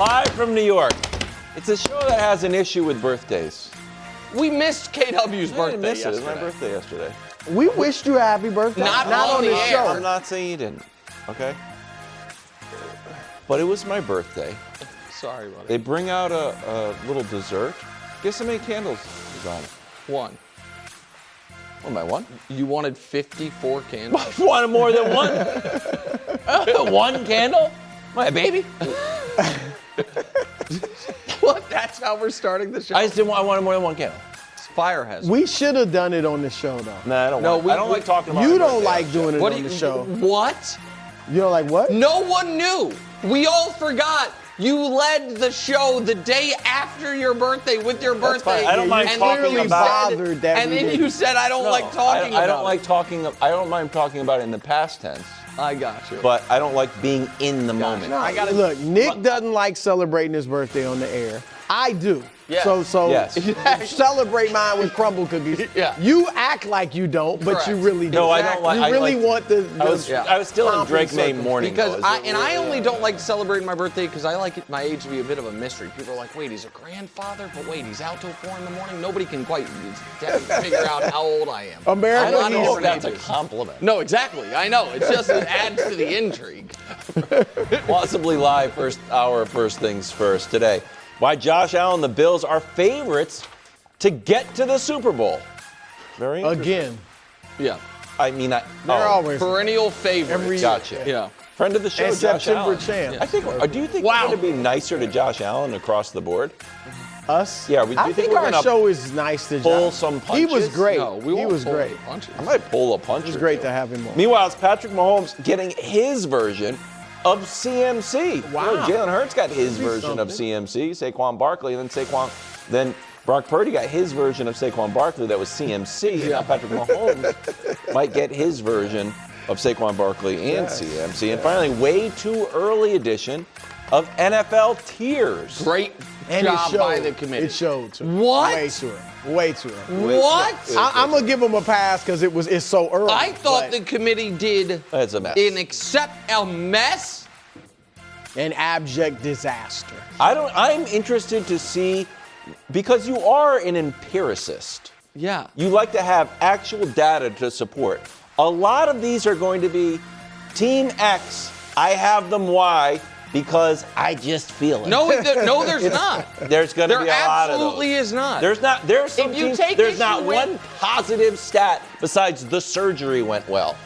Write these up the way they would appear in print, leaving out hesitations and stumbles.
Live from New York. It's a show that has an issue with birthdays. We missed KW's birthday yesterday. It was my birthday yesterday. We wished you a happy birthday. Not on the show. I'm not saying you didn't, okay? But it was my birthday. Sorry, buddy. They bring out a little dessert. Guess how many candles is on it? One. What am I, one? You wanted 54 candles? I wanted more than one. One candle? My baby? What? That's how we're starting the show? I wanted more than one candle. Fire has. We should have done it on the show, though. No, I don't I don't like talking about You my don't birthday like on doing it What on do the you, show. What? You don't like what? No one knew. We all forgot. You led the show the day after your birthday with your birthday. fine. I don't mind and talking then you about said- it. that And we then did. you said, I don't like talking about I don't it. like talking. I don't mind talking about it in the past tense, I got you. but I don't like being in the moment. No, look, Nick doesn't like celebrating his birthday on the air. I do. Yeah. So Yes. celebrate mine with crumble cookies. Yeah. You act like you don't, but Correct. you really do. No, I don't like- You I really like- want the I was still in Drake May morning. Because though. I only don't like celebrating my birthday because I like my age to be a bit of a mystery. People are like, wait, he's a grandfather, but wait, he's out till 4 in the morning. Nobody can quite figure out how old I am. America I don't I know know if that's a ages. compliment. No, exactly. I know. It's just it adds to the intrigue. Possibly live first hour, first things first today. Why Josh Allen, the Bills are favorites to get to the Super Bowl. Very interesting. Again. Yeah. I mean, They're always Perennial favorite. Every- Gotcha. Yeah. Friend of the show, and Josh September Allen. champ. I think. Do you think Wow. we're going to be nicer to Josh Allen across the board? Us? Yeah, do I you think think we're our gonna show is nice to pull Josh. some He was punches? great. No, we he won't was pull great. any punches. I might pull a punch. It's or great two. to have him on. Meanwhile, it's Patrick Mahomes getting his version of CMC. Wow. You know, Jalen Hurts got his Be version of something. CMC. Saquon Barkley, and then Brock Purdy got his version of Saquon Barkley that was CMC. Now Patrick Mahomes might get his version of Saquon Barkley and CMC. And finally, way too early edition of NFL Tiers. Great And job by the committee. It showed too. What? Way too early. Way too early. What? I'm gonna give him a pass because it's so early. I thought but the committee did That's a mess. a mess. an abject disaster. I'm interested to see, because you are an empiricist. Yeah. You like to have actual data to support. A lot of these are going to be Team X, I have them Y, because I just feel it. No, there's not. There's going to There be a lot of those. absolutely is not. There's some If you teams, take there's not issue with- one positive stat besides the surgery went well.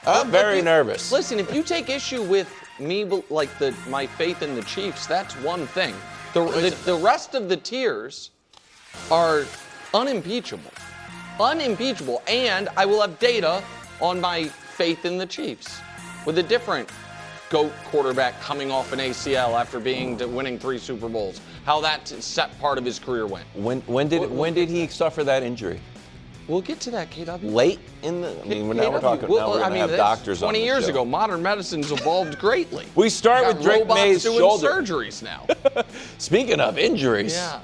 I'm very nervous. Listen, if you take issue with me, like my faith in the Chiefs, that's one thing. The rest of the tiers are unimpeachable. Unimpeachable. And I will have data on my faith in the Chiefs with a different GOAT quarterback coming off an ACL after winning 3 Super Bowls. How that set part of his career went. When did he suffer that injury? We'll get to that, KW. Late in the. I mean, now we're talking. Well, Now we're going to have that's doctors 20 on the years show. ago, modern medicine's evolved greatly. We start Got with Drake robots May's doing shoulder. surgeries now. Speaking of injuries, Yeah.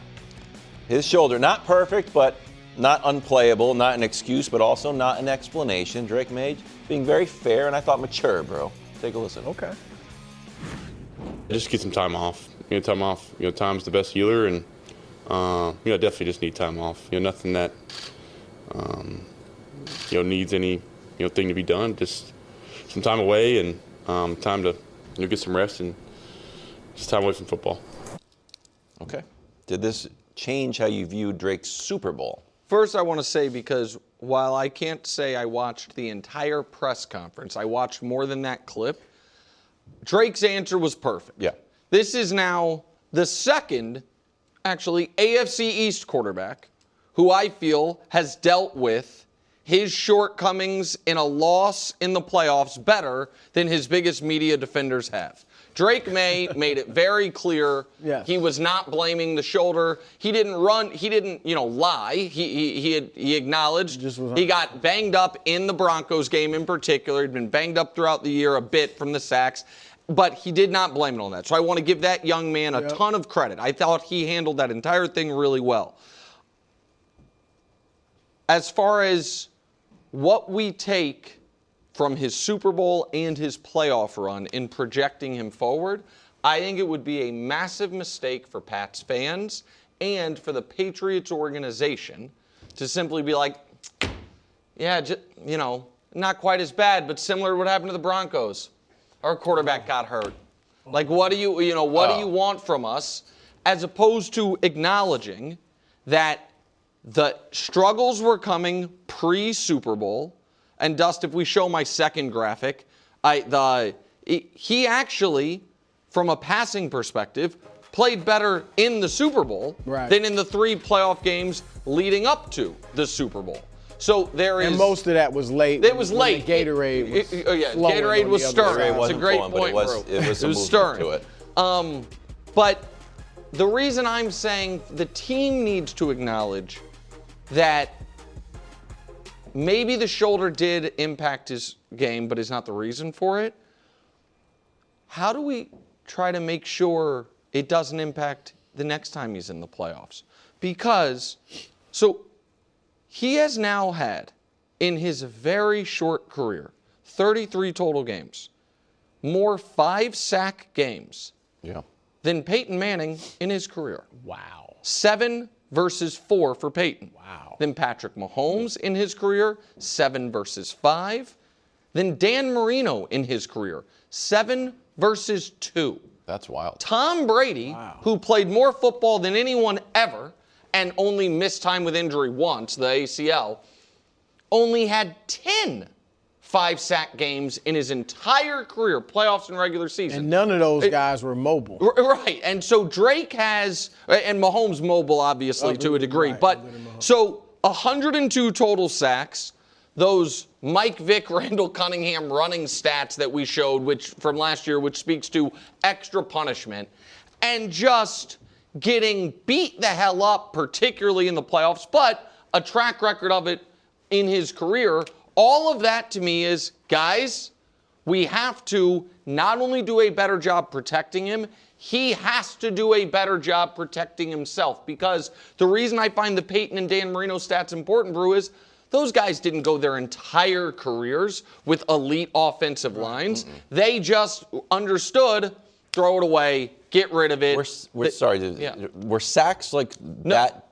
his shoulder, not perfect, but not unplayable, not an excuse, but also not an explanation. Drake May being very fair and I thought mature, bro. Take a listen. Okay. Just get some time off. Time off. Time's the best healer, and definitely just need time off. Nothing that needs any thing to be done. Just some time away and time to get some rest and just time away from football. Okay. Did this change how you viewed Drake's Super Bowl? First, I want to say, because while I can't say I watched the entire press conference, I watched more than that clip. Drake's answer was perfect. Yeah. This is now the second, actually, AFC East quarterback who I feel has dealt with his shortcomings in a loss in the playoffs better than his biggest media defenders have. Drake May made it very clear he was not blaming the shoulder. He didn't lie. He acknowledged he got banged up in the Broncos game in particular. He'd been banged up throughout the year a bit from the sacks, but he did not blame it on that. So I want to give that young man a ton of credit. I thought he handled that entire thing really well. As far as what we take from his Super Bowl and his playoff run in projecting him forward, I think it would be a massive mistake for Pats fans and for the Patriots organization to simply be like, yeah, not quite as bad, but similar to what happened to the Broncos. Our quarterback got hurt. Like, what do you want from us? As opposed to acknowledging that the struggles were coming pre-Super Bowl. And Dust, if we show my second graphic, he actually, from a passing perspective, played better in the Super Bowl than in the 3 playoff games leading up to the Super Bowl. So and most of that was late. It was late. Gatorade was Gatorade was stirring. It's a great point, bro. It was stirring to it. But the reason I'm saying the team needs to acknowledge that maybe the shoulder did impact his game, but is not the reason for it. How do we try to make sure it doesn't impact the next time he's in the playoffs? Because, he has now had, in his very short career, 33 total games, more 5-sack games than Peyton Manning in his career. Wow. 7 versus 4 for Peyton. Wow. Then Patrick Mahomes in his career, 7 versus 5. Then Dan Marino in his career, 7 versus 2. That's wild. Tom Brady, who played more football than anyone ever and only missed time with injury once, the ACL, only had 10 5-sack games in his entire career, playoffs and regular season. And none of those guys were mobile. Right. And so Drake has, and Mahomes mobile, obviously, to a degree. Right. But so 102 total sacks. Those Mike Vick, Randall Cunningham running stats that we showed, which from last year, which speaks to extra punishment, and just getting beat the hell up, particularly in the playoffs, but a track record of it in his career. All of that to me is, guys, we have to not only do a better job protecting him, he has to do a better job protecting himself. Because the reason I find the Peyton and Dan Marino stats important, Brew, is those guys didn't go their entire careers with elite offensive lines. They just understood, throw it away, get rid of it. Were sacks like that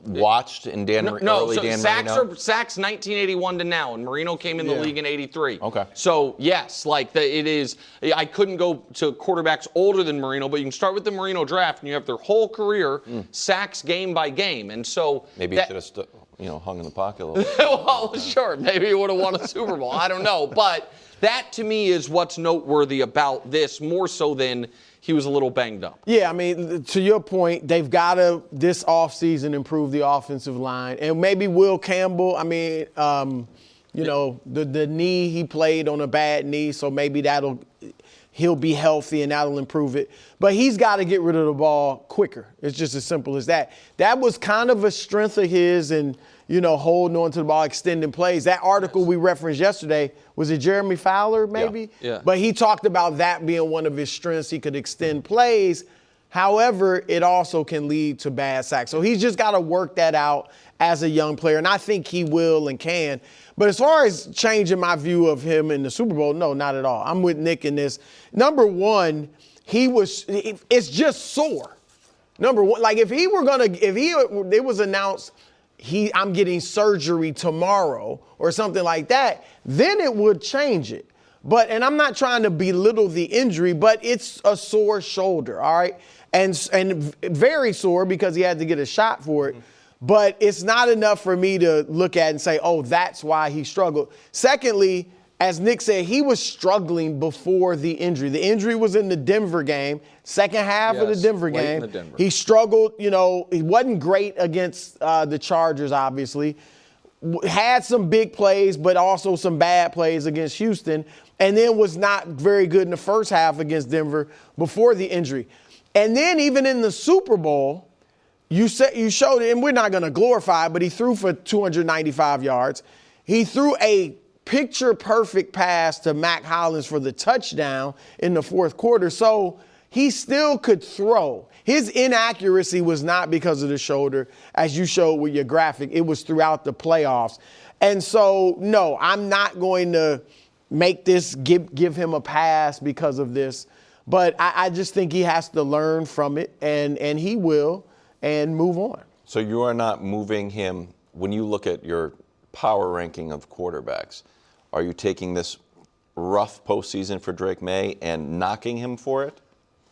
watched in Dan Marino? Sacks 1981 to now, and Marino came in the league in 83. Okay. So, yes, it is. I couldn't go to quarterbacks older than Marino, but you can start with the Marino draft, and you have their whole career, sacks game by game. And so maybe he should have hung in the pocket a little bit. Well, sure. Maybe he would have won a Super Bowl. I don't know. But that, to me, is what's noteworthy about this, more so than he was a little banged up. Yeah, I mean, to your point, they've got to, this offseason, improve the offensive line. And maybe Will Campbell, I mean, the knee, he played on a bad knee, so maybe he'll be healthy and that'll improve it. But he's got to get rid of the ball quicker. It's just as simple as that. That was kind of a strength of his and, holding on to the ball, extending plays. That article we referenced yesterday, was it Jeremy Fowler maybe? Yeah. But he talked about that being one of his strengths. He could extend plays. However, it also can lead to bad sacks. So he's just got to work that out as a young player. And I think he will and can. But as far as changing my view of him in the Super Bowl, no, not at all. I'm with Nick in this. Number one, it's just sore. Number one, like if it was announced I'm getting surgery tomorrow or something like that, then it would change it. And I'm not trying to belittle the injury, but it's a sore shoulder, all right? And very sore because he had to get a shot for it. But it's not enough for me to look at and say, oh, that's why he struggled. Secondly, as Nick said, he was struggling before the injury. The injury was in the Denver game, second half of the Denver game. He struggled, he wasn't great against the Chargers, obviously. Had some big plays, but also some bad plays against Houston, and then was not very good in the first half against Denver before the injury. And then even in the Super Bowl, you showed it, and we're not going to glorify it, but he threw for 295 yards. He threw a picture-perfect pass to Mac Hollins for the touchdown in the fourth quarter. So he still could throw. His inaccuracy was not because of the shoulder, as you showed with your graphic. It was throughout the playoffs. And so, no, I'm not going to make this give him a pass because of this. But I just think he has to learn from it, and he will, and move on. So you are not moving him, when you look at your power ranking of quarterbacks, are you taking this rough postseason for Drake Maye and knocking him for it?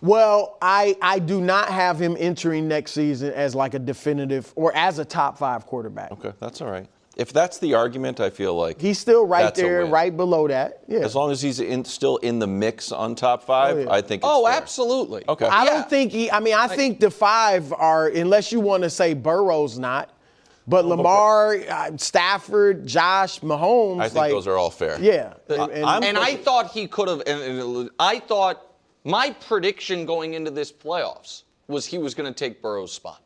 Well, I do not have him entering next season as like a definitive or as a top 5 quarterback. Okay, that's all right. If that's the argument, I feel like He's still right that's a there, win. right below that. Yeah. As long as he's still in the mix on top 5, Oh, yeah. I think it's Oh, fair. absolutely. Okay. I Yeah. don't think I think the 5 are, unless you want to say Burrow's not, but Lamar, Stafford, Josh, Mahomes. I think those are all fair. Yeah. And I thought he could have, and I thought my prediction going into this playoffs was he was going to take Burrow's spot.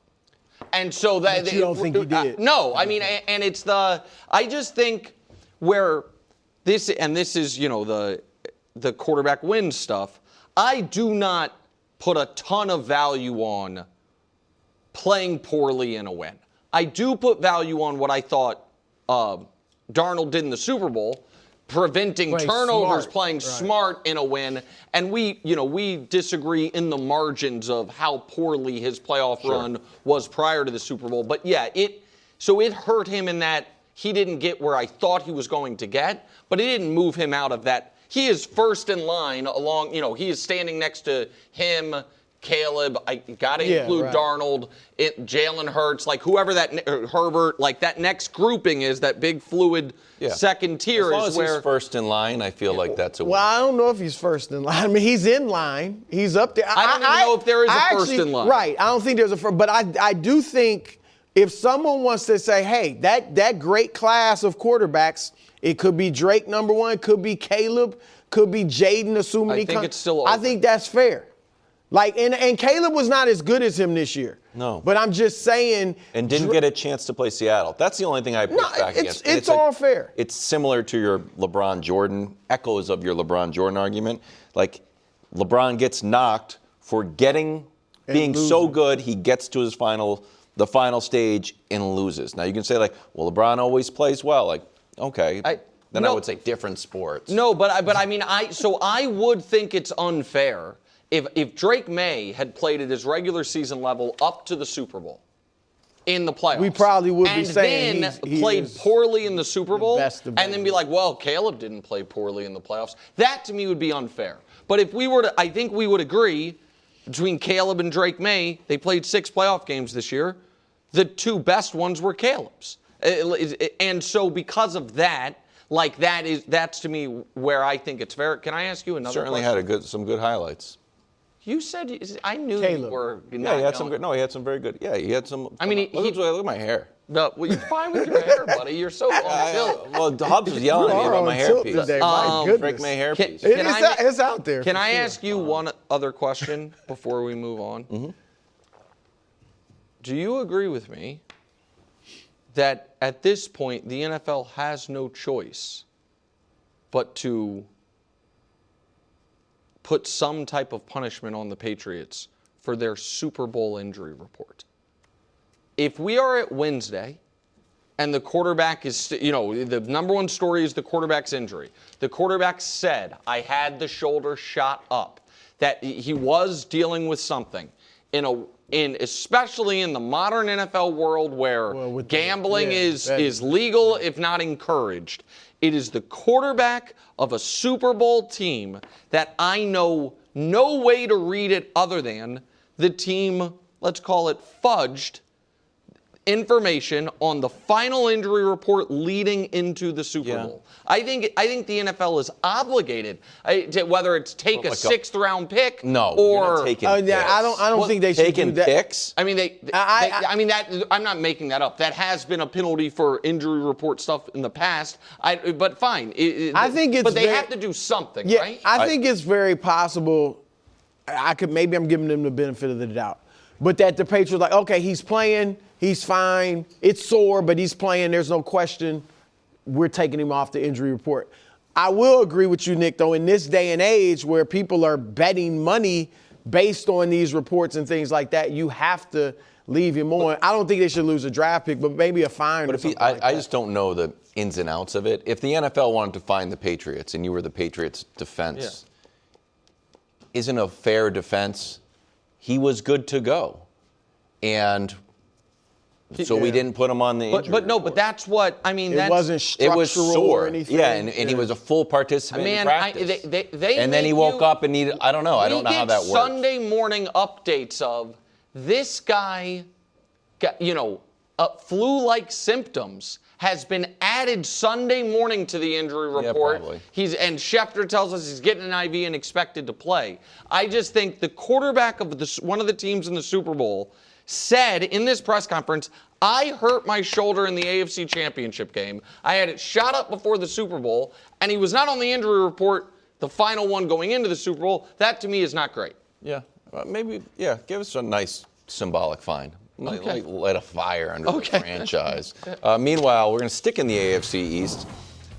And so that. But you don't think he did? No, I mean, and it's I just think where this is, the quarterback win stuff, I do not put a ton of value on playing poorly in a win. I do put value on what I thought Darnold did in the Super Bowl, preventing Play turnovers, smart. playing Right. smart in a win. And we disagree in the margins of how poorly his playoff run was prior to the Super Bowl. But yeah, it hurt him in that he didn't get where I thought he was going to get, but it didn't move him out of that. He is first in line along, he is standing next to him, Caleb, I got to include right. Darnold, Jalen Hurts, like whoever Herbert, like that next grouping is, that big fluid second tier As long is as where he's first in line, I feel like that's a win. Well, I don't know if he's first in line. I mean, he's in line. He's up there. I don't even know if there is a first in line. Right. I don't think there's a first. But I do think if someone wants to say, hey, that great class of quarterbacks, it could be Drake number 1, could be Caleb, could be Jaden, assuming he think comes. it's still I open. think that's fair. Like, and Caleb was not as good as him this year. No. But I'm just saying. And didn't get a chance to play Seattle. That's the only thing I push back against. And It's all fair. It's similar to your LeBron Jordan, echoes of your LeBron Jordan argument. Like, LeBron gets knocked for being so good, he gets to the final stage and loses. Now you can say, like, well, LeBron always plays well. Like, okay. I would say different sports. No, but I mean, I would think it's unfair if Drake Maye had played at his regular season level up to the Super Bowl in the playoffs. We probably would be and saying then he played is poorly in the Super Bowl, best of and then be like, well, Caleb didn't play poorly in the playoffs. That to me would be unfair. But if we were to, I think we would agree between Caleb and Drake Maye, they played 6 playoff games this year. The 2 best ones were Caleb's. And so because of that, like that's to me where I think it's fair. Can I ask you another Certainly question? had some good highlights. You said, I knew Caleb. you were not Yeah, he had some going. good. No, he had some very good. Yeah, he had some. I mean, look at my hair. No, well, you're fine with your hair, buddy. You're so on tilt. Well, Hubbs was yelling at me You are about my on tilt hairpiece. today. My goodness. Drake Maye hairpiece. It's out there. Can for I sure. ask you one other question before we move on? Mm-hmm. Do you agree with me that at this point the NFL has no choice but to put some type of punishment on the Patriots for their Super Bowl injury report? If we are at Wednesday and the quarterback is, the number one story is the quarterback's injury. The quarterback said, I had the shoulder shot up, that he was dealing with something. Especially in the modern NFL world where gambling is legal, if not encouraged. It is the quarterback of a Super Bowl team that I know no way to read it other than the team, let's call it, fudged information on the final injury report leading into the Super Bowl. I think the NFL is obligated, whether it's take a 6th round pick you're not or taking picks. I don't think they should Taking do that. picks. I mean, I'm not making that up. That has been a penalty for injury report stuff in the past. But fine. I think it's But they very- have to do something, Yeah, right? I think it's very possible. Maybe I'm giving them the benefit of the doubt, but that the Patriots are like, okay, he's playing, he's fine, it's sore, but he's playing. There's no question. We're taking him off the injury report. I will agree with you, Nick, though, in this day and age where people are betting money based on these reports and things like that, you have to leave him on. I don't think they should lose a draft pick, but maybe a fine. But or if something I like that. just don't know the ins and outs of it. If the NFL wanted to find the Patriots and you were the Patriots' defense, isn't a fair defense. He was good to go. And so we didn't put him on the injury report. But that's what, I mean, It wasn't structural It was sore. or anything. Yeah, and he was a full participant in practice. They and then he woke up and needed, I don't know how that works. Sunday morning updates of this guy, flu-like symptoms has been added Sunday morning to the injury report. Probably. And Schefter tells us he's getting an IV and expected to play. I just think the quarterback of one of the teams in the Super Bowl said in this press conference, I hurt my shoulder in the AFC Championship game. I had it shot up before the Super Bowl, and he was not on the injury report, the final one going into the Super Bowl. That, to me, is not great. Yeah, give us a nice symbolic fine. Okay. Light a fire under the franchise. Meanwhile, we're going to stick in the AFC East.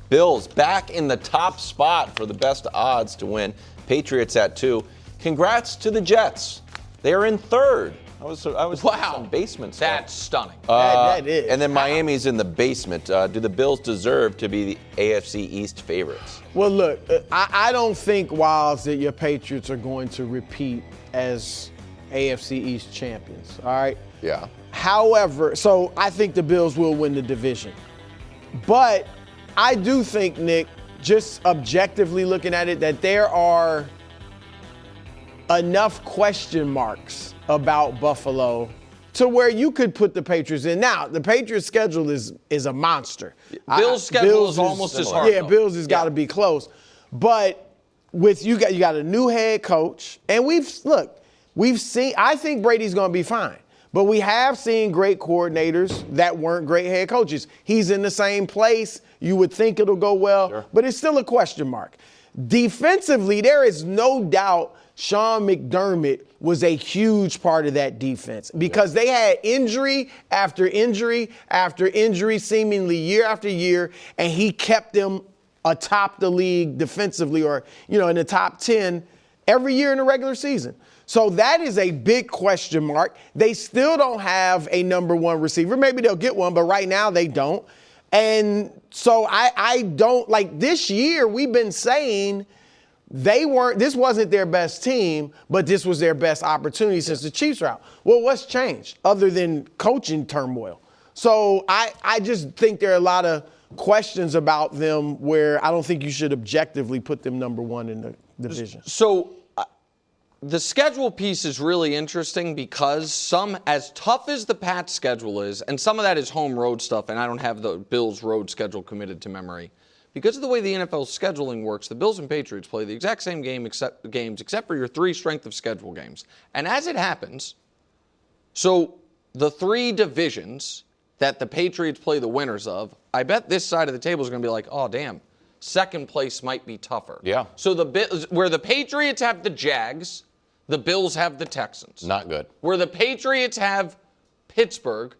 Bills back in the top spot for the best odds to win. Patriots at 2. Congrats to the Jets. They are in 3rd. I was some basement stuff. That's stunning. That is. And then Miami's in the basement. Do the Bills deserve to be the AFC East favorites? Well, look, I don't think, Wiles, that your Patriots are going to repeat as AFC East champions, all right? Yeah. However, so I think the Bills will win the division. But I do think, Nick, just objectively looking at it, that there are enough question marks about Buffalo to where you could put the Patriots in. Now, the Patriots' schedule is a monster. Bills' schedule is almost as hard. Yeah, Bills has got to be close. But with you got a new head coach, and we've seen. I think Brady's going to be fine. But we have seen great coordinators that weren't great head coaches. He's in the same place. You would think it'll go well, but it's still a question mark. Defensively, there is no doubt Sean McDermott was a huge part of that defense because they had injury after injury after injury, seemingly year after year, and he kept them atop the league defensively or, in the top 10 every year in the regular season. So that is a big question mark. They still don't have a number 1 receiver. Maybe they'll get one, but right now they don't. And so I don't like this year. We've been saying this wasn't their best team, but this was their best opportunity since the Chiefs were out. Well, what's changed other than coaching turmoil? So I just think there are a lot of questions about them where I don't think you should objectively put them number 1 in the division. So the schedule piece is really interesting because as tough as the Pats schedule is, and some of that is home road stuff, and I don't have the Bills road schedule committed to memory. Because of the way the NFL scheduling works, the Bills and Patriots play the exact same games except for your 3 strength of schedule games. And as it happens, so the 3 divisions that the Patriots play the winners of, I bet this side of the table is going to be like, oh, damn, second place might be tougher. Yeah. So where the Patriots have the Jags, the Bills have the Texans. Not good. Where the Patriots have Pittsburgh,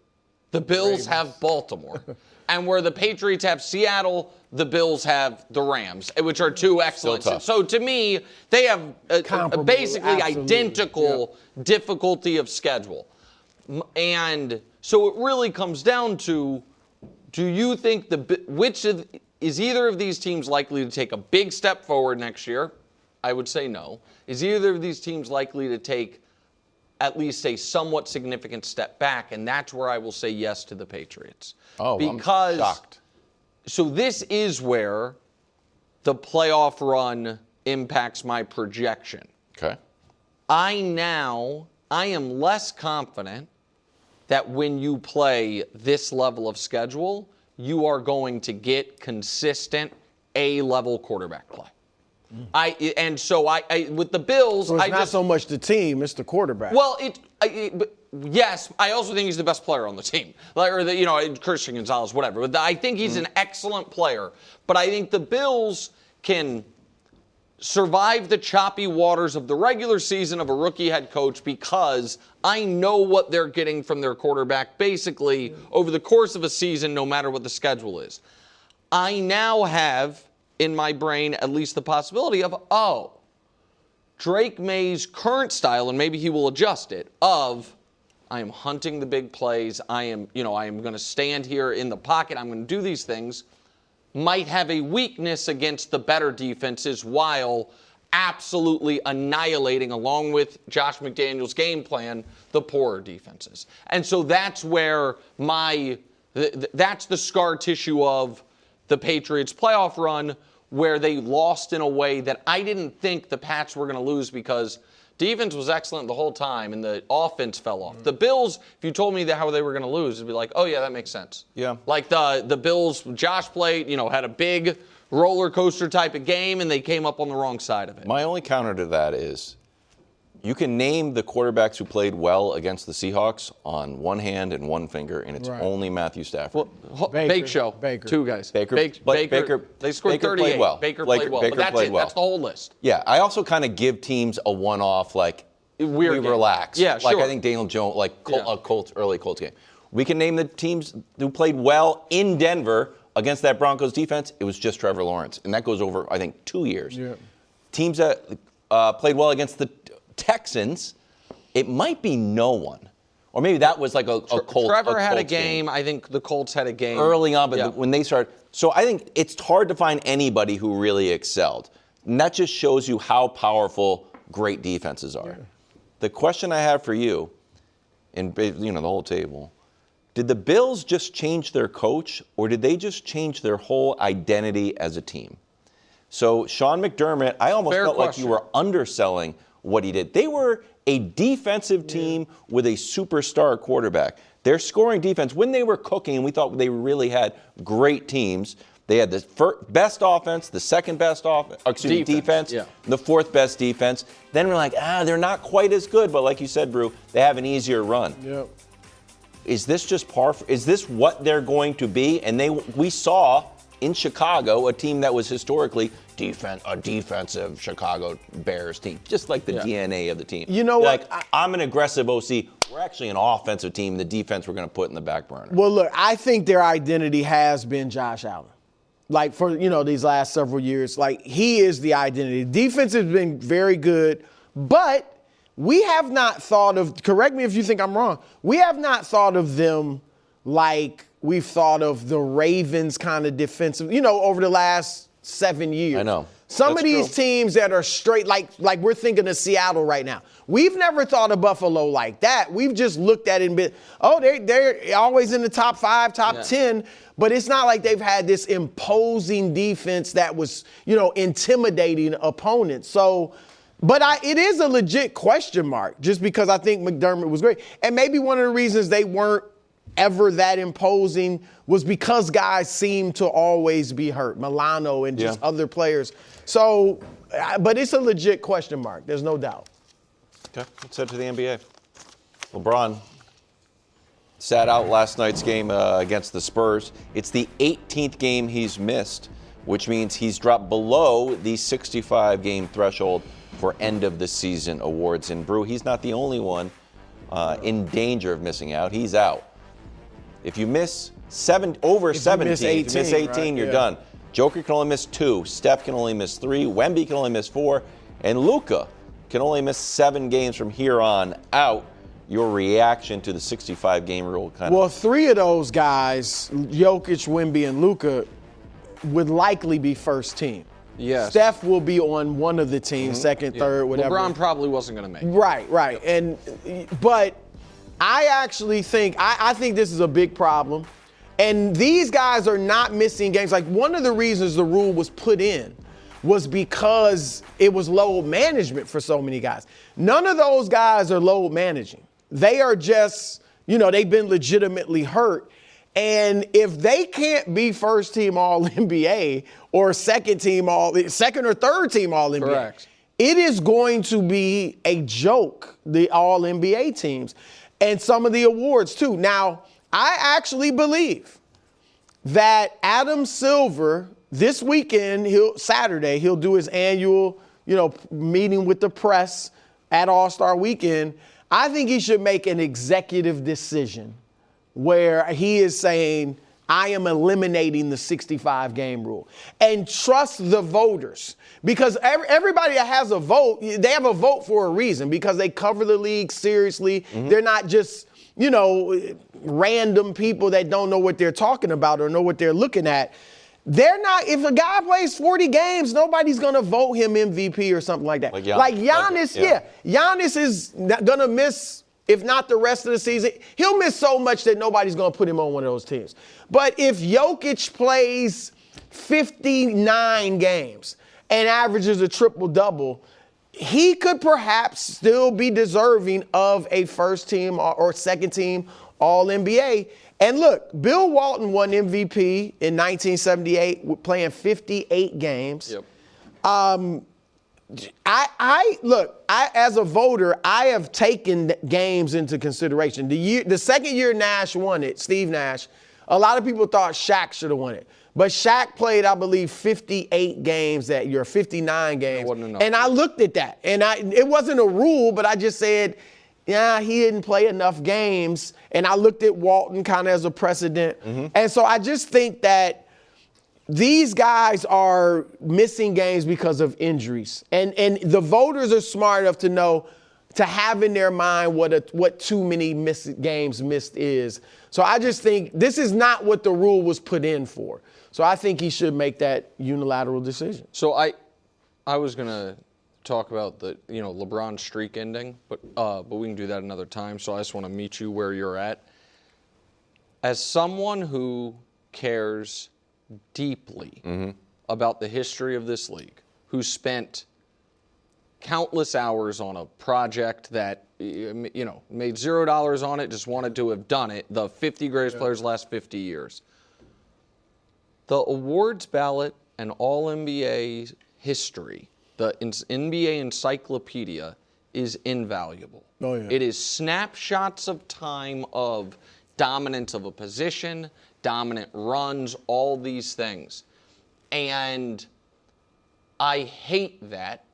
the Bills have Baltimore. And where the Patriots have Seattle, the Bills have the Rams, which are 2 excellent. So to me, they have basically identical difficulty of schedule. And so it really comes down to, do you think is either of these teams likely to take a big step forward next year? I would say no. Is either of these teams likely to take at least a somewhat significant step back? And that's where I will say yes to the Patriots. Oh, I'm shocked. So this is where the playoff run impacts my projection. Okay. I am less confident that when you play this level of schedule, you are going to get consistent A-level quarterback play. With the Bills, so it's not so much the team, it's the quarterback. Well, yes, I also think he's the best player on the team, Christian Gonzalez, whatever. But I think he's an excellent player. But I think the Bills can survive the choppy waters of the regular season of a rookie head coach because I know what they're getting from their quarterback basically over the course of a season, no matter what the schedule is. I now have in my brain at least the possibility of, Drake Maye's current style, and maybe he will adjust it, of I am hunting the big plays, I am going to stand here in the pocket, I'm going to do these things, might have a weakness against the better defenses while absolutely annihilating, along with Josh McDaniels' game plan, the poorer defenses. And so that's where that's the scar tissue of the Patriots' playoff run, where they lost in a way that I didn't think the Pats were going to lose, because defense was excellent the whole time and the offense fell off. The Bills, if you told me how they were going to lose, it'd be like, oh yeah, that makes sense. Yeah. Like the Bills, Josh played, had a big roller coaster type of game, and they came up on the wrong side of it. My only counter to that is, you can name the quarterbacks who played well against the Seahawks on one hand and one finger, and it's only Matthew Stafford. Well, Baker. Two guys. Baker. They scored Baker 38. played well. Baker played well. But that's it. Well. That's the whole list. Yeah, I also kind of give teams a one-off, like, Weird we game. relax. Yeah, Like, sure. I think Daniel Jones, like a early Colts game. We can name the teams who played well in Denver against that Broncos defense. It was just Trevor Lawrence, and that goes over, I think, 2 years. Yeah. Teams that played well against the Texans, it might be no one. Or maybe that was like a Colts. Trevor had a Colts game. I think the Colts had a game. Early on, but when they started. So I think it's hard to find anybody who really excelled. And that just shows you how powerful great defenses are. Yeah. The question I have for you, and the whole table, did the Bills just change their coach, or did they just change their whole identity as a team? So Sean McDermott, I almost felt like you were underselling what he did. They were a defensive team with a superstar quarterback. Their scoring defense, when they were cooking, and we thought they really had great teams, they had the best offense, the second best defense, the fourth best defense. Then we're like, they're not quite as good, but like you said, Brew, they have an easier run. Yep. Is this just is this what they're going to be? And we saw in Chicago a team that was historically a defensive Chicago Bears team, just like the DNA of the team. You know what? Like, I'm an aggressive OC. We're actually an offensive team. The defense we're going to put in the back burner. Well, look, I think their identity has been Josh Allen. Like, for, these last several years, like, he is the identity. Defense has been very good, but we have not thought of, correct me if you think I'm wrong, we have not thought of them like we've thought of the Ravens kind of defensive, over the last 7 years. I know. Some of these teams that are straight, like we're thinking of Seattle right now. We've never thought of Buffalo like that. We've just looked at it and been, they're always in the top 5, top 10, but it's not like they've had this imposing defense that was, intimidating opponents. So, but it is a legit question mark, just because I think McDermott was great. And maybe one of the reasons they weren't ever that imposing was because guys seem to always be hurt, Milano and just other players. So, but it's a legit question mark. There's no doubt. Okay, let's head to the NBA. LeBron sat out last night's game against the Spurs. It's the 18th game he's missed, which means he's dropped below the 65-game threshold for end-of-the-season awards. And, Brew, he's not the only one in danger of missing out. He's out. If you miss over 17, if you miss 18, you're done. Joker can only miss 2. Steph can only miss 3. Wemby can only miss 4. And Luka can only miss 7 games from here on out. Your reaction to the 65-game rule Well, 3 of those guys, Jokic, Wemby, and Luka, would likely be first team. Yes. Steph will be on one of the teams, second, third, whatever. LeBron probably wasn't going to make it. Right. But I actually think, I think this is a big problem. And these guys are not missing games. Like, one of the reasons the rule was put in was because it was load management for so many guys. None of those guys are load managing. They are just, they've been legitimately hurt. And if they can't be first team All-NBA or second or third team All-NBA, correct, it is going to be a joke, the All-NBA teams. And some of the awards, too. Now, I actually believe that Adam Silver, this weekend, Saturday, he'll do his annual, meeting with the press at All-Star Weekend. I think he should make an executive decision where he is saying, I am eliminating the 65-game rule, and trust the voters, because everybody that has a vote, they have a vote for a reason, because they cover the league seriously. Mm-hmm. They're not just, random people that don't know what they're talking about or know what they're looking at. they're not. If a guy plays 40 games, nobody's gonna vote him MVP or something like that. Like Giannis, Giannis is gonna miss, if not the rest of the season. He'll miss so much that nobody's gonna put him on one of those teams. But if Jokic plays 59 games and averages a triple-double, he could perhaps still be deserving of a first team or second team All-NBA. And look, Bill Walton won MVP in 1978 playing 58 games. Yep. As a voter, I have taken games into consideration. The second year Nash won it, Steve Nash, a lot of people thought Shaq should have won it. But Shaq played, I believe, 58 games that year, 59 games. And I looked at that. And it wasn't a rule, but I just said, yeah, he didn't play enough games. And I looked at Walton kind of as a precedent. And so I just think that these guys are missing games because of injuries. And the voters are smart enough to know, to have in their mind what too many games missed is. So I just think this is not what the rule was put in for. So I think he should make that unilateral decision. So I was gonna talk about the LeBron streak ending, but we can do that another time. So I just want to meet you where you're at. As someone who cares deeply about the history of this league, who spent countless hours on a project that made $0 on it, just wanted to have done it, the 50 greatest players the last 50 years. The awards ballot and All-NBA history, the NBA encyclopedia, is invaluable. Oh, yeah. It is snapshots of time of dominance of a position, dominant runs, all these things. And I hate that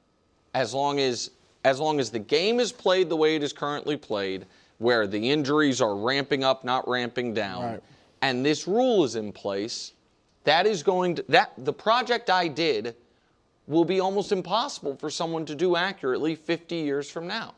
as long as the game is played the way it is currently played, where the injuries are ramping up, not ramping down, and this rule is in place, the project I did will be almost impossible for someone to do accurately 50 years from now.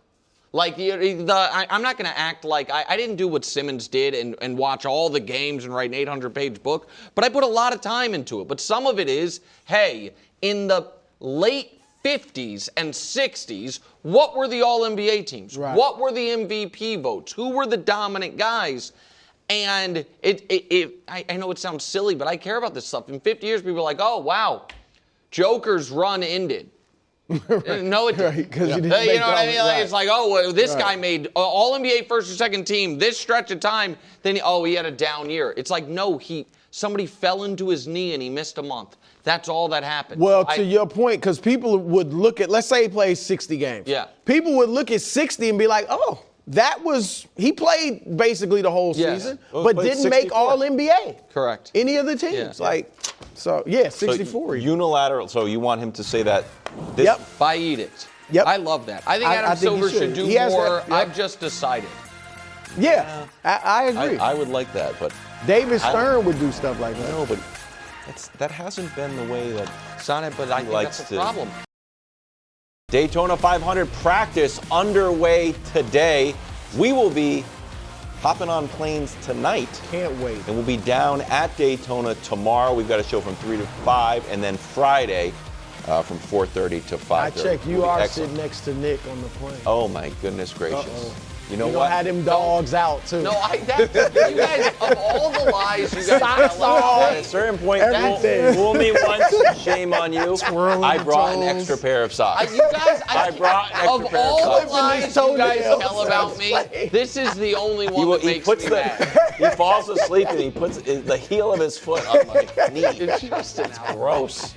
Like, I'm not going to act like I didn't do what Simmons did and watch all the games and write an 800-page book, but I put a lot of time into it. But some of it is, hey, in the late 50s and 60s, what were the All-NBA teams? Right. What were the MVP votes? Who were the dominant guys? And I know it sounds silly, but I care about this stuff. In 50 years, people are like, oh, wow, Joker's run ended. No, it didn't. Because you know what I mean? Like, it's like, oh, well, this guy made All-NBA first or second team this stretch of time. Then, he had a down year. It's like, no, somebody fell into his knee and he missed a month. That's all that happened. Well, to your point, because people would look at, let's say he plays 60 games. Yeah. People would look at 60 and be like, oh, he played basically the whole season, but didn't make All-NBA. Correct. Any of the teams. 64. So unilateral. So you want him to say that? By edict. Yep. I love that. I think Adam Silver should do more. I've just decided. Yeah, I agree. I would like that, but David Stern would do stuff like that. No, but that hasn't been the way that Sonnet, but I think that's the problem. Daytona 500 practice underway today. We will be hopping on planes tonight. Can't wait. And we'll be down at Daytona tomorrow. We've got a show from 3 to 5, and then Friday from 4:30 to 5:30. I checked. You are sitting next to Nick on the plane. Oh my goodness gracious! Uh-oh. You know what? what? Had them dogs out too. No, you guys, of all the lies you guys tell At a certain point, fool me once, shame on you. I brought an extra pair of socks. I brought an extra pair of socks. Of all the lies you guys tell about me, this is the only one that makes me mad. He falls asleep and he puts the heel of his foot on my knee. It's gross.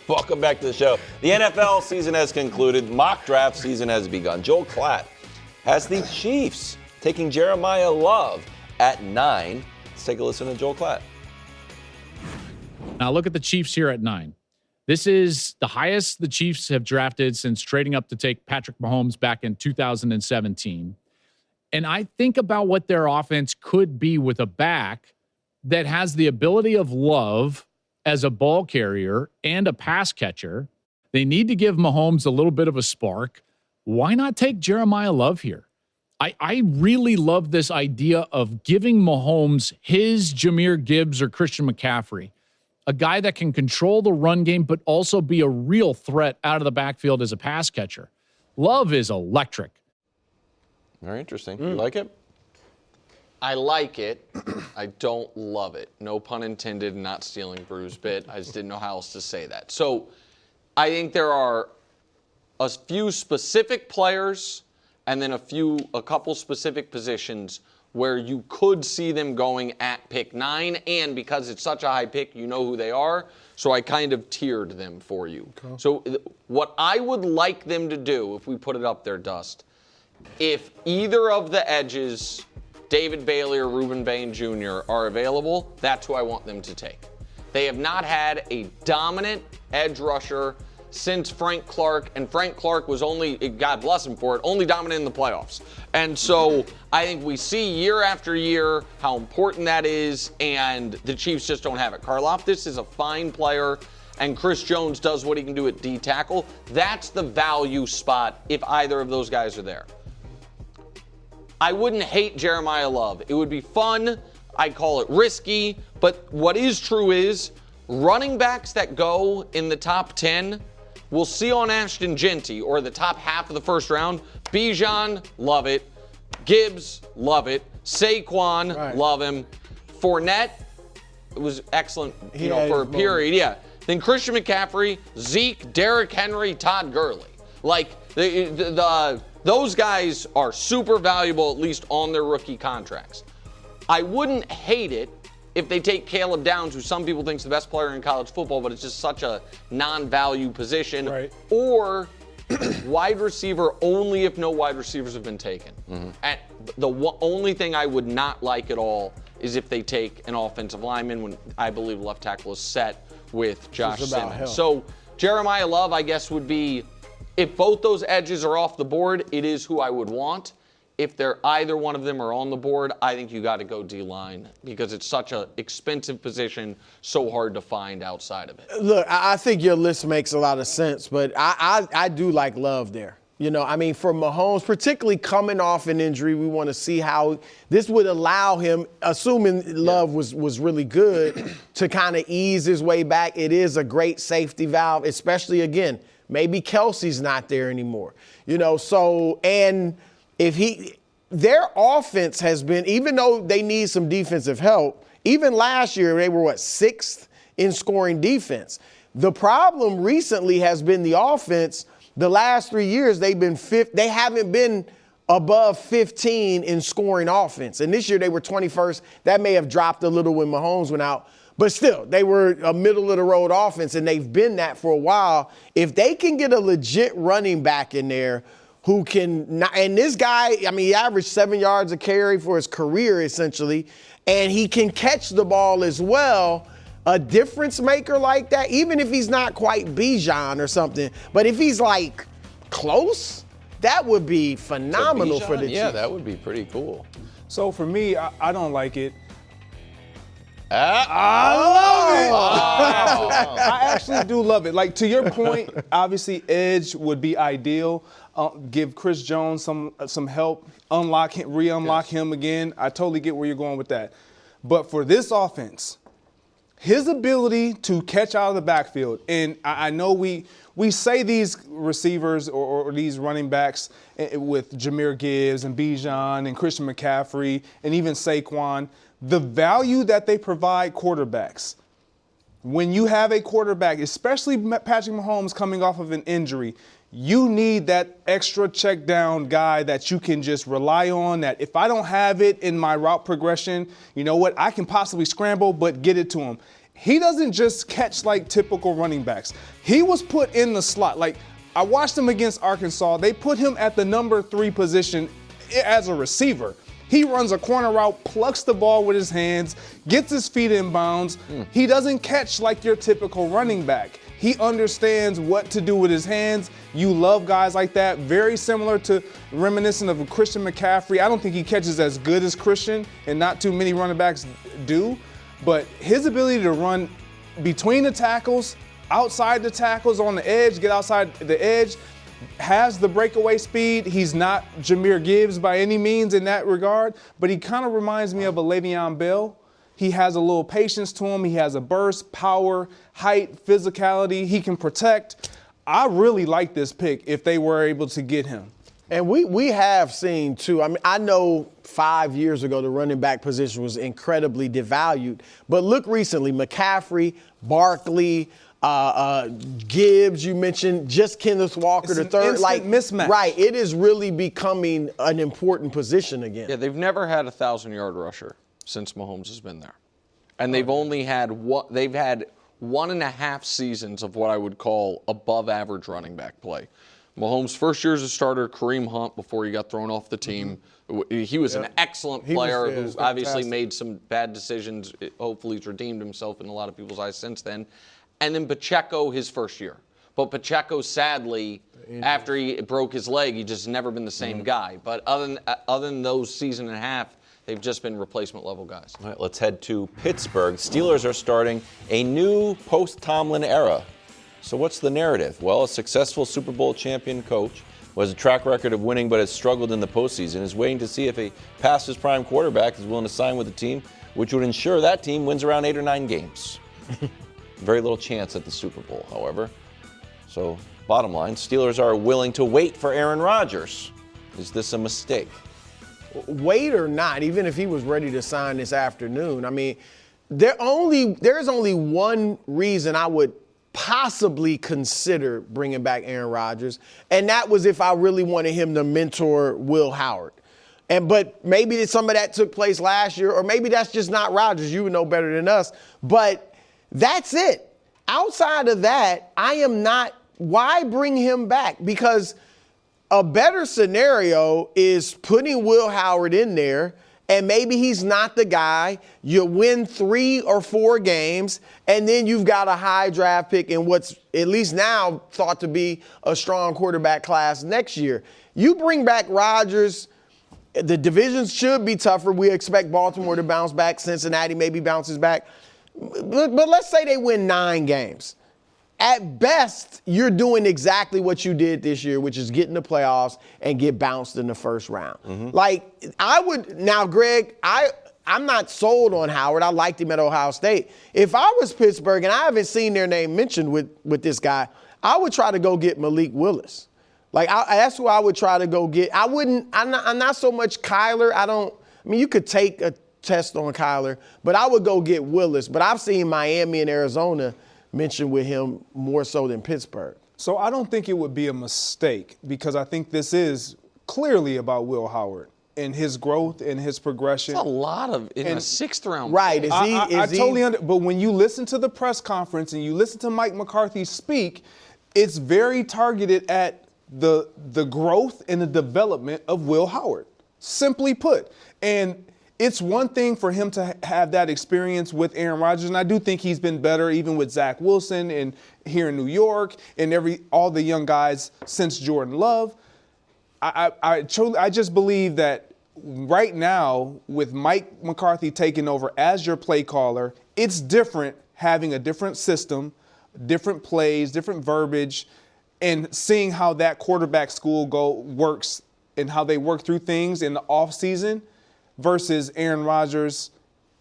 Welcome back to the show. The NFL season has concluded. Mock draft season has begun. Joel Klatt has the Chiefs taking Jeremiyah Love at 9. Let's take a listen to Joel Klatt. Now look at the Chiefs here at 9. This is the highest the Chiefs have drafted since trading up to take Patrick Mahomes back in 2017. And I think about what their offense could be with a back that has the ability of Love as a ball carrier and a pass catcher. They need to give Mahomes a little bit of a spark. Why not take Jeremiyah Love here? I really love this idea of giving Mahomes his Jahmyr Gibbs or Christian McCaffrey. a guy that can control the run game, but also be a real threat out of the backfield as a pass catcher. Love is electric. Very interesting. You like it? I like it. I don't love it. No pun intended, not stealing Brew's bit. I just didn't know how else to say that. So I think there are a few specific players and then a couple specific positions where you could see them going at pick 9, and because it's such a high pick, you know who they are, so I kind of tiered them for you. Okay. So what I would like them to do, if we put it up there, Dust, if either of the edges, David Bailey or Reuben Bain Jr., are available, that's who I want them to take. They have not had a dominant edge rusher since Frank Clark, and Frank Clark was only, God bless him for it, only dominant in the playoffs. And so I think we see year after year how important that is, and the Chiefs just don't have it. Karlaftis is a fine player, and Chris Jones does what he can do at D tackle. That's the value spot if either of those guys are there. I wouldn't hate Jeremiyah Love. It would be fun. I call it risky. But what is true is running backs that go in the top 10, we'll see on Ashton Genty, or the top half of the first round. Bijan, love it. Gibbs, love it. Saquon, right. Love him. Fournette, it was excellent, for a period. Yeah. Then Christian McCaffrey, Zeke, Derrick Henry, Todd Gurley. Like, those guys are super valuable, at least on their rookie contracts. I wouldn't hate it if they take Caleb Downs, who some people think is the best player in college football, but it's just such a non-value position. Right. Or wide receiver only if no wide receivers have been taken. Mm-hmm. And the only thing I would not like at all is if they take an offensive lineman when I believe left tackle is set with Josh Simmons. So Jeremiyah Love, I guess, would be, if both those edges are off the board, it is who I would want. If they're either one of them are on the board, I think you got to go D-line because it's such an expensive position, so hard to find outside of it. Look, I think your list makes a lot of sense, but I do like Love there. You know, I mean, for Mahomes, particularly coming off an injury, we want to see how this would allow him, assuming Love was really good, to kind of ease his way back. It is a great safety valve, especially, again, maybe Kelsey's not there anymore. You know, so, and their offense has been, even though they need some defensive help, even last year they were, 6th in scoring defense. The problem recently has been the offense. The last 3 years they haven't been above 15 in scoring offense. And this year they were 21st. That may have dropped a little when Mahomes went out. But still, they were a middle-of-the-road offense, and they've been that for a while. If they can get a legit running back in there who can – and this guy, I mean, he averaged 7 yards a carry for his career, essentially, and he can catch the ball as well. A difference maker like that, even if he's not quite Bijan or something, but if he's, like, close, that would be phenomenal for the Chiefs. Yeah, that would be pretty cool. So, for me, I don't like it. I love it. Oh. I actually do love it. Like, to your point, obviously edge would be ideal. Give Chris Jones some help, re-unlock him again. I totally get where you're going with that. But for this offense, his ability to catch out of the backfield, and I know we say these receivers or these running backs with Jahmyr Gibbs and Bijan and Christian McCaffrey and even Saquon, the value that they provide quarterbacks. When you have a quarterback, especially Patrick Mahomes coming off of an injury, you need that extra check down guy that you can just rely on, that if I don't have it in my route progression, you know what, I can possibly scramble but get it to him. He doesn't just catch like typical running backs. He was put in the slot. Like, I watched him against Arkansas. They put him at the number 3 position as a receiver. He runs a corner route, plucks the ball with his hands, gets his feet in bounds. He doesn't catch like your typical running back. He understands what to do with his hands. You love guys like that. Very similar to, reminiscent of Christian McCaffrey. I don't think he catches as good as Christian, and not too many running backs do. But his ability to run between the tackles, outside the tackles, on the edge, get outside the edge, has the breakaway speed. He's not Jahmyr Gibbs by any means in that regard, but he kind of reminds me of a Le'Veon Bell. He has a little patience to him. He has a burst, power, height, physicality. He can protect. I really like this pick if they were able to get him. And we have seen, too, I mean, I know 5 years ago the running back position was incredibly devalued. But look recently, McCaffrey, Barkley, Gibbs, you mentioned, just Kenneth Walker It's the an third. instant mismatch. Right, it is really becoming an important position again. Yeah, they've never had a 1,000-yard rusher since Mahomes has been there. And they've only had they've had 1.5 seasons of what I would call above average running back play. Mahomes' first year as a starter, Kareem Hunt, before he got thrown off the team. He was an excellent player who obviously made some bad decisions. Hopefully he's redeemed himself in a lot of people's eyes since then. And then Pacheco his first year. But Pacheco, sadly, after he broke his leg, he just never been the same guy. But other than those season and a half, they've just been replacement-level guys. All right, let's head to Pittsburgh. Steelers are starting a new post-Tomlin era. So what's the narrative? Well, a successful Super Bowl champion coach who has a track record of winning but has struggled in the postseason is waiting to see if a past-his-prime quarterback is willing to sign with a team, which would ensure that team wins around 8 or 9 games. Very little chance at the Super Bowl, however. So, bottom line, Steelers are willing to wait for Aaron Rodgers. Is this a mistake? Wait or not, even if he was ready to sign this afternoon, I mean, there's only one reason I would possibly consider bringing back Aaron Rodgers, and that was if I really wanted him to mentor Will Howard. But maybe some of that took place last year, or maybe that's just not Rodgers. You would know better than us. But that's it. Outside of that, I am not. Why bring him back? Because a better scenario is putting Will Howard in there, and maybe he's not the guy. You win 3 or 4 games, and then you've got a high draft pick in what's at least now thought to be a strong quarterback class next year. You bring back Rodgers, the divisions should be tougher. We expect Baltimore to bounce back. Cincinnati maybe bounces back. But let's say they win 9 games. At best, you're doing exactly what you did this year, which is get in the playoffs and get bounced in the first round. Like, I would – now, Greg, I'm not sold on Howard. I liked him at Ohio State. If I was Pittsburgh and I haven't seen their name mentioned with this guy, I would try to go get Malik Willis. Like, that's who I would try to go get. I'm not so much Kyler. You could take a test on Kyler, but I would go get Willis. But I've seen Miami and Arizona mentioned with him more so than Pittsburgh. So I don't think it would be a mistake, because I think this is clearly about Will Howard and his growth and his progression. That's a lot in a 6th round. Right. Pick. I totally but when you listen to the press conference and you listen to Mike McCarthy speak, it's very targeted at the growth and the development of Will Howard, simply put. And it's one thing for him to have that experience with Aaron Rodgers, and I do think he's been better even with Zach Wilson and here in New York and all the young guys since Jordan Love. I just believe that right now, with Mike McCarthy taking over as your play caller, it's different having a different system, different plays, different verbiage, and seeing how that quarterback school works and how they work through things in the offseason versus Aaron Rodgers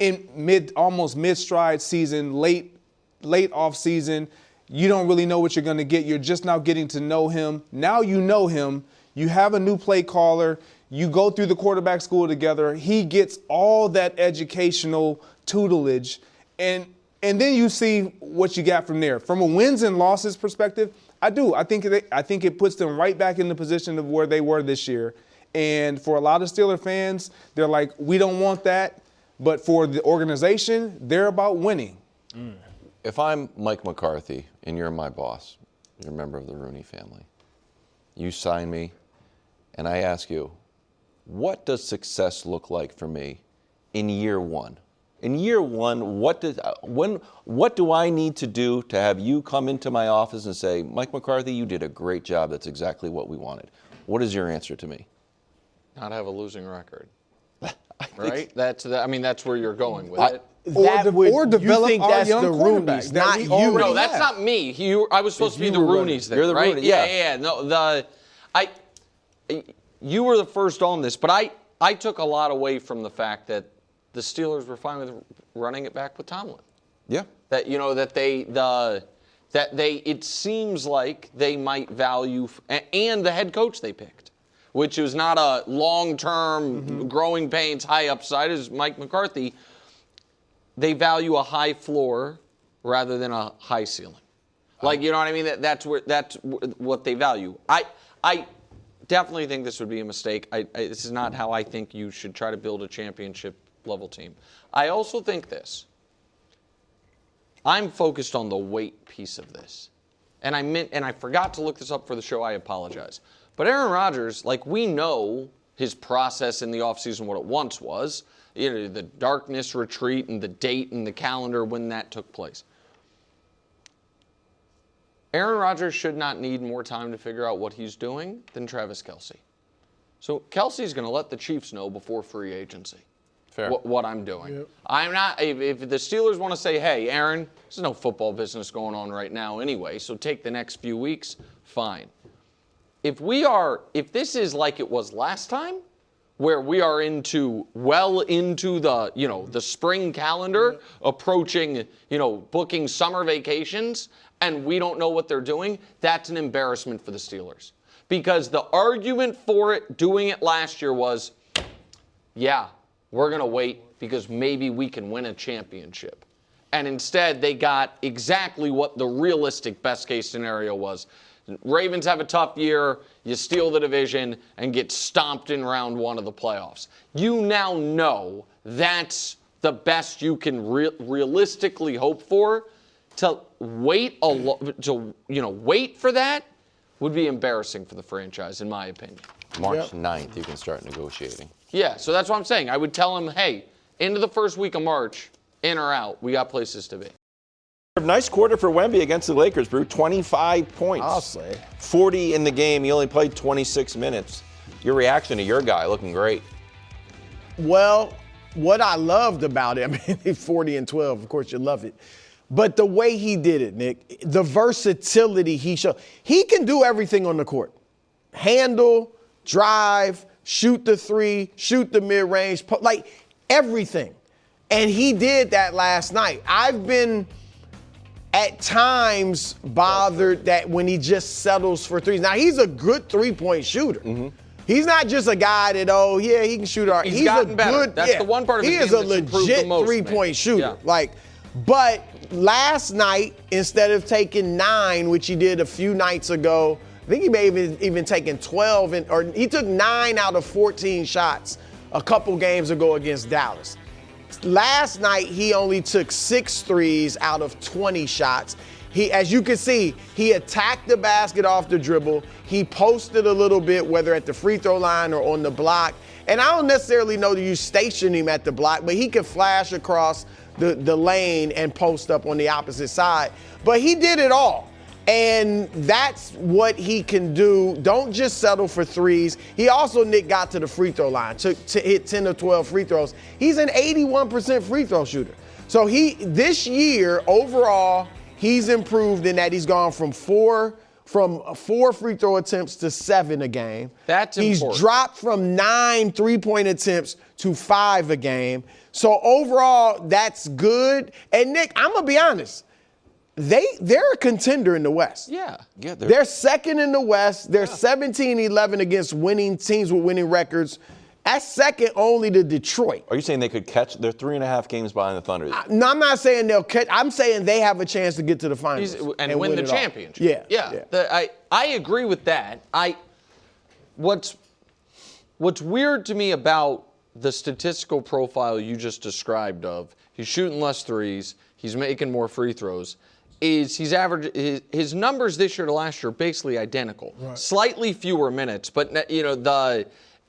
in almost mid-stride season, late off-season. You don't really know what you're going to get. You're just now getting to know him. Now you know him. You have a new play caller. You go through the quarterback school together. He gets all that educational tutelage. And then you see what you got from there. From a wins and losses perspective, I do. I think it puts them right back in the position of where they were this year. And for a lot of Steeler fans, they're like, we don't want that. But for the organization, they're about winning. If I'm Mike McCarthy and you're my boss, you're a member of the Rooney family, you sign me, and I ask you, what does success look like for me in year 1? In year 1, what do I need to do to have you come into my office and say, Mike McCarthy, you did a great job. That's exactly what we wanted. What is your answer to me? Not have a losing record. Right? That's where you're going with it. Or develop think our that's young the quarterbacks Rooneys, that not we you. already No, that's have. not me. I was supposed to be the Roonies there. You're the right? Rooney, Yeah. No, you were the first on this, but I took a lot away from the fact that the Steelers were fine with running it back with Tomlin. Yeah. That it seems like they might value, and the head coach they picked, which is not a long-term growing pains, high upside as Mike McCarthy. They value a high floor rather than a high ceiling. Like, you know what I mean? That's what they value. I definitely think this would be a mistake. This is not how I think you should try to build a championship-level team. I also think this. I'm focused on the weight piece of this. And I forgot to look this up for the show. I apologize. But Aaron Rodgers, like, we know his process in the offseason, what it once was. You know, the darkness retreat and the date and the calendar when that took place. Aaron Rodgers should not need more time to figure out what he's doing than Travis Kelce. So Kelce's going to let the Chiefs know before free agency what I'm doing. Yep. I'm not. If the Steelers want to say, "Hey, Aaron, there's no football business going on right now anyway, so take the next few weeks," fine. If this is like it was last time, where we are into the spring calendar, approaching, booking summer vacations, and we don't know what they're doing, that's an embarrassment for the Steelers. Because the argument for doing it last year was, yeah, we're going to wait because maybe we can win a championship. And instead, they got exactly what the realistic best-case scenario was. Ravens have a tough year, you steal the division, and get stomped in round one of the playoffs. You now know that's the best you can realistically hope for. To wait wait for that would be embarrassing for the franchise, in my opinion. March 9th, you can start negotiating. Yeah, so that's what I'm saying. I would tell him, hey, into the first week of March, in or out, we got places to be. Nice quarter for Wemby against the Lakers, Brew. 25 points. I'll say. 40 in the game. He only played 26 minutes. Your reaction to your guy looking great. Well, what I loved about it, 40 and 12, of course you love it. But the way he did it, Nick, the versatility he showed. He can do everything on the court. Handle, drive, shoot the three, shoot the mid-range, like everything. And he did that last night. I've been at times bothered that when he just settles for threes. Now, he's a good three-point shooter. Mm-hmm. He's not just a guy that, he can shoot. He's gotten better. That's the one part of his game that's improved the most. He is a legit three-point shooter. Yeah. But last night, instead of taking 9, which he did a few nights ago, I think he may have even taken 12, or he took 9 out of 14 shots a couple games ago against Dallas. Last night, he only took 6 threes out of 20 shots. As you can see, he attacked the basket off the dribble. He posted a little bit, whether at the free throw line or on the block. And I don't necessarily know that you station him at the block, but he could flash across the lane and post up on the opposite side. But he did it all. And that's what he can do. Don't just settle for threes. He also, Nick, got to the free throw line to hit 10 or 12 free throws. He's an 81% free throw shooter. So this year, overall, he's improved in that he's gone from four free throw attempts to 7 a game. That's important. He's dropped from 9 three-point attempts to 5 a game. So overall, that's good. And Nick, I'm gonna be honest. They're a contender in the West. Yeah. They're second in the West. They're 17-11 against winning teams with winning records. That's second only to Detroit. Are you saying they could catch? They're 3.5 games behind the Thunder. No, I'm not saying they'll catch. I'm saying they have a chance to get to the finals and win the championship. Yeah. I agree with that. What's weird to me about the statistical profile you just described of he's shooting less threes, he's making more free throws, is his numbers this year to last year are basically identical. Right. Slightly fewer minutes, but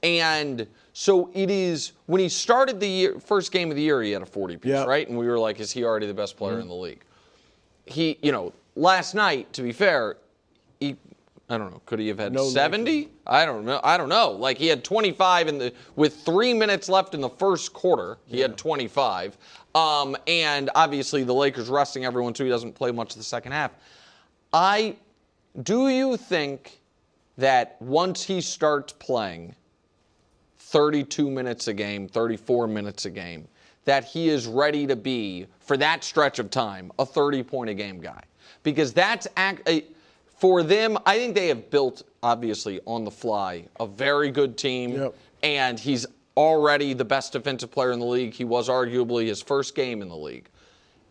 and so it is when he started the first game of the year, he had a 40 piece, right? And we were like, is he already the best player in the league? He, last night, to be fair, I don't know, could he have had 70? I don't know. Like he had 25 with 3 minutes left in the first quarter. He had 25. And obviously the Lakers resting everyone so he doesn't play much of the second half. Do you think that once he starts playing 32 minutes a game, 34 minutes a game, that he is ready to be, for that stretch of time, a 30-point-a-game guy. Because that's for them, I think they have built, obviously, on the fly, a very good team. Yep. And he's already the best defensive player in the league. He was arguably his first game in the league.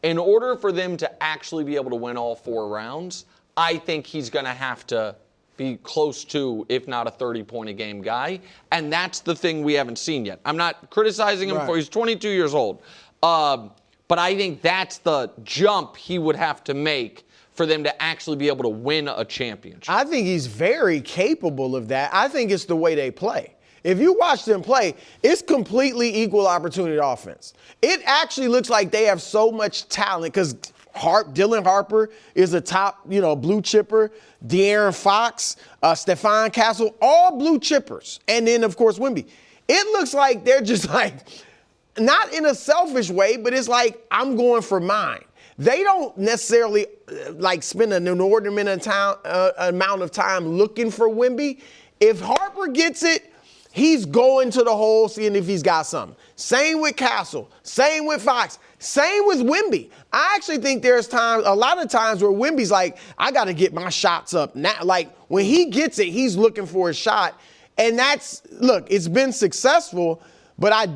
In order for them to actually be able to win all 4 rounds, I think he's going to have to be close to, if not a 30-point-a-game guy. And that's the thing we haven't seen yet. I'm not criticizing him for he's 22 years old. But I think that's the jump he would have to make for them to actually be able to win a championship. I think he's very capable of that. I think it's the way they play. If you watch them play, it's completely equal opportunity offense. It actually looks like they have so much talent because Dylan Harper is a top, blue chipper. De'Aaron Fox, Stephon Castle, all blue chippers. And then, of course, Wemby. It looks like they're just not in a selfish way, but it's like, I'm going for mine. They don't necessarily spend an inordinate amount of time looking for Wemby. If Harper gets it, he's going to the hole, seeing if he's got something. Same with Castle. Same with Fox. Same with Wemby. I actually think there's a lot of times where Wemby's like, I got to get my shots up now. Like, when he gets it, he's looking for a shot. And look, it's been successful, but I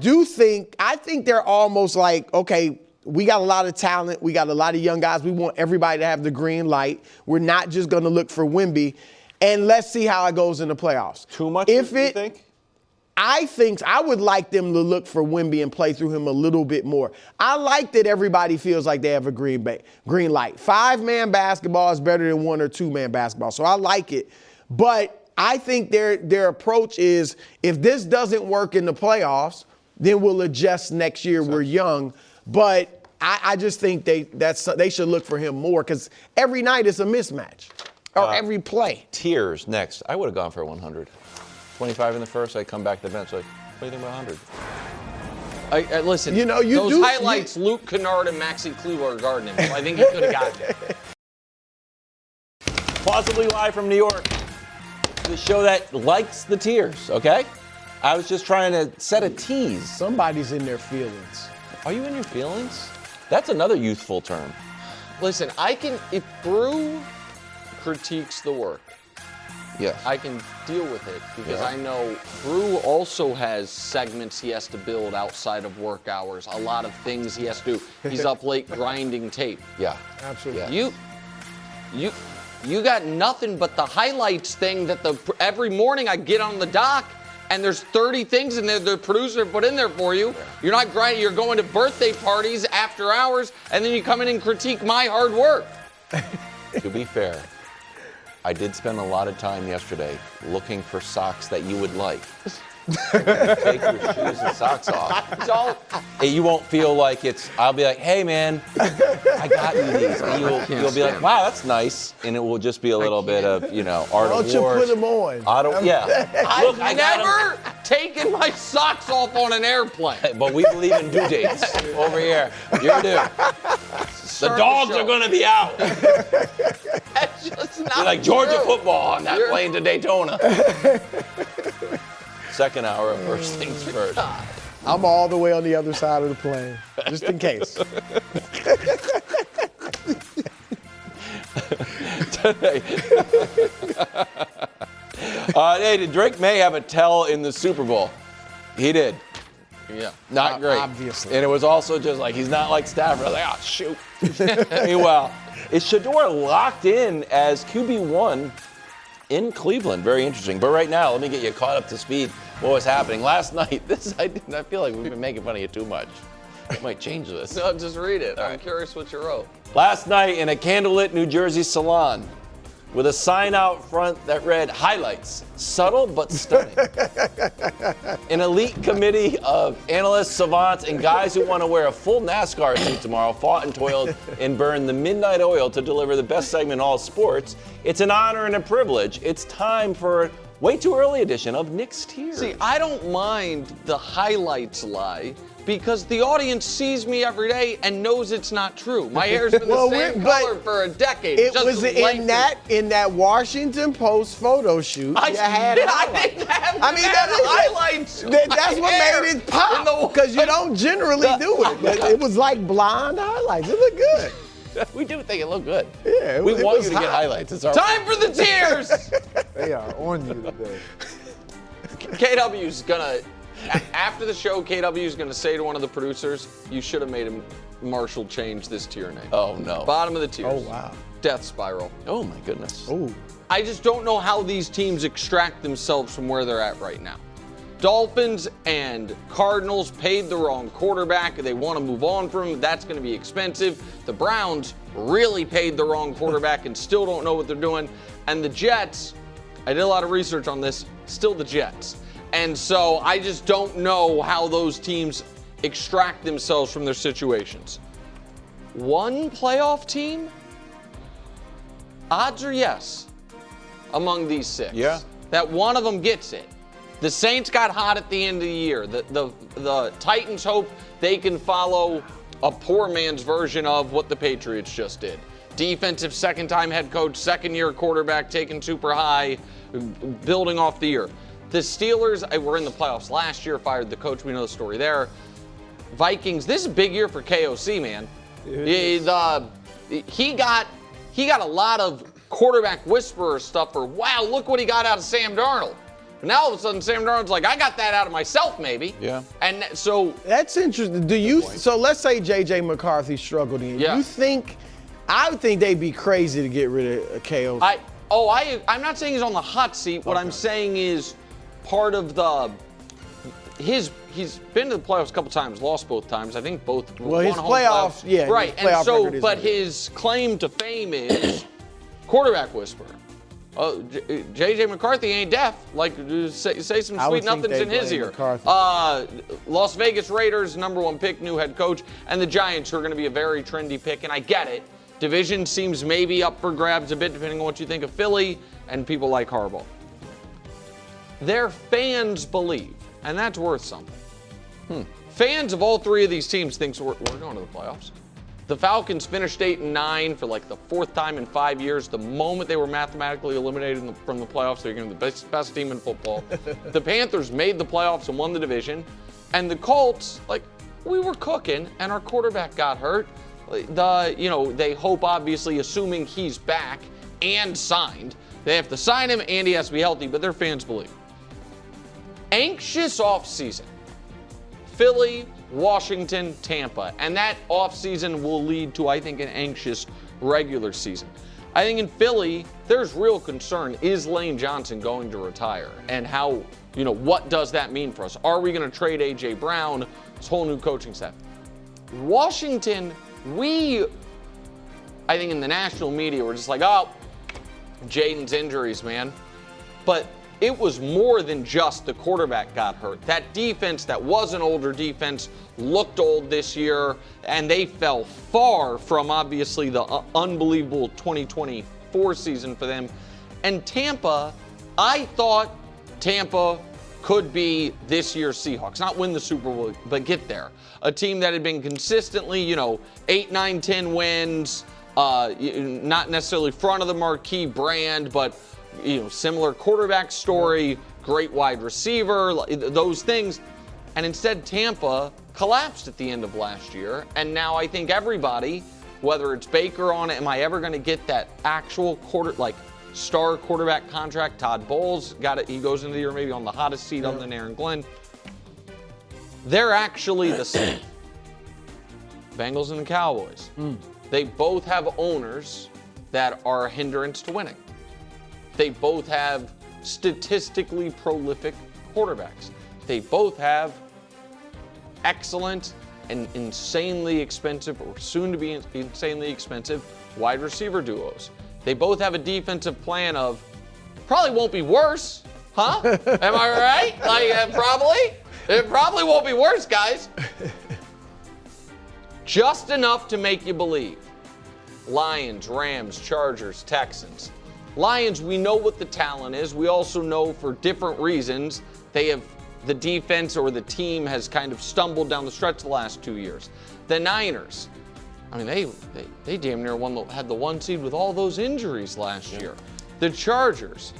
think they're almost like, okay, we got a lot of talent. We got a lot of young guys. We want everybody to have the green light. We're not just going to look for Wemby. And let's see how it goes in the playoffs. Too much, you think? I would like them to look for Wemby and play through him a little bit more. I like that everybody feels like they have a green light. 5-man basketball is better than 1 or 2-man basketball. So I like it. But I think their approach is, if this doesn't work in the playoffs, then we'll adjust next year. We're young. But I just think they should look for him more, because every night is a mismatch, or every play. Tiers next. I would have gone for 100. 25 in the first. I come back to the bench like, what do you think about 100? Listen, those highlights, Luke Kennard and Maxi Kleber are guarding him. So I think he could have gotten it. Plausibly live from New York. The show that likes the tiers, okay? I was just trying to set a tease. Somebody's in their feelings. Are you in your feelings? That's another youthful term. Listen, if Brew critiques the work, yes, I can deal with it, because I know Brew also has segments he has to build outside of work hours, a lot of things he has to do. He's up late grinding tape. Yeah. Absolutely. Yeah. You got nothing but the highlights thing that every morning I get on the dock, and there's 30 things in there the producer put in there for you. You're not grinding. You're going to birthday parties after hours, and then you come in and critique my hard work. To be fair, I did spend a lot of time yesterday looking for socks that you would like. Take your shoes and socks off. You won't feel like I'll be like, hey man, I got you these. And you'll be like, wow, that's nice. And it will just be a little bit of, art of war. Why don't you put them on? I've never taken my socks off on an airplane. But we believe in due dates over here. You're due. The dogs are going to be out. That's just not like Georgia true. football on that plane to Daytona. Second hour of First Things First. I'm all the way on the other side of the plane, just in case. Hey, did Drake Maye have a tell in the Super Bowl? He did. Yeah. Not great. Obviously. And it was also just like, he's not like Stafford. I was like, oh, shoot. Meanwhile, is Shedeur locked in as QB1 in Cleveland? Very interesting. But right now, let me get you caught up to speed. What was happening last night? I feel like we've been making fun of you too much. I might change this. No, just read it. I'm curious what you wrote. Last night in a candlelit New Jersey salon, with a sign out front that read, highlights, subtle but stunning. An elite committee of analysts, savants, and guys who want to wear a full NASCAR suit tomorrow fought and toiled and burned the midnight oil to deliver the best segment in all sports. It's an honor and a privilege. It's time for a way too early edition of Nick's Tier. See, I don't mind the highlights lie, because the audience sees me every day and knows it's not true. My hair's been the same color for a decade. It was in that Washington Post photo shoot. I didn't have highlights. That's what made it pop. In the because you don't generally do it. But it was like blonde highlights. It looked good. We do think it looked good. Yeah, we it want was you to get hot. highlights. It's our Time for the tears. They are on you today. KW's gonna, after the show, KW's gonna say to one of the producers, "You should have made a Marshall change this tier name." Oh no. Bottom of the tiers. Oh, wow. Death spiral. Oh my goodness. Ooh. I just don't know how these teams extract themselves from where they're at right now. Dolphins and Cardinals paid the wrong quarterback. They want to move on from him. That's going to be expensive. The Browns really paid the wrong quarterback and still don't know what they're doing. And the Jets, I did a lot of research on this, still the Jets. And so I just don't know how those teams extract themselves from their situations. One playoff team? Odds are yes among these 6. Yeah. That one of them gets it. The Saints got hot at the end of the year. The Titans hope they can follow a poor man's version of what the Patriots just did. Defensive second-time head coach, second-year quarterback taken super high, building off the year. The Steelers were in the playoffs last year, fired the coach. We know the story there. Vikings, this is a big year for KOC, man. He got a lot of quarterback whisperer stuff for, wow, look what he got out of Sam Darnold. Now all of a sudden Sam Darnold's like, I got that out of myself, maybe. Yeah. And so That's interesting. Do you? So let's say J.J. McCarthy struggled in. Yeah. You think? I would think they'd be crazy to get rid of KO. I'm not saying he's on the hot seat. What I'm saying is part of he's been to the playoffs a couple times, lost both times. I think both. Well, his won home playoffs, yeah, his right. playoff And so, record is but good. his claim to fame is quarterback whisperer. J.J. McCarthy ain't deaf. Like, say some I would sweet think nothings they in his blame ear. McCarthy. Las Vegas Raiders, #1 pick, new head coach, and the Giants, who are going to be a very trendy pick, and I get it. Division seems maybe up for grabs a bit, depending on what you think of Philly and people like Harbaugh. Their fans believe, and that's worth something. Fans of all 3 of these teams think we're going to the playoffs. The Falcons finished 8-9 for like the 4th time in 5 years. The moment they were mathematically eliminated from the playoffs, they're going to be the best team in football. The Panthers made the playoffs and won the division. And the Colts, like, we were cooking and our quarterback got hurt. They hope, obviously, assuming he's back and signed. They have to sign him and he has to be healthy, but their fans believe. Anxious offseason. Philly, Washington, Tampa. And that offseason will lead to, I think, an anxious regular season. I think in Philly, there's real concern. Is Lane Johnson going to retire? And how, what does that mean for us? Are we going to trade A.J. Brown? This whole new coaching staff. Washington, I think in the national media, we're just like, oh, Jaden's injuries, man. But it was more than just the quarterback got hurt. That defense, that was an older defense, looked old this year, and they fell far from, obviously, the unbelievable 2024 season for them. And Tampa, I thought Tampa could be this year's Seahawks. Not win the Super Bowl, but get there. A team that had been consistently, 8, 9, 10 wins, not necessarily front of the marquee brand, but similar quarterback story, great wide receiver, those things. And instead, Tampa collapsed at the end of last year. And now I think everybody, whether it's Baker on it, am I ever going to get that actual star quarterback contract? Todd Bowles got it. He goes into the year maybe on the hottest seat other than Aaron Glenn. They're actually the same. Bengals and the Cowboys. They both have owners that are a hindrance to winning. They both have statistically prolific quarterbacks. They both have excellent and insanely expensive, or soon to be insanely expensive, wide receiver duos. They both have a defensive plan of probably won't be worse, huh? Am I right? Probably. It probably won't be worse, guys. Just enough to make you believe. Lions, Rams, Chargers, Texans. Lions, we know what the talent is. We also know for different reasons the defense or the team has kind of stumbled down the stretch the last 2 years. The Niners, they damn near had the 1 seed with all those injuries last year. The Chargers,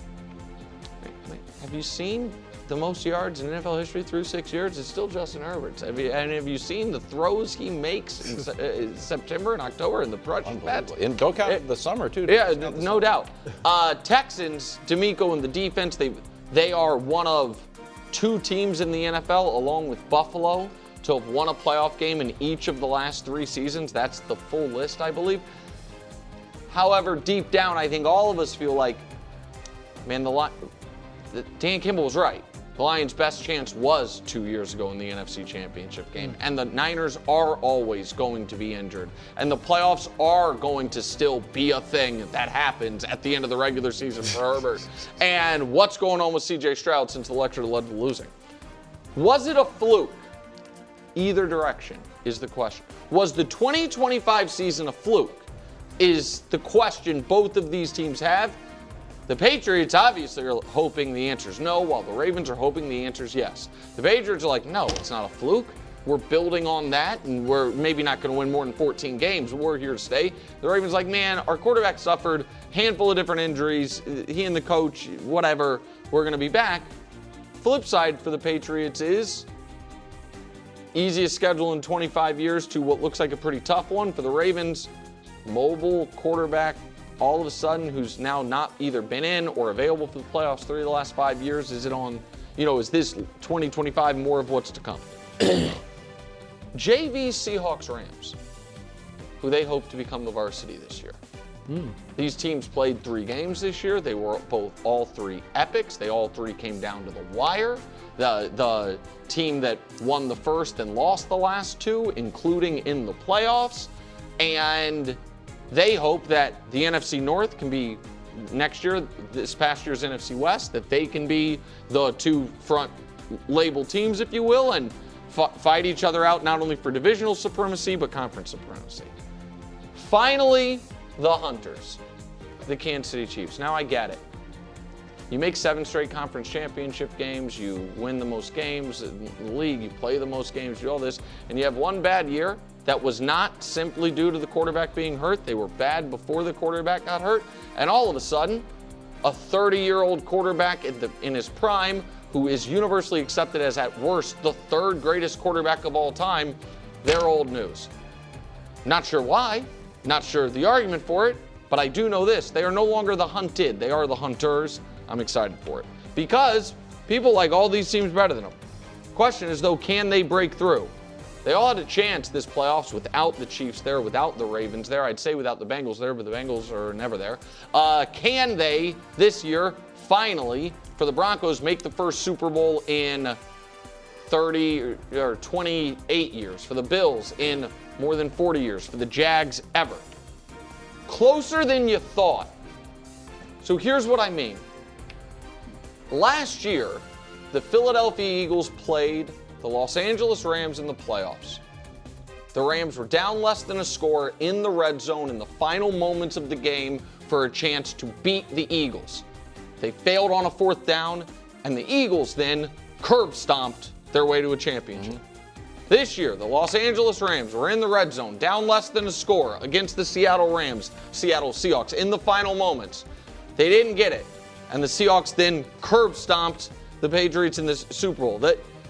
have you seen the most yards in NFL history through 6 years is still Justin Herbert's. Have you seen the throws he makes in September and October and the rushing bats? And don't count the summer, too. Yeah, no doubt. Texans, D'Amico and the defense, they are one of 2 teams in the NFL, along with Buffalo, to have won a playoff game in each of the last 3 seasons. That's the full list, I believe. However, deep down, I think all of us feel like, man, Dan Kimball was right. The Lions' best chance was 2 years ago in the NFC Championship game. And the Niners are always going to be injured. And the playoffs are going to still be a thing that happens at the end of the regular season for Herbert. And what's going on with C.J. Stroud since the lecture led to losing? Was it a fluke? Either direction is the question. Was the 2025 season a fluke? Is the question both of these teams have. The Patriots obviously are hoping the answer is no, while the Ravens are hoping the answer is yes. The Patriots are like, no, it's not a fluke. We're building on that, and we're maybe not going to win more than 14 games. We're here to stay. The Ravens are like, man, our quarterback suffered a handful of different injuries. He and the coach, whatever, we're going to be back. Flip side for the Patriots is easiest schedule in 25 years to what looks like a pretty tough one. For the Ravens, mobile quarterback all of a sudden who's now not either been in or available for the playoffs 3 of the last 5 years. Is it on, is this 2025 more of what's to come? JV Seahawks Rams, who they hope to become the varsity this year. These teams played 3 games this year. They were all 3 epics. They all 3 came down to the wire. The team that won the first and lost the last 2, including in the playoffs. And they hope that the NFC North can be next year, this past year's NFC West, that they can be the 2 front label teams, if you will, and fight each other out not only for divisional supremacy, but conference supremacy. Finally, the Hunters, the Kansas City Chiefs. Now I get it. You make 7 straight conference championship games, you win the most games in the league, you play the most games, you do all this, and you have one bad year that was not simply due to the quarterback being hurt. They were bad before the quarterback got hurt, and all of a sudden, a 30-year-old quarterback in his prime, who is universally accepted as, at worst, the 3rd greatest quarterback of all time, they're old news. Not sure why, not sure the argument for it, but I do know this. They are no longer the hunted. They are the hunters. I'm excited for it. Because people like all these teams better than them. Question is, though, can they break through? They all had a chance this playoffs without the Chiefs there, without the Ravens there. I'd say without the Bengals there, but the Bengals are never there. Can they, this year, finally, for the Broncos, make the first Super Bowl in 30 or 28 years? For the Bills, in more than 40 years? For the Jags, ever? Closer than you thought. So here's what I mean. Last year, the Philadelphia Eagles played the Los Angeles Rams in the playoffs. The Rams were down less than a score in the red zone in the final moments of the game for a chance to beat the Eagles. They failed on a 4th down, and the Eagles then curb stomped their way to a championship. This year, the Los Angeles Rams were in the red zone, down less than a score against the Seattle Seahawks in the final moments. They didn't get it, and the Seahawks then curb stomped the Patriots in the Super Bowl.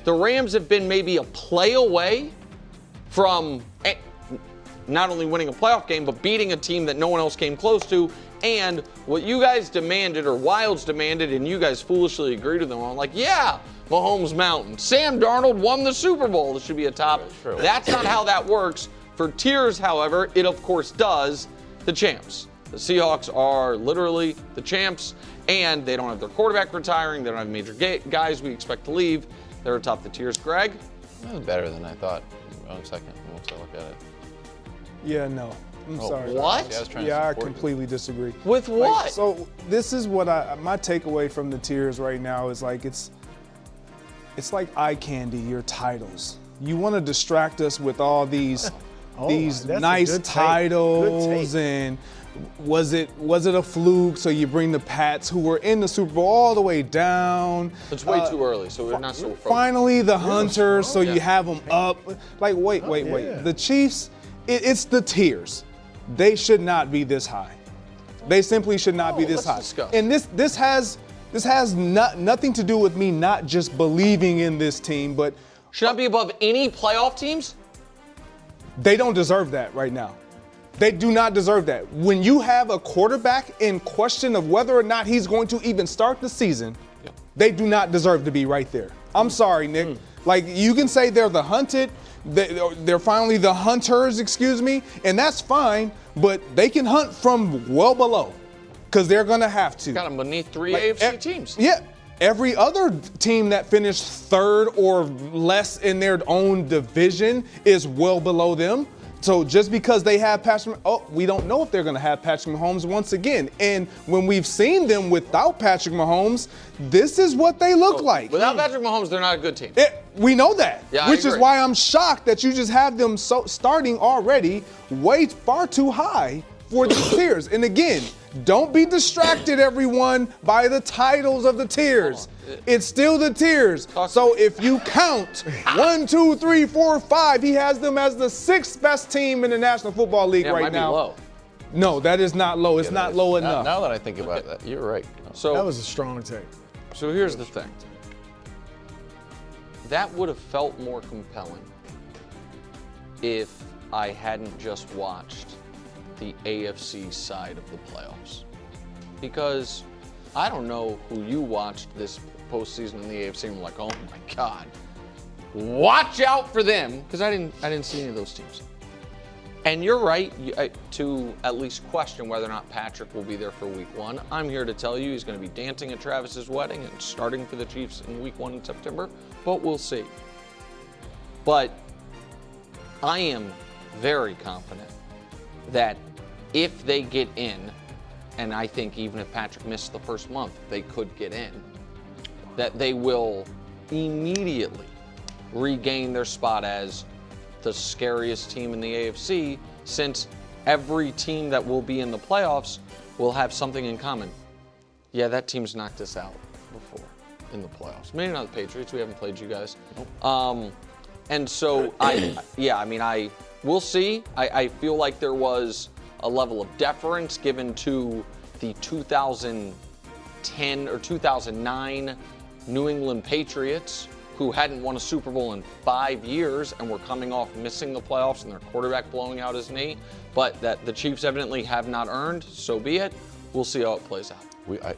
The Rams have been maybe a play away from not only winning a playoff game, but beating a team that no one else came close to. And what you guys demanded, or Wilds demanded, and you guys foolishly agreed with them on, like, yeah, Mahomes Mountain. Sam Darnold won the Super Bowl. This should be a top. That's not how that works. For tiers, however, it of course does. The champs. The Seahawks are literally the champs, and they don't have their quarterback retiring. They don't have major guys we expect to leave. They're atop the tiers. Greg? That was better than I thought. One second, once I look at it. Yeah, no. I'm sorry. What? I completely disagree. With what? Like, so this is what my takeaway from the tiers right now is like it's like eye candy, your titles. You want to distract us with all these nice titles and was it a fluke? So you bring the Pats, who were in the Super Bowl, all the way down. It's way too early, so we're not so focused. Finally, the Hunters, so you have them up. Like, wait. The Chiefs, it's the tiers. They should not be this high. They simply should not be this high. Discuss. And this has This has nothing to do with me not just believing in this team, but Should not be above any playoff teams? they don't deserve that right now. They do not deserve that. When you have a quarterback in question of whether or not he's going to even start the season, they do not deserve to be right there. I'm sorry, Nick. Like, you can say they're the hunted, they're finally the hunters, excuse me, and that's fine, but they can hunt from well below because they're going to have to. Got them beneath three AFC teams. Yeah. Every other team that finished third or less in their own division is well below them. So just because they have Patrick, we don't know if they're going to have Patrick Mahomes once again. And when we've seen them without Patrick Mahomes, this is what they look like. Without Patrick Mahomes, they're not a good team. We know that, Yeah, which is why I'm shocked that you just have them starting already way far too high for these tiers. And again, don't be distracted, everyone, by the titles of the tiers. It's still the tiers. So if you count 1, 2, 3, 4, 5, he has them as the 6th best team in the National Football League Yeah, it right might now. be low. No, that is not low. It's not low enough. Now that I think about that, you're right. So That was a strong take. So here's the thing. That would have felt more compelling if I hadn't just watched the AFC side of the playoffs. Because I don't know who you watched this postseason in the AFC and were like, oh my God, watch out for them. Because I didn't see any of those teams. And you're right to at least question whether or not Patrick will be there for week 1. I'm here to tell you he's going to be dancing at Travis's wedding and starting for the Chiefs in week 1 in September, but we'll see. But I am very confident that if they get in, and I think even if Patrick missed the first month, they could get in, that they will immediately regain their spot as the scariest team in the AFC, since every team that will be in the playoffs will have something in common. Yeah, that team's knocked us out before in the playoffs. Maybe not the Patriots. We haven't played you guys. And so, we'll see. I feel like there was a level of deference given to the 2010 or 2009 New England Patriots, who hadn't won a Super Bowl in 5 years and were coming off missing the playoffs and their quarterback blowing out his knee, but that the Chiefs evidently have not earned. So be it. We'll see how it plays out. But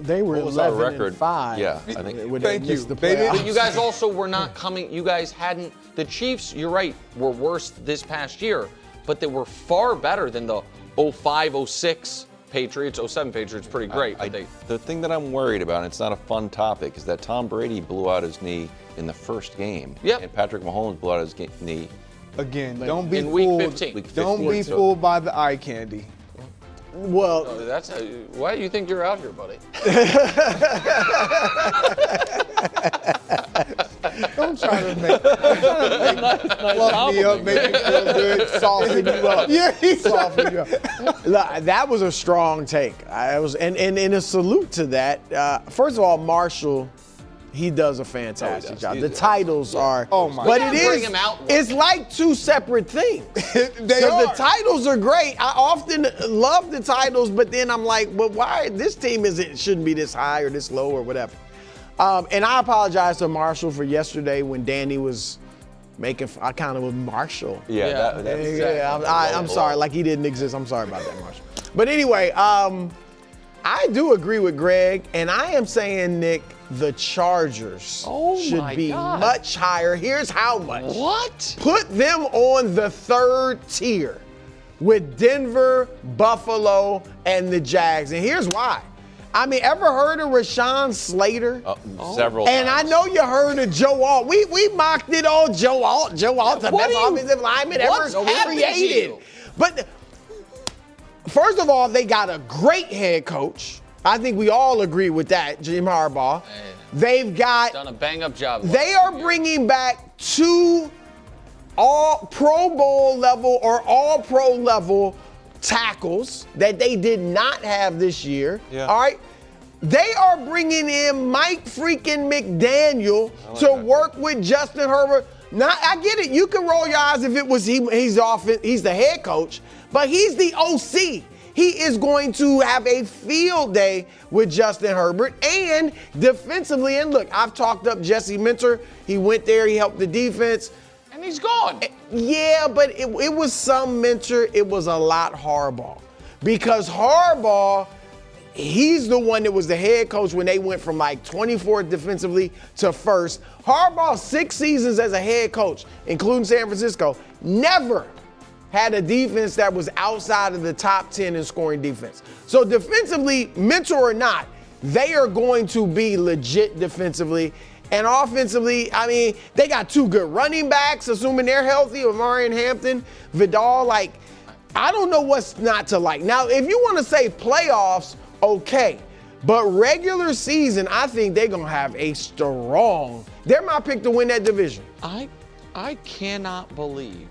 They were what was our 11 record? and 5. Yeah, I think. when Thank they missed you. the They didn't- playoffs. But you guys also were not coming. You guys hadn't. The Chiefs, you're right, were worse this past year, but they were far better than the 05, 06 Patriots. 07 Patriots, pretty great. But The thing that I'm worried about, and it's not a fun topic, is that Tom Brady blew out his knee in the first game. Yep. And Patrick Mahomes blew out his knee. Again, don't be in week fooled. 15. Week Don't 15, be so- fooled by the eye candy. Well, that's why do you think you're out here, buddy? don't try to make fluff me up, make me feel good, soften you up. Yeah, soften you up. Look, that was a strong take. And a salute to that. First of all, Marshall, he does a fantastic job. The titles are, Oh my but God. it Bring is, him out. it's like two separate things. They Because are. the titles are great. I often love the titles, but then I'm like, but why this team shouldn't be this high or this low or whatever. And I apologize to Marshall for yesterday when Danny was making. I kind of was Marshall. Yeah, I'm sorry, like he didn't exist. I'm sorry about that, Marshall. But anyway, I do agree with Greg, and I am saying, Nick, the Chargers should my be God. much higher. Here's how much. What? Put them on the 3rd tier with Denver, Buffalo, and the Jags. And here's why. I mean, ever heard of Rashawn Slater? Several And I times. know you heard of Joe Alt. We mocked it on Joe Alt. Joe Alt, the What best do you- offensive lineman ever what's happened to created. you? But first of all, they got a great head coach. I think we all agree with that, Jim Harbaugh. They've got. Done a bang-up job. They are bringing back 2 all Pro Bowl level or all pro level tackles that they did not have this year. Yeah. All right. They are bringing in Mike freaking McDaniel to work with Justin Herbert. Now, I get it. You can roll your eyes if it was he's the head coach, but he's the OC. He is going to have a field day with Justin Herbert. And defensively, and look, I've talked up Jesse Minter. He went there, he helped the defense. And he's gone. Yeah, but it was some Minter. It was a lot Harbaugh. Because Harbaugh, he's the one that was the head coach when they went from like 24th defensively to first. Harbaugh, 6 seasons as a head coach, including San Francisco, never had a defense that was outside of the top 10 in scoring defense. So defensively, mentor or not, they are going to be legit defensively. And offensively, I mean, they got 2 good running backs, assuming they're healthy, Amari and Hampton, Vidal. Like, I don't know what's not to like. Now, if you want to say playoffs, okay. But regular season, I think they're going to have a strong, they're my pick to win that division. I cannot believe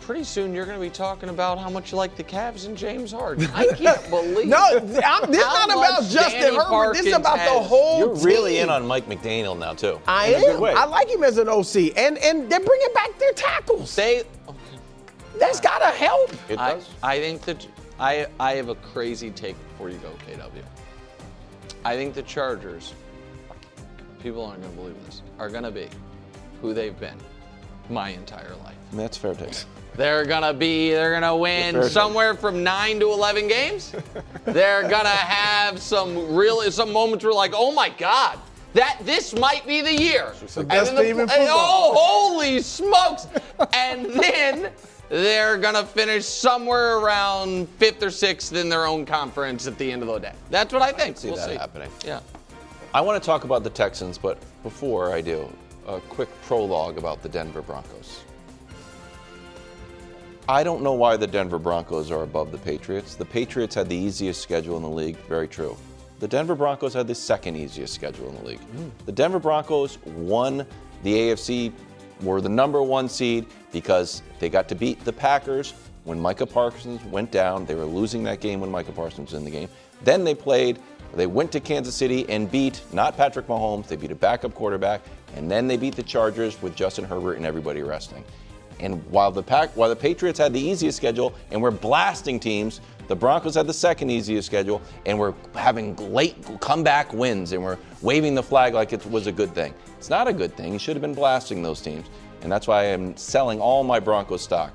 pretty soon you're going to be talking about how much you like the Cavs and James Harden. I can't believe. No, this is not about Justin Herbert. This is about the whole You're really team. in on Mike McDaniel now, too. I in a good am. way. I like him as an OC. And they're bringing back their tackles. That's got to help. It does. I think that I have a crazy take before you go, KW. I think the Chargers, people aren't going to believe this, are going to be who they've been my entire life. That's fair take. They're gonna win somewhere from 9 to 11 games. They're gonna have some moments where like, oh my God, this might be the year. the best team in football. Oh, holy smokes! And then they're gonna finish somewhere around 5th or 6th in their own conference at the end of the day. That's what I think. See that happening. Yeah. I want to talk about the Texans, but before I do, a quick prologue about the Denver Broncos. I don't know why the Denver Broncos are above the Patriots. The Patriots had the easiest schedule in the league, very true. The Denver Broncos had the 2nd easiest schedule in the league. The Denver Broncos won the AFC, were the number 1 seed because they got to beat the Packers when Micah Parsons went down. They were losing that game when Micah Parsons was in the game. Then they went to Kansas City and beat, not Patrick Mahomes, they beat a backup quarterback, and then they beat the Chargers with Justin Herbert and everybody resting. And while the Patriots had the easiest schedule and were blasting teams, the Broncos had the 2nd easiest schedule and were having late comeback wins and were waving the flag like it was a good thing. It's not a good thing. You should have been blasting those teams. And that's why I'm selling all my Broncos stock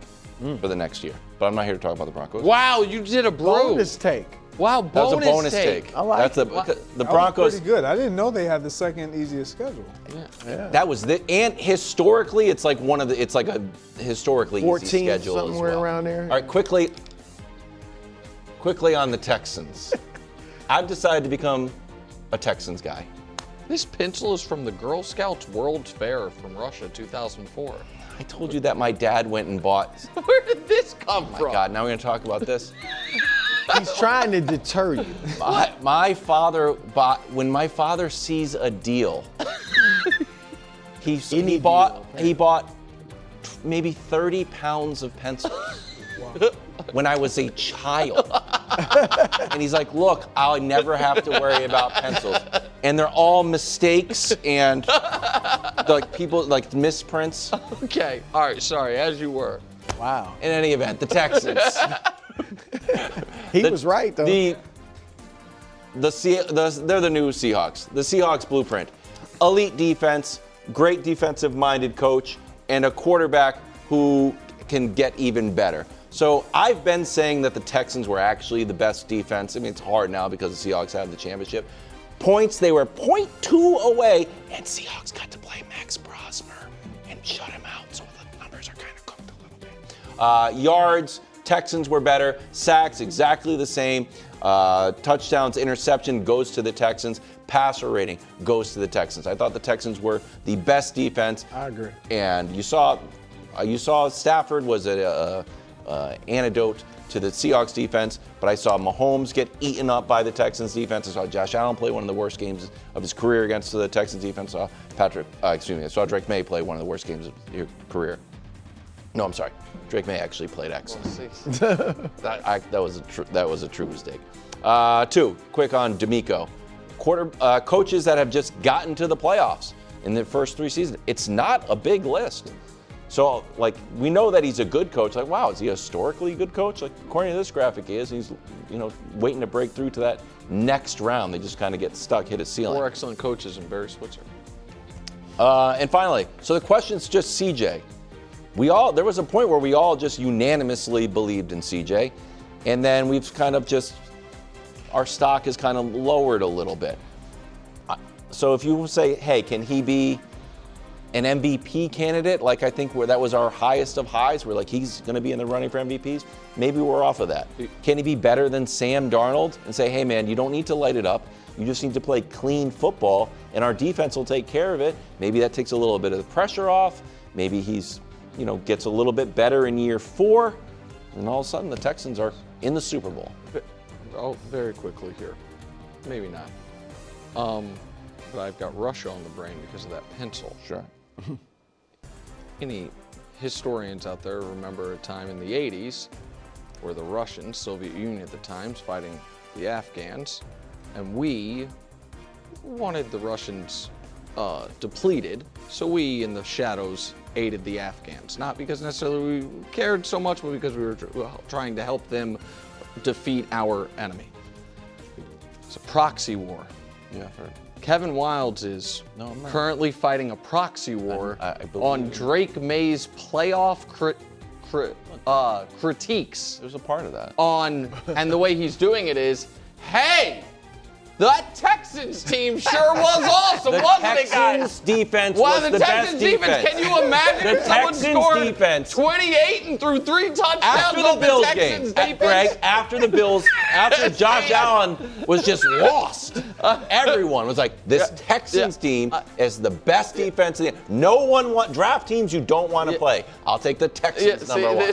for the next year. But I'm not here to talk about the Broncos. Wow, you did a Bonus take. Wow, That was a bonus take. I like the That Broncos. was pretty good. I didn't know they had the 2nd easiest schedule. That was and historically, it's like it's like a historically 14, easy schedule as somewhere well. around there. All right, quickly on the Texans. I've decided to become a Texans guy. This pencil is from the Girl Scouts World's Fair from Russia 2004. I told you that my dad went and bought. Where did this come Oh from? my God! Now we're gonna talk about this. He's trying to deter you. My father bought. When my father sees a deal, he bought maybe 30 pounds of pencils when I was a child. And he's like, look, I'll never have to worry about pencils. And they're all mistakes and like people like misprints. Okay, all right, sorry, as you were. Wow. In any event, the Texans. He was right, though. They're the new Seahawks. The Seahawks blueprint. Elite defense, great defensive-minded coach, and a quarterback who can get even better. So I've been saying that the Texans were actually the best defense. I mean, it's hard now because the Seahawks have the championship. Points, they were 0.2 away, and Seahawks got to play Max Brosmer and shut him out, so the numbers are kind of cooked a little bit. Yards, Texans were better. Sacks, exactly the same. Touchdowns, interception goes to the Texans. Passer rating goes to the Texans. I thought the Texans were the best defense. I agree. And you saw Stafford was an antidote to the Seahawks defense, but I saw Mahomes get eaten up by the Texans defense. I saw Josh Allen play one of the worst games of his career against the Texans defense. I saw Drake Maye play one of the worst games of his career. No, I'm sorry. Drake Maye actually played excellent. That was a true mistake. 2, quick on D'Amico. Coaches that have just gotten to the playoffs in the first 3 seasons. It's not a big list. So, like, we know that he's a good coach. Like, wow, is he a historically good coach? Like, according to this graphic, he is. He's, waiting to break through to that next round. They just kind of get stuck, hit a ceiling. 4 excellent coaches in Barry Switzer. And finally, so the question's just CJ. There was a point where we all just unanimously believed in CJ, and then we've kind of just, our stock is kind of lowered a little bit. So if you say, hey, can he be an MVP candidate? Like, I think that was our highest of highs. We're like, he's going to be in the running for MVPs. Maybe we're off of that. Can he be better than Sam Darnold and say, hey, man, you don't need to light it up. You just need to play clean football, and our defense will take care of it. Maybe that takes a little bit of the pressure off. Maybe he's, gets a little bit better in year 4, and all of a sudden the Texans are in the Super Bowl. Oh, very quickly here. Maybe not. But I've got Russia on the brain because of that pencil. Sure. Any historians out there remember a time in the 80s where the Russians, Soviet Union at the time, fighting the Afghans, and we wanted the Russians depleted, so we in the shadows aided the Afghans. Not because necessarily we cared so much, but because we were trying to help them defeat our enemy. It's a proxy war. Yeah, I've heard. Kevin Wildes is currently fighting a proxy war on Drake Maye's playoff critiques. There's a part of that. And the way he's doing it is, hey, that Texans team sure was awesome, wasn't it, guys? The Texans defense was the best defense. Can you imagine if someone scored defense 28 and threw 3 touchdowns after the Bills game? Greg, after Josh Allen was just lost, everyone was like, this Texans team is the best defense. No one draft teams you don't want to play. I'll take the Texans number 1.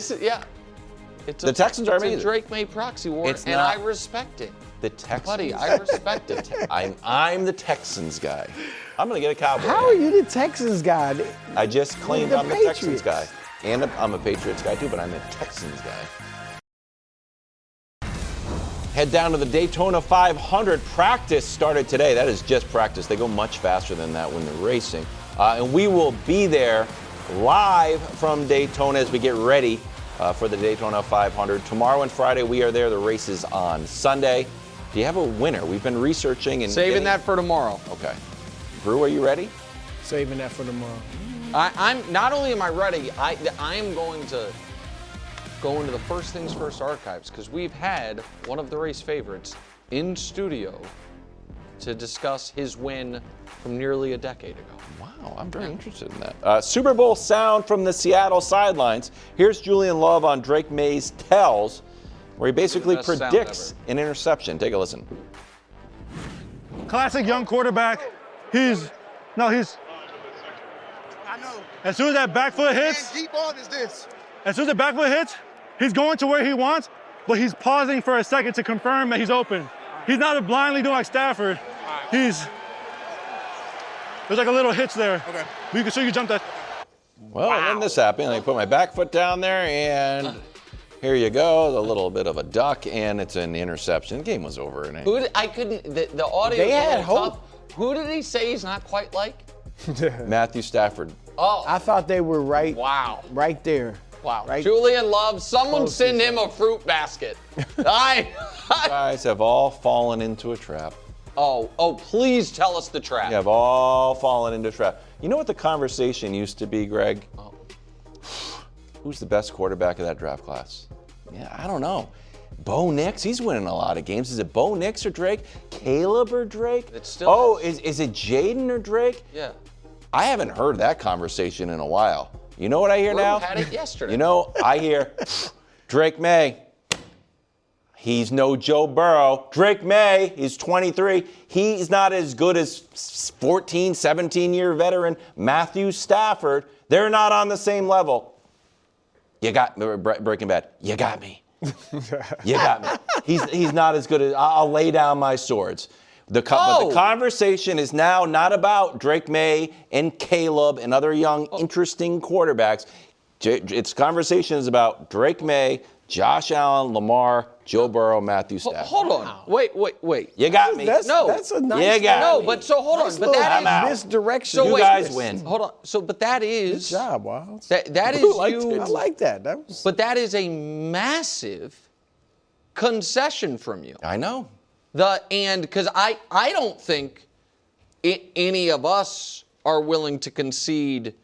The Texans are amazing. It's a Drake May proxy war, I respect it. The Texans. Buddy, I respect it. I'm the Texans guy. I'm going to get a Cowboy. How are you the Texans guy? I just claimed I'm the Patriots. Texans guy. And I'm a Patriots guy too, but I'm a Texans guy. Head down to the Daytona 500. Practice started today. That is just practice. They go much faster than that when they're racing. And we will be there live from Daytona as we get ready for the Daytona 500. Tomorrow and Friday we are there. The race is on Sunday. Do you have a winner? We've been researching and saving that for tomorrow. Okay. Brew, are you ready? Saving that for tomorrow. I'm not only am I ready, I am going to go into the First Things First archives because we've had one of the race favorites in studio to discuss his win from nearly a decade ago. Wow, I'm very interested in that. Super Bowl sound from the Seattle sidelines. Here's Julian Love on Drake Maye's tells, where he basically predicts an interception. Take a listen. Classic young quarterback. I know. As soon as that back foot hits, deep on is this. As soon as the back foot hits, he's going to where he wants, but he's pausing for a second to confirm that he's open. He's not blindly doing like Stafford. There's like a little hitch there. Okay. You can jump that. Well, and then this happened. I put my back foot down there, and here you go. A little bit of a duck, and it's an interception. The game was over. And the audio. They had hope. Who did he say he's not quite like? Matthew Stafford. Oh. I thought they were right. Wow. Right there. Wow. Right. Julian Love, someone send him a fruit basket. You guys have all fallen into a trap. Oh, please tell us the trap. You have all fallen into a trap. You know what the conversation used to be, Greg? Oh. Who's the best quarterback of that draft class? Yeah, I don't know. Bo Nix, he's winning a lot of games. Is it Bo Nix or Drake? Caleb or Drake? It's still is it Jaden or Drake? Yeah. I haven't heard that conversation in a while. You know what I hear now? Had it yesterday. You know, I hear Drake Maye. He's no Joe Burrow. Drake Maye is 23. He's not as good as 14, 17-year veteran Matthew Stafford. They're not on the same level. You got me, Breaking Bad. You got me. You got me. He's not as good as, I'll lay down my swords. But the conversation is now not about Drake Maye and Caleb and other young, interesting quarterbacks. Its conversation is about Drake Maye, Josh Allen, Lamar, Joe Burrow, Matthew Stafford. Hold on. Wait. You got me. That's a nice. You got No, me. but so hold on. nice But little that is misdirection. So You wait, guys win. Hold on. So, but that is Good job, Wild. that is you. I like that. That was. But that is a massive concession from you. I know. Because I don't think any of us are willing to concede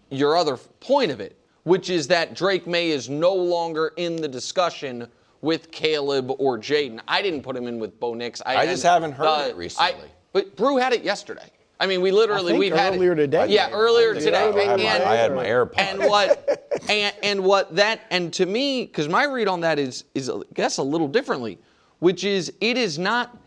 your other point of it, which is that Drake Maye is no longer in the discussion with Caleb or Jaden. I didn't put him in with Bo Nix. I just haven't heard it recently. But Brew had it yesterday. I mean, we've had earlier it today. Yeah, earlier today. I had my AirPods. And to me, because my read on that is I guess a little differently, which is it is not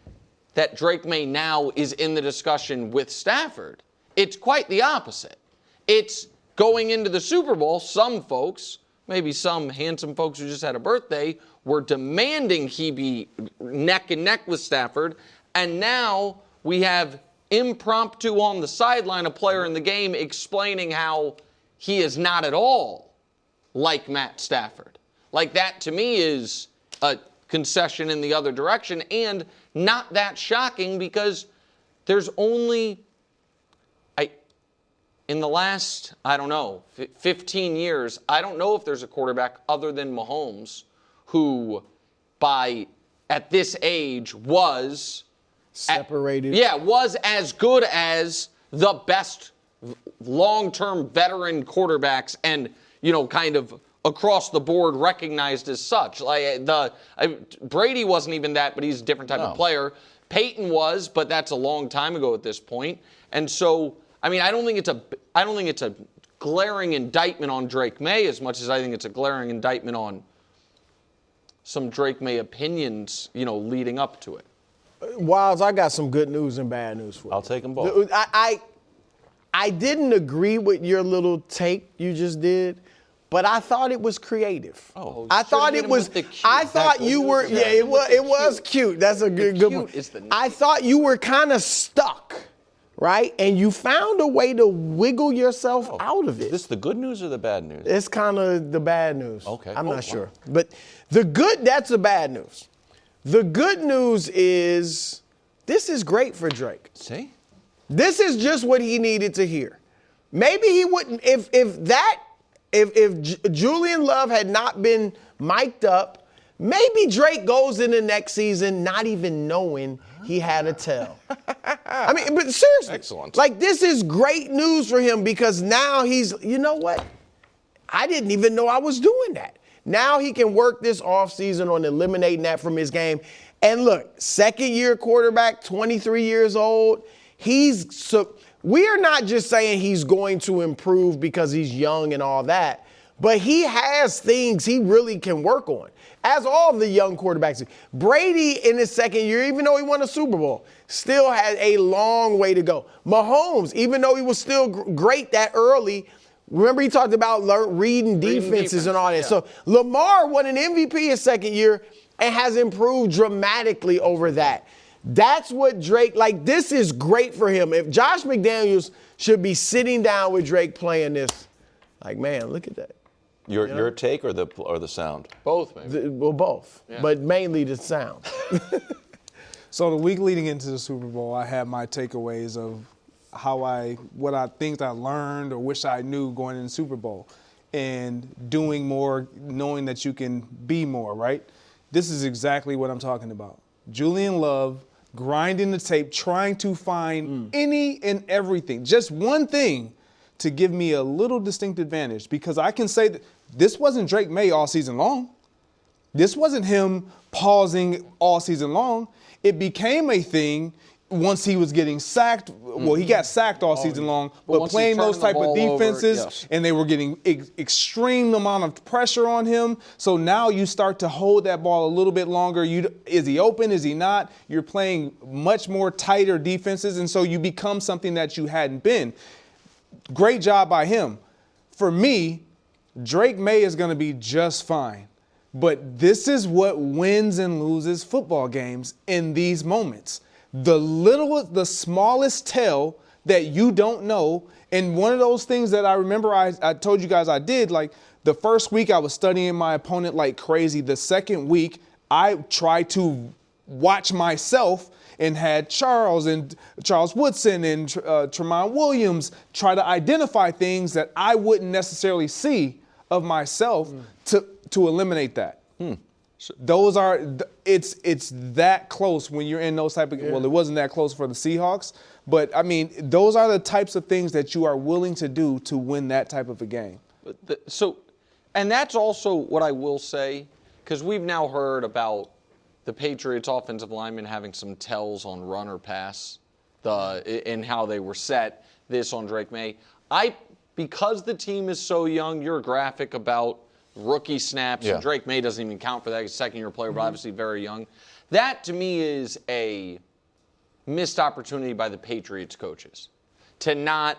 that Drake Maye now is in the discussion with Stafford. It's quite the opposite. It's going into the Super Bowl, some folks, maybe some handsome folks who just had a birthday, were demanding he be neck and neck with Stafford. And now we have impromptu on the sideline a player in the game explaining how he is not at all like Matt Stafford. Like that to me is a concession in the other direction and not that shocking because there's only in the last, 15 years, I don't know if there's a quarterback other than Mahomes who at this age was separated. Was as good as the best long-term veteran quarterbacks and, kind of across the board recognized as such. Brady wasn't even that, but he's a different type of player. Peyton was, but that's a long time ago at this point. And so, I don't think it's a glaring indictment on Drake Maye as much as I think it's a glaring indictment on some Drake Maye opinions, leading up to it. Wilds, I got some good news and bad news for you. I'll take them both. I didn't agree with your little take you just did, but I thought it was creative. Oh, I thought it was. I thought you were. Yeah, it was cute. That's a good one. I thought you were kind of stuck. Right? And you found a way to wiggle yourself out of it. Is this the good news or the bad news? It's kind of the bad news. Okay. I'm not sure. But that's the bad news. The good news is this is great for Drake. See? This is just what he needed to hear. Maybe he wouldn't, if Julian Love had not been mic'd up, maybe Drake goes into next season not even knowing he had a tell. But seriously. Excellent. This is great news for him because now he's, you know what? I didn't even know I was doing that. Now he can work this offseason on eliminating that from his game. And look, second-year quarterback, 23 years old. We are not just saying he's going to improve because he's young and all that, but he has things he really can work on. As all the young quarterbacks. Brady in his second year, even though he won a Super Bowl, still had a long way to go. Mahomes, even though he was still great that early, remember he talked about reading defenses and all that. Yeah. So Lamar won an MVP his second year and has improved dramatically over that. That's what Drake, this is great for him. If Josh McDaniels should be sitting down with Drake playing this, man, look at that. Your take or the sound? Both, maybe. Both, but mainly the sound. So the week leading into the Super Bowl, I had my takeaways of what I think I learned or wish I knew going into the Super Bowl, and doing more, knowing that you can be more. Right? This is exactly what I'm talking about. Julian Love grinding the tape, trying to find any and everything, just one thing to give me a little distinct advantage, because I can say that this wasn't Drake Maye all season long. This wasn't him pausing all season long. It became a thing once he was getting sacked. Well, he got sacked all season long, but playing those type of defenses, and they were getting extreme amount of pressure on him. So now you start to hold that ball a little bit longer. Is he open? Is he not? You're playing much more tighter defenses, and so you become something that you hadn't been. Great job by him. For me, Drake Maye is going to be just fine. But this is what wins and loses football games in these moments. The smallest tell that you don't know And one of those things that I remember I told you guys I did, like the first week I was studying my opponent like crazy. The second week I tried to watch myself and had Charles Woodson and Tremont Williams try to identify things that I wouldn't necessarily see of myself to eliminate that. Those are, it's that close when you're in those type of, well, it wasn't that close for the Seahawks, but I mean, those are the types of things that you are willing to do to win that type of a game. And that's also what I will say, because we've now heard about the Patriots offensive linemen having some tells on run or pass, and how they were set, this on Drake Maye. Because the team is so young, your graphic about rookie snaps, and Drake Maye doesn't even count for that. He's a second-year player, but obviously very young. That, to me, is a missed opportunity by the Patriots coaches to not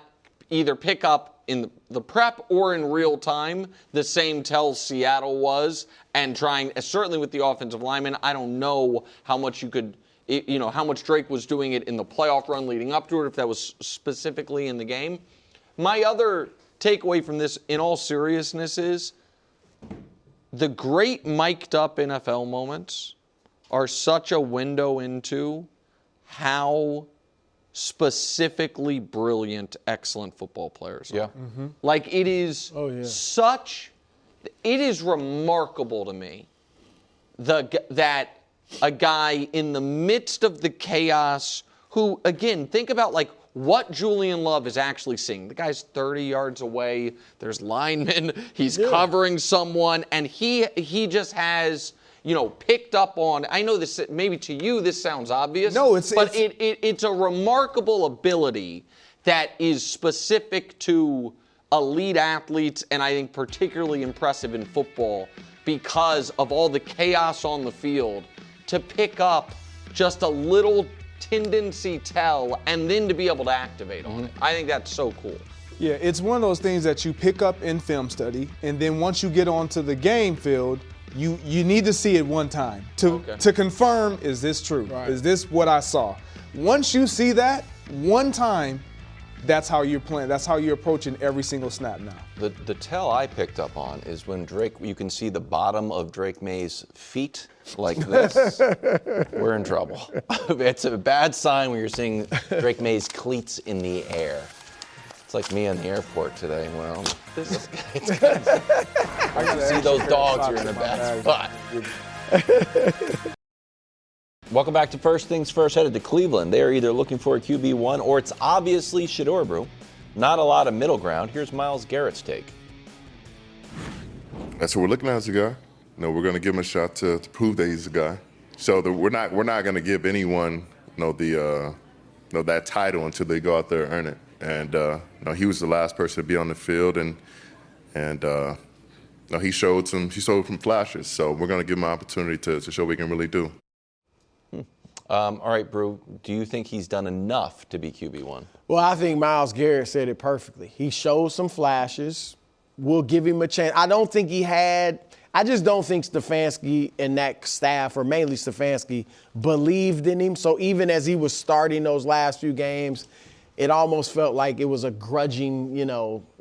either pick up in the prep or in real time the same tells Seattle was, and trying, certainly with the offensive linemen, I don't know how much you could, how much Drake was doing it in the playoff run leading up to it, if that was specifically in the game. My other takeaway from this, in all seriousness, is the great mic'd up NFL moments are such a window into how specifically brilliant, excellent football players are. Like, it is it is remarkable to me that a guy in the midst of the chaos who, again, think about like what Julian Love is actually seeing. The guy's 30 yards away. There's linemen. He's covering someone, and he just has, picked up on. I know this. Maybe to you this sounds obvious. No, but it's a remarkable ability that is specific to elite athletes, and I think particularly impressive in football because of all the chaos on the field, to pick up just a little tendency tell and then to be able to activate on it. I think that's so cool. Yeah, it's one of those things that you pick up in film study, and then once you get onto the game field, you need to see it one time to confirm, is this true? Right. Is this what I saw? Once you see that one time, that's how you're playing. That's how you're approaching every single snap now. The tell I picked up on is when you can see the bottom of Drake Maye's feet like this. We're in trouble. It's a bad sign when you're seeing Drake Maye's cleats in the air. It's like me in the airport today. Well, it's kind of, I can see those dogs are in a bad spot. Welcome back to First Things First. Headed to Cleveland. They are either looking for a QB1 or it's obviously Shedeur Brew. Not a lot of middle ground. Here's Myles Garrett's take. That's what we're looking at as a guy. We're going to give him a shot to prove that he's a guy. So we're not going to give anyone that title until they go out there and earn it. And he was the last person to be on the field, and he showed some flashes. So we're going to give him an opportunity to show what we can really do. All right, Brew, do you think he's done enough to be QB1? Well, I think Myles Garrett said it perfectly. He showed some flashes. We'll give him a chance. I just don't think Stefanski and that staff, or mainly Stefanski, believed in him. So even as he was starting those last few games, it almost felt like it was a grudging,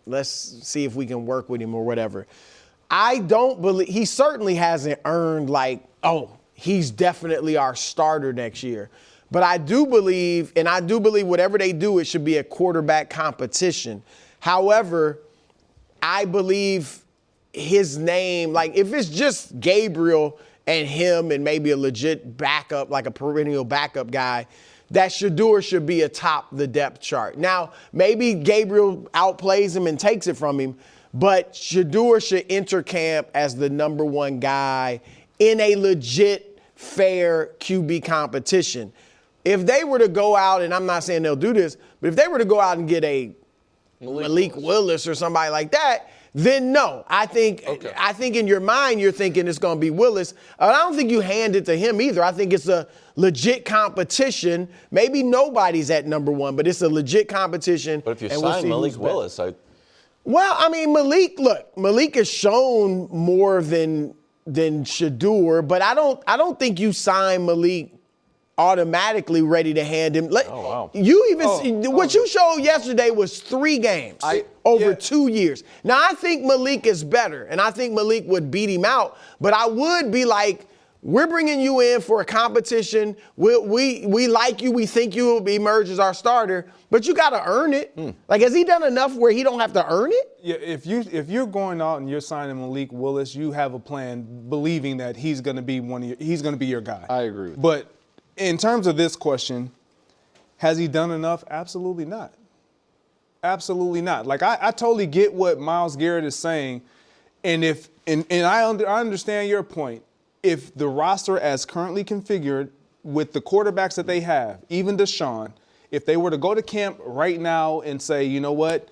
let's see if we can work with him or whatever. I don't believe, he certainly hasn't earned he's definitely our starter next year. But I do believe whatever they do, it should be a quarterback competition. However, I believe his name, like if it's just Gabriel and him and maybe a legit backup, like a perennial backup guy, that Shedeur should be atop the depth chart. Now, maybe Gabriel outplays him and takes it from him, but Shedeur should enter camp as the number one guy in a legit, fair QB competition. If they were to go out, and I'm not saying they'll do this, but if they were to go out and get a Malik Willis or somebody like that, then no. I think in your mind you're thinking it's going to be Willis. I don't think you hand it to him either. I think it's a legit competition. Maybe nobody's at number one, but it's a legit competition. But if you sign Malik Willis, Malik has shown more than Shedeur, but I don't think you sign Malik automatically ready to hand him. You even what you showed yesterday was 3 games over 2 years. Now I think Malik is better, and I think Malik would beat him out. But I would be like, we're bringing you in for a competition. We like you. We think you will emerge as our starter, but you got to earn it. Like, has he done enough where he don't have to earn it? Yeah, if you're going out and you're signing Malik Willis, you have a plan, believing that he's going to be your guy. I agree with But in terms of this question, has he done enough? Absolutely not. Absolutely not. Like, I totally get what Myles Garrett is saying, and I understand your point. If the roster as currently configured with the quarterbacks that they have, even Deshaun, if they were to go to camp right now and say, you know what,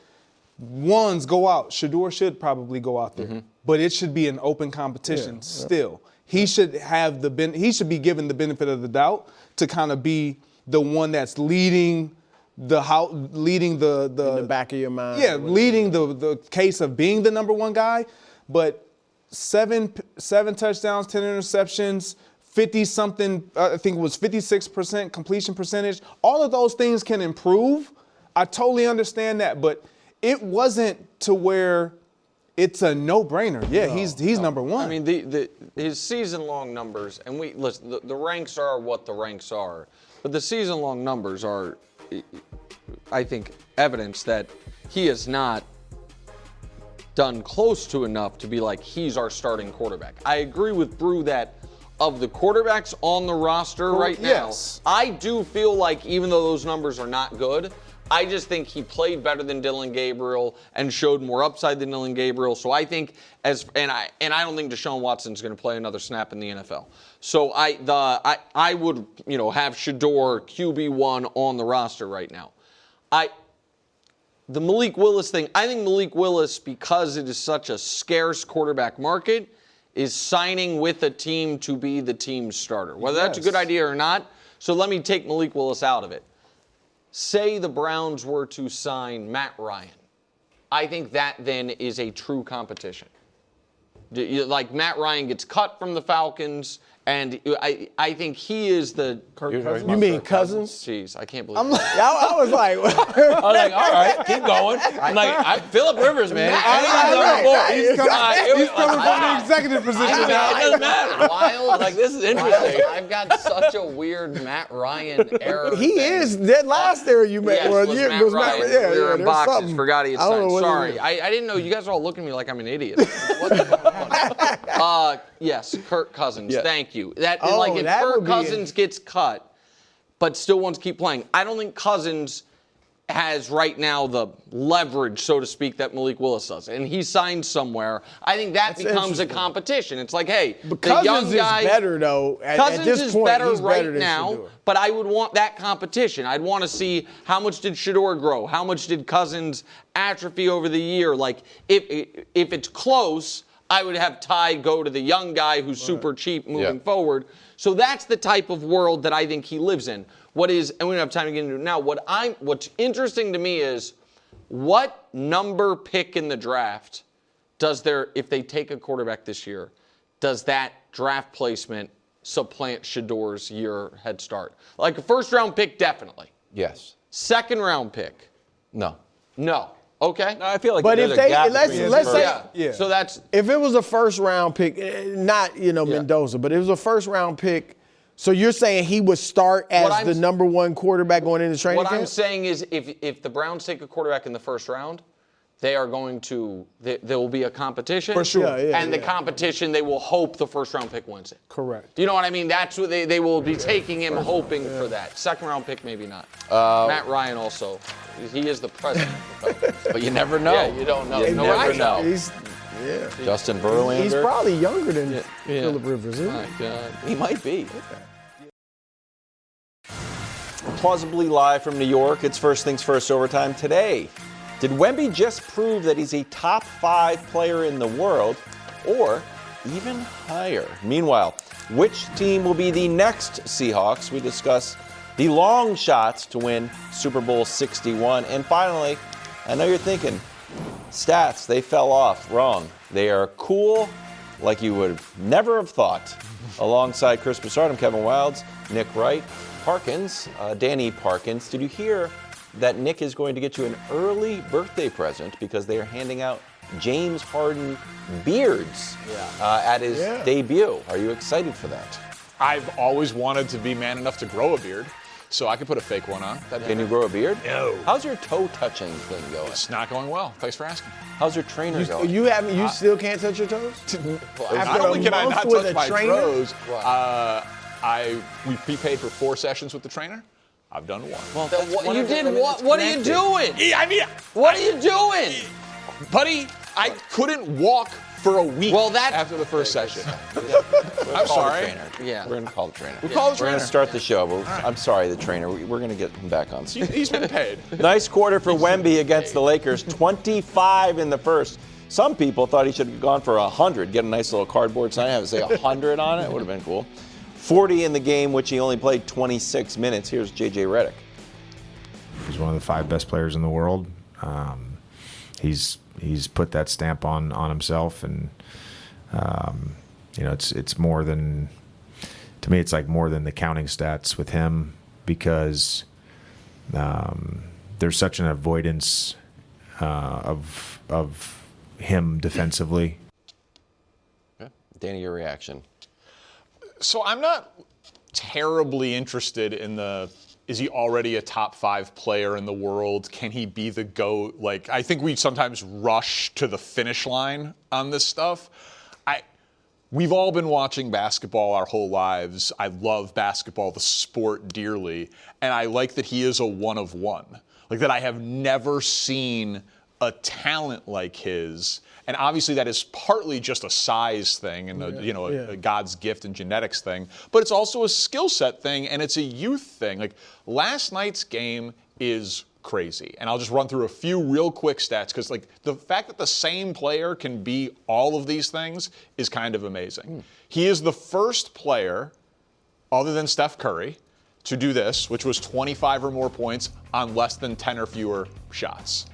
ones go out, Shedeur should probably go out there, but it should be an open competition still. He should have he should be given the benefit of the doubt to kind of be the one that's leading in the back of your mind. Yeah, leading the case of being the number one guy, but 7 touchdowns, 10 interceptions, 50-something, I think it was 56% completion percentage. All of those things can improve. I totally understand that, but it wasn't to where it's a no-brainer. Yeah, he's number one. I mean, his season-long numbers, and listen, the ranks are what the ranks are, but the season-long numbers are, I think, evidence that he has not done close to enough to be like, he's our starting quarterback. I agree with Brew that of the quarterbacks on the roster right now, I do feel like even though those numbers are not good, I just think he played better than Dylan Gabriel and showed more upside than Dylan Gabriel. So I think I don't think Deshaun Watson's going to play another snap in the NFL. So I would have Shedeur QB1 on the roster right now. The Malik Willis thing, I think Malik Willis, because it is such a scarce quarterback market, is signing with a team to be the team's starter. Whether that's a good idea or not, so let me take Malik Willis out of it. Say the Browns were to sign Matt Ryan. I think that then is a true competition. Like, Matt Ryan gets cut from the Falcons, and I think he is the Kirk Cousins? You mean Cousins? Jeez, I can't believe I was like, I was like, all right, keep going. I'm like, Phillip Rivers, man. He's coming from the executive position now. It doesn't matter. Wild. Like, this is interesting. I've got such a weird Matt Ryan era. He is. That last era you met. Yes, was Matt Ryan. We were in boxes. Something. Forgot he had signed. Sorry. I didn't know. You guys are all looking at me like I'm an idiot. What's going on? Yes, Kirk Cousins. Yeah. Thank you. If Kirk Cousins gets cut, but still wants to keep playing, I don't think Cousins has right now the leverage, so to speak, that Malik Willis does. And he signed somewhere. I think that's becomes a competition. It's like, hey, but the Cousins young guy is better though. Cousins this is point, better he's right better than now, Shedeur. but I would want that competition. I'd want to see how much did Shedeur grow? How much did Cousins atrophy over the year? Like, if it's close, I would have Ty go to the young guy who's super cheap moving forward. So that's the type of world that I think he lives in. And we don't have time to get into it now. What's interesting to me is what number pick in the draft if they take a quarterback this year, does that draft placement supplant Shedeur's year head start? Like a first round pick, definitely. Yes. Second round pick? No. Okay. No, I feel like but there's if a they gap let's say So that's if it was a first round pick, not Mendoza, but it was a first round pick. So you're saying he would start as the number one quarterback going into training camp? What I'm saying is if the Browns take a quarterback in the first round, they are going to there will be a competition. For sure. And the competition, they will hope the first round pick wins it. Correct. You know what I mean? That's what they will be taking him hoping for that. Second round pick, maybe not. Matt Ryan also. He is the president. But you never know. Yeah, you don't know. You never know. Yeah. Justin Verlander. He's probably younger than Phillip Rivers, isn't My God. He might be. Plausibly live from New York, it's First Things First Overtime today. Did Wemby just prove that he's a top 5 player in the world, or even higher? Meanwhile, which team will be the next Seahawks? We discuss the long shots to win Super Bowl 61. And finally, I know you're thinking, stats, they fell off. Wrong. They are cool like you would never have thought. Alongside Chris Broussard, I'm Kevin Wildes, Nick Wright, Parkins, Danny Parkins, did you hear that Nick is going to get you an early birthday present because they are handing out James Harden beards at his debut? Are you excited for that? I've always wanted to be man enough to grow a beard, so I could put a fake one on. Can you grow a beard? No. How's your toe touching thing going? It's not going well. Thanks for asking. How's your trainer going? You still can't touch your toes? Not only can I not touch my toes, we prepaid for 4 sessions with the trainer. I've done 1. Well, you did what? What are you doing? Yeah, I mean, what are you doing? Buddy, I couldn't walk for a week after the first session. I'm sorry. Yeah. We're going to call the trainer. We'll call the We're trainer. going to start the show. I'm sorry, the trainer. We're going to get him back on. He's been paid. Nice quarter for Wemby against the Lakers. 25 in the first. Some people thought he should have gone for 100. Get a nice little cardboard sign. Have it say 100 on it. Would have been cool. 40 in the game, which he only played 26 minutes. Here's J.J. Redick. He's one of the 5 best players in the world. He's put that stamp on himself, and it's more than, to me, it's like more than the counting stats with him, because there's such an avoidance of him defensively. Okay. Danny, your reaction? So I'm not terribly interested in is he already a top 5 player in the world? Can he be the GOAT? Like, I think we sometimes rush to the finish line on this stuff. We've all been watching basketball our whole lives. I love basketball, the sport, dearly. And I like that he is a one of one. Like, that I have never seen a talent like his. And obviously that is partly just a size thing and a God's gift and genetics thing, but it's also a skill set thing, and it's a youth thing. Like, last night's game is crazy. And I'll just run through a few real quick stats, because like the fact that the same player can be all of these things is kind of amazing. He is the first player, other than Steph Curry, to do this, which was 25 or more points on less than 10 or fewer shots.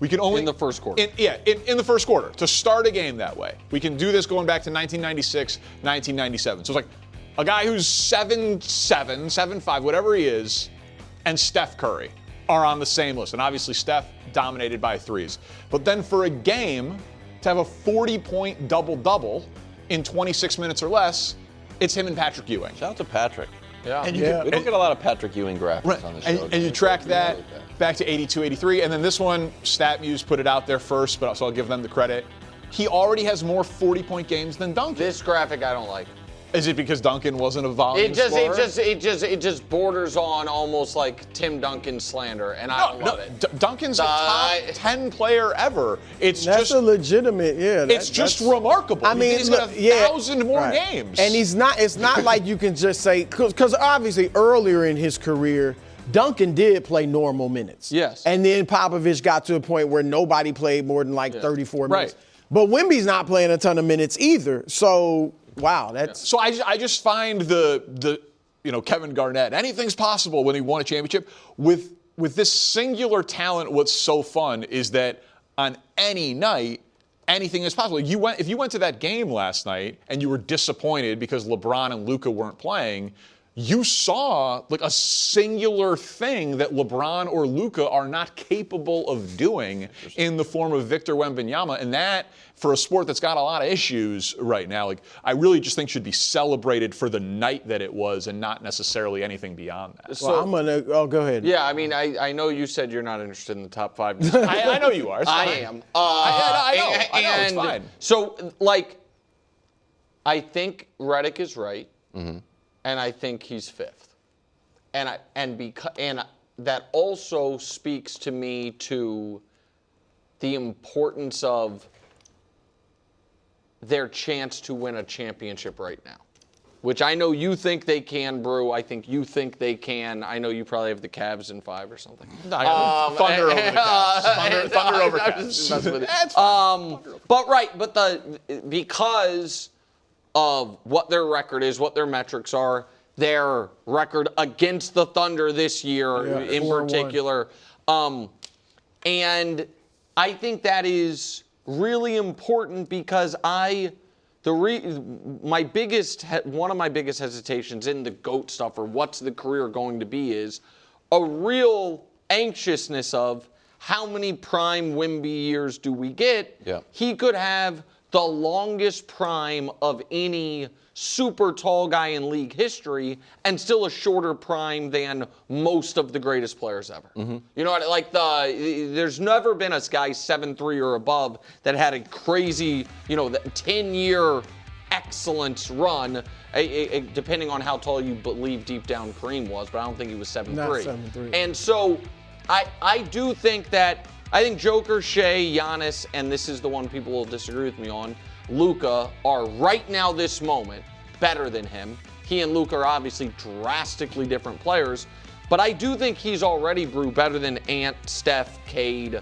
We can only in the first quarter. In the first quarter, to start a game that way. We can do this going back to 1996, 1997. So it's like a guy who's 7'7", 7'5", whatever he is, and Steph Curry are on the same list. And obviously Steph dominated by threes. But then for a game to have a 40-point double-double in 26 minutes or less, it's him and Patrick Ewing. Shout out to Patrick. Yeah. We don't get a lot of Patrick Ewing graphics on the show. And you track that back to 82, 83. And then this one, StatMuse put it out there first, so I'll give them the credit. He already has more 40-point games than Duncan. This graphic I don't like. Is it because Duncan wasn't a volume scorer? It just borders on almost like Tim Duncan slander, and I don't love it. Duncan's a top 10 player ever. That's a legitimate, it's just remarkable. I mean, he's got 1,000 more games. And it's not like you can just say, because obviously earlier in his career, Duncan did play normal minutes. Yes. And then Popovich got to a point where nobody played more than 34 minutes. Right. But Wemby's not playing a ton of minutes either. So, wow, that's... So I just find the Kevin Garnett, anything's possible when he won a championship. With this singular talent, what's so fun is that on any night, anything is possible. If you went to that game last night and you were disappointed because LeBron and Luka weren't playing, you saw like a singular thing that LeBron or Luka are not capable of doing in the form of Victor Wembanyama. And that, for a sport that's got a lot of issues right now, like I really just think should be celebrated for the night that it was and not necessarily anything beyond that. So I'm going to, go ahead. Yeah, I mean, I know you said you're not interested in the top 5. I know you are. It's I fine. am. I know, it's fine. So, like, I think Redick is right. Mm-hmm. And I think he's 5th, and that also speaks to me to the importance of their chance to win a championship right now, which I know you think they can, Brew. I think you think they can. I know you probably have the Cavs in 5 or something. Thunder over the Cavs. Thunder over Cavs. Because of what their record is, what their metrics are, their record against the Thunder this year in particular. And I think that is really important because the one of my biggest hesitations in the GOAT stuff, or what's the career going to be, is a real anxiousness of how many prime Wemby years do we get? Yeah. He could have the longest prime of any super tall guy in league history and still a shorter prime than most of the greatest players ever. You know what? Like there's never been a guy 7'3" or above that had a crazy, 10-year excellence run, depending on how tall you believe deep down Kareem was, but I don't think he was 7'3". Not 7'3". And so I do think that Joker, Shea, Giannis, and this is the one people will disagree with me on, Luka are right now, this moment, better than him. He and Luka are obviously drastically different players, but I do think he's already grew better than Ant, Steph, Cade,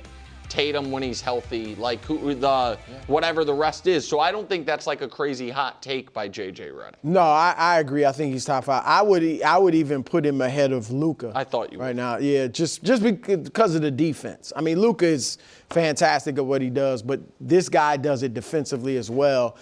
Tatum when he's healthy, whatever the rest is. So I don't think that's like a crazy hot take by JJ Redick. No, I agree. I think he's top 5. I would even put him ahead of Luka. I thought you would. Right now. Yeah, just because of the defense. I mean, Luka is fantastic at what he does, but this guy does it defensively as well.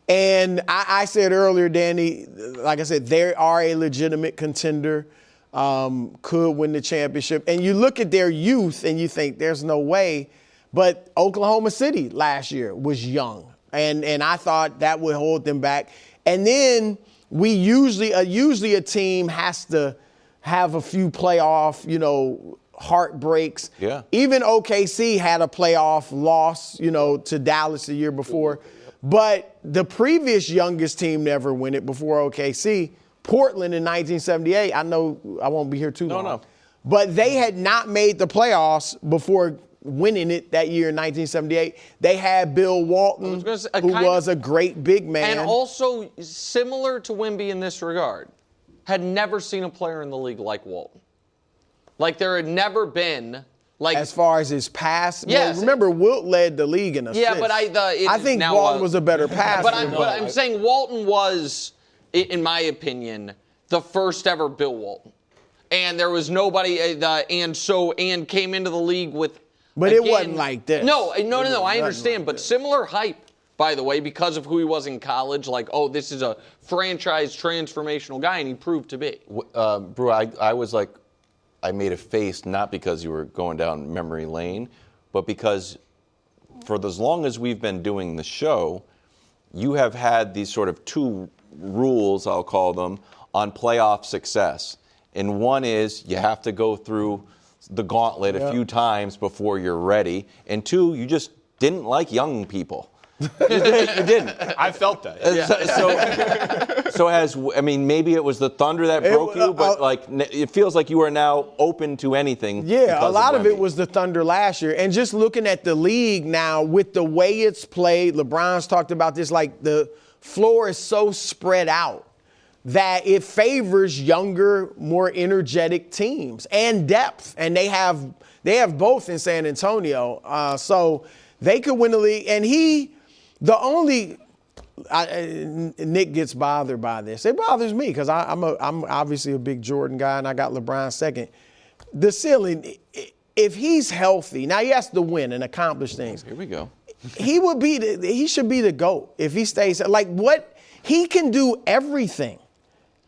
And I said earlier, Danny, like I said, they are a legitimate contender, could win the championship. And you look at their youth and you think there's no way. But Oklahoma City last year was young, and I thought that would hold them back. And then we usually a team has to have a few playoff, heartbreaks. Yeah. Even OKC had a playoff loss, to Dallas the year before. But the previous youngest team to ever win it before OKC, Portland in 1978. I know I won't be here too long. No. But they had not made the playoffs before winning it that year in 1978. They had Bill Walton, who was a great big man. And also, similar to Wemby in this regard, had never seen a player in the league like Walton. Like, there had never been, as far as his pass, yes. Well, remember, Wilt led the league in assists. Yeah, but I think Walton was a better passer. But I'm saying Walton was, in my opinion, the first ever Bill Walton. And there was nobody, and came into the league with. But it wasn't like this. No, I understand. But similar hype, by the way, because of who he was in college. Like, this is a franchise transformational guy, and he proved to be. Brew, I was like, I made a face not because you were going down memory lane, but because for as long as we've been doing the show, you have had these sort of 2 rules, I'll call them, on playoff success. And one is you have to go through the gauntlet a few times before you're ready. And 2, you just didn't like young people. You didn't. I felt that. So maybe it was the Thunder that broke you, but it feels like you are now open to anything. Yeah, a lot of it was the Thunder last year. And just looking at the league now with the way it's played, LeBron's talked about this, like the floor is so spread out that it favors younger, more energetic teams and depth. And they have both in San Antonio. So they could win the league. And Nick gets bothered by this. It bothers me because I'm obviously a big Jordan guy and I got LeBron second. The ceiling, if he's healthy, now he has to win and accomplish things. Here we go. He should be the GOAT if he stays. Like what he can do everything.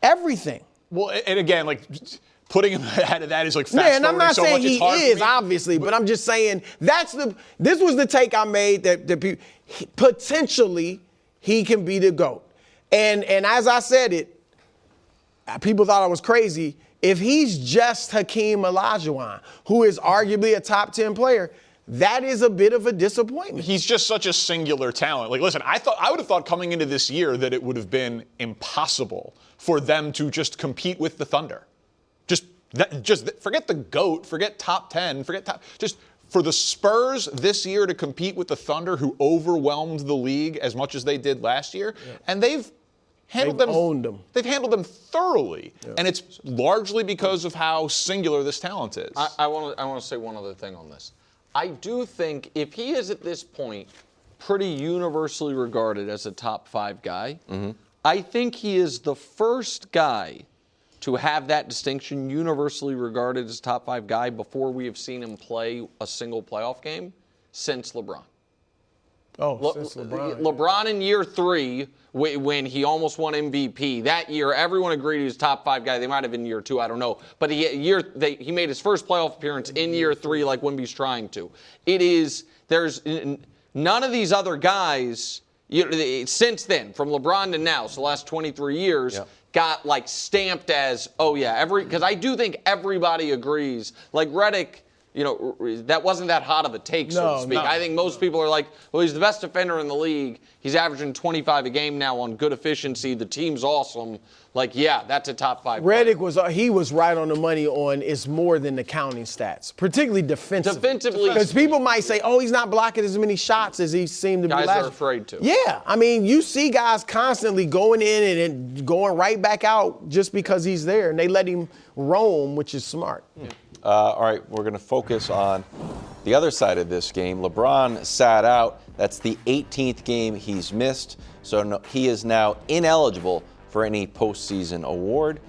Everything. Well, and again, putting him ahead of that is fast and I'm not so saying much, he is, obviously, but I'm just saying this was the take I made that potentially he can be the GOAT. And as I said it, people thought I was crazy. If he's just Hakeem Olajuwon, who is arguably a top 10 player, that is a bit of a disappointment. He's just such a singular talent. Listen, I would have thought coming into this year that it would have been impossible for them to just compete with the Thunder. Just forget the GOAT, forget top 10, just for the Spurs this year to compete with the Thunder, who overwhelmed the league as much as they did last year, and they've owned them. They've handled them thoroughly, and it's largely because of how singular this talent is. I want to say one other thing on this. I do think if he is at this point pretty universally regarded as a top 5 guy, I think he is the first guy to have that distinction universally regarded as top 5 guy before we have seen him play a single playoff game since LeBron. Since LeBron. LeBron in year 3, when he almost won MVP, that year everyone agreed he was top 5 guy. They might have been year 2, I don't know. But he made his first playoff appearance in year 3 like Wemby's trying to. There's none of these other guys, since then, from LeBron to now, so the last 23 years, got like stamped as, because I do think everybody agrees. Like Redick, that wasn't that hot of a take, so to speak. I think most people are like, well, he's the best defender in the league. He's averaging 25 a game now on good efficiency. The team's awesome. Like, that's a top 5 Redick was right on the money on it's more than the counting stats, particularly defensively. Because people might say, he's not blocking as many shots as he seemed to be last year. Guys are afraid to. Yeah. I mean, you see guys constantly going in and going right back out just because he's there, and they let him roam, which is smart. All right, we're going to focus on the other side of this game. LeBron sat out. That's the 18th game he's missed, so he is now ineligible for any postseason award.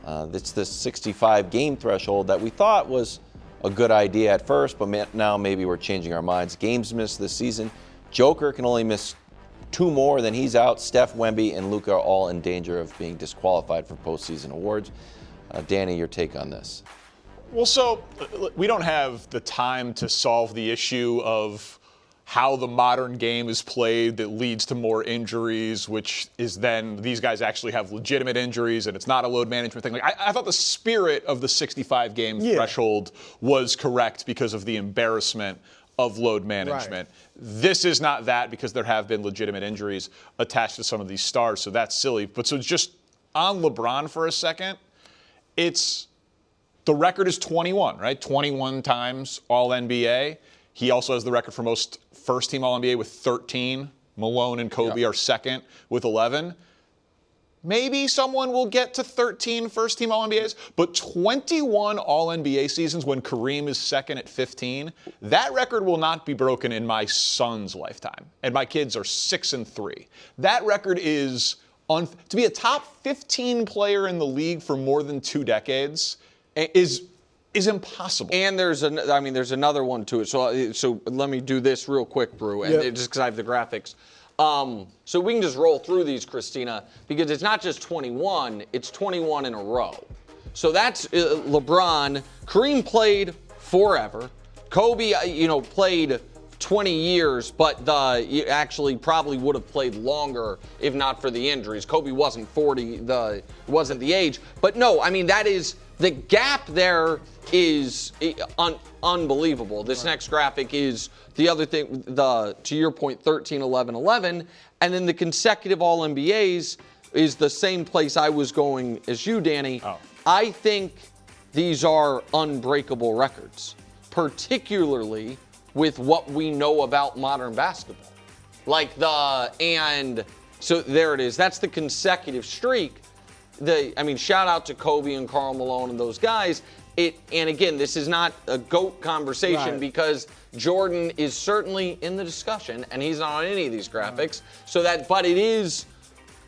It's the 65-game threshold that we thought was a good idea at first, but now maybe we're changing our minds. Games missed this season. Joker can only miss 2 more, then he's out. Steph, Wemby, and Luka are all in danger of being disqualified for postseason awards. Danny, your take on this? Well, so we don't have the time to solve the issue of how the modern game is played that leads to more injuries, which is then these guys actually have legitimate injuries and it's not a load management thing. Like I thought the spirit of the 65-game threshold was correct because of the embarrassment of load management. Right. This is not that because there have been legitimate injuries attached to some of these stars, so that's silly. But so just on LeBron for a second, the record is 21, right? 21 times All-NBA. He also has the record for most first-team All-NBA with 13. Malone and Kobe are second with 11. Maybe someone will get to 13 first-team All-NBAs, but 21 All-NBA seasons when Kareem is second at 15, that record will not be broken in my son's lifetime. And my kids are 6 and 3. That record is, to be a top 15 player in the league for more than 2 decades is impossible. And there's another one to it. So let me do this real quick, Brew, and just because I have the graphics. So we can just roll through these, Christina, because it's not just 21, it's 21 in a row. So that's LeBron. Kareem played forever. Kobe, played 20 years, but actually probably would have played longer if not for the injuries. Kobe wasn't 40, wasn't the age. But no, that is, the gap there is unbelievable. This next graphic is the other thing, to your point, 13, 11, 11. And then the consecutive All-NBAs is the same place I was going as you, Danny. I think these are unbreakable records, particularly with what we know about modern basketball. And so there it is. That's the consecutive streak. Shout out to Kobe and Karl Malone and those guys. And again, this is not a GOAT conversation because Jordan is certainly in the discussion, and he's not on any of these graphics. But it is,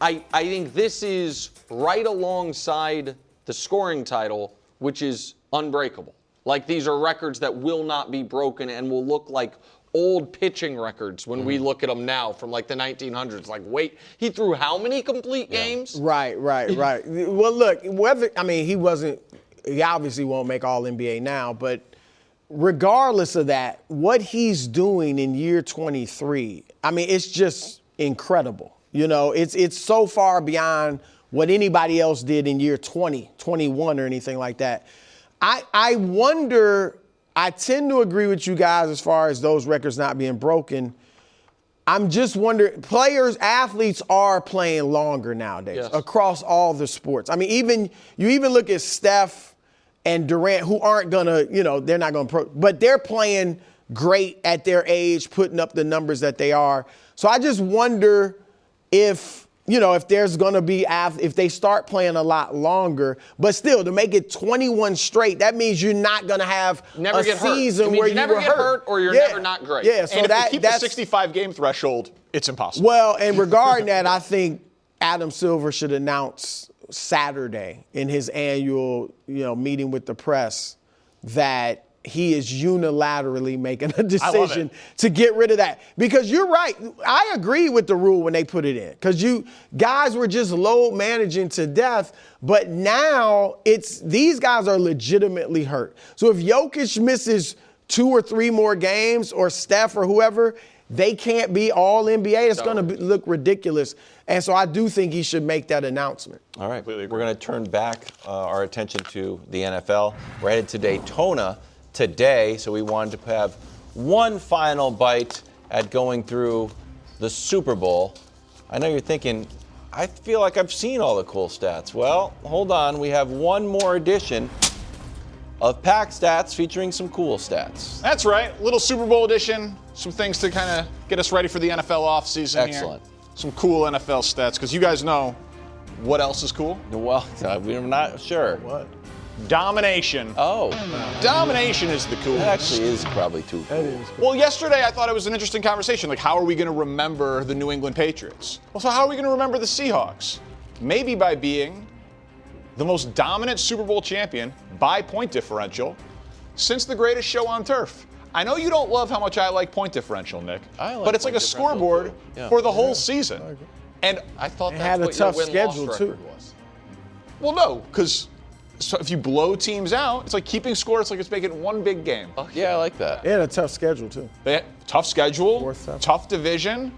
I think this is right alongside the scoring title, which is unbreakable. Like, these are records that will not be broken and will look like old pitching records when we look at them now from like the 1900s. Like, wait, he threw how many complete games? Right. Well, look, he obviously won't make All-NBA now, but regardless of that, what he's doing in year 23, it's just incredible. It's so far beyond what anybody else did in year 20, 21 or anything like that. I wonder, I tend to agree with you guys as far as those records not being broken. I'm just wondering, athletes are playing longer nowadays across all the sports. You even look at Steph and Durant, who aren't gonna, they're not gonna but they're playing great at their age, putting up the numbers that they are. So I just wonder if there's going to be, if they start playing a lot longer, but still to make it 21 straight, that means you're not going to have a season where you never get hurt or you're never not great. Yeah, so and if you keep the 65-game threshold, it's impossible. Well, and regarding that, I think Adam Silver should announce Saturday in his annual, meeting with the press that he is unilaterally making a decision to get rid of that. Because you're right. I agree with the rule when they put it in. Because guys were just load managing to death. But now these guys are legitimately hurt. So if Jokic misses 2 or 3 more games, or Steph or whoever, they can't be all NBA. It's going to look ridiculous. And so I do think he should make that announcement. All right. We're going to turn back our attention to the NFL. We're headed to Daytona today, so we wanted to have one final bite at going through the Super Bowl. I know you're thinking, I feel like I've seen all the cool stats. Well, hold on. We have one more edition of Pack Stats featuring some cool stats. That's right. Little Super Bowl edition. Some things to kind of get us ready for the NFL offseason here. Excellent. Some cool NFL stats, because you guys know what else is cool? Well, we're not sure. What? Domination. Oh. Domination is the coolest. That actually is probably too cool. Well, yesterday I thought it was an interesting conversation. Like, how are we going to remember the New England Patriots? Well, so how are we going to remember the Seahawks? Maybe by being the most dominant Super Bowl champion by point differential since the greatest show on turf. I know you don't love how much I like point differential, Nick, but it's like a scoreboard for the whole season. And I thought It that's had a what tough your win-loss schedule, record too. was. well, no, because if you blow teams out, it's like keeping score. It's like it's making one big game. Yeah, I like that. They had a tough schedule, too. They had tough schedule, Fourth, seventh. tough division.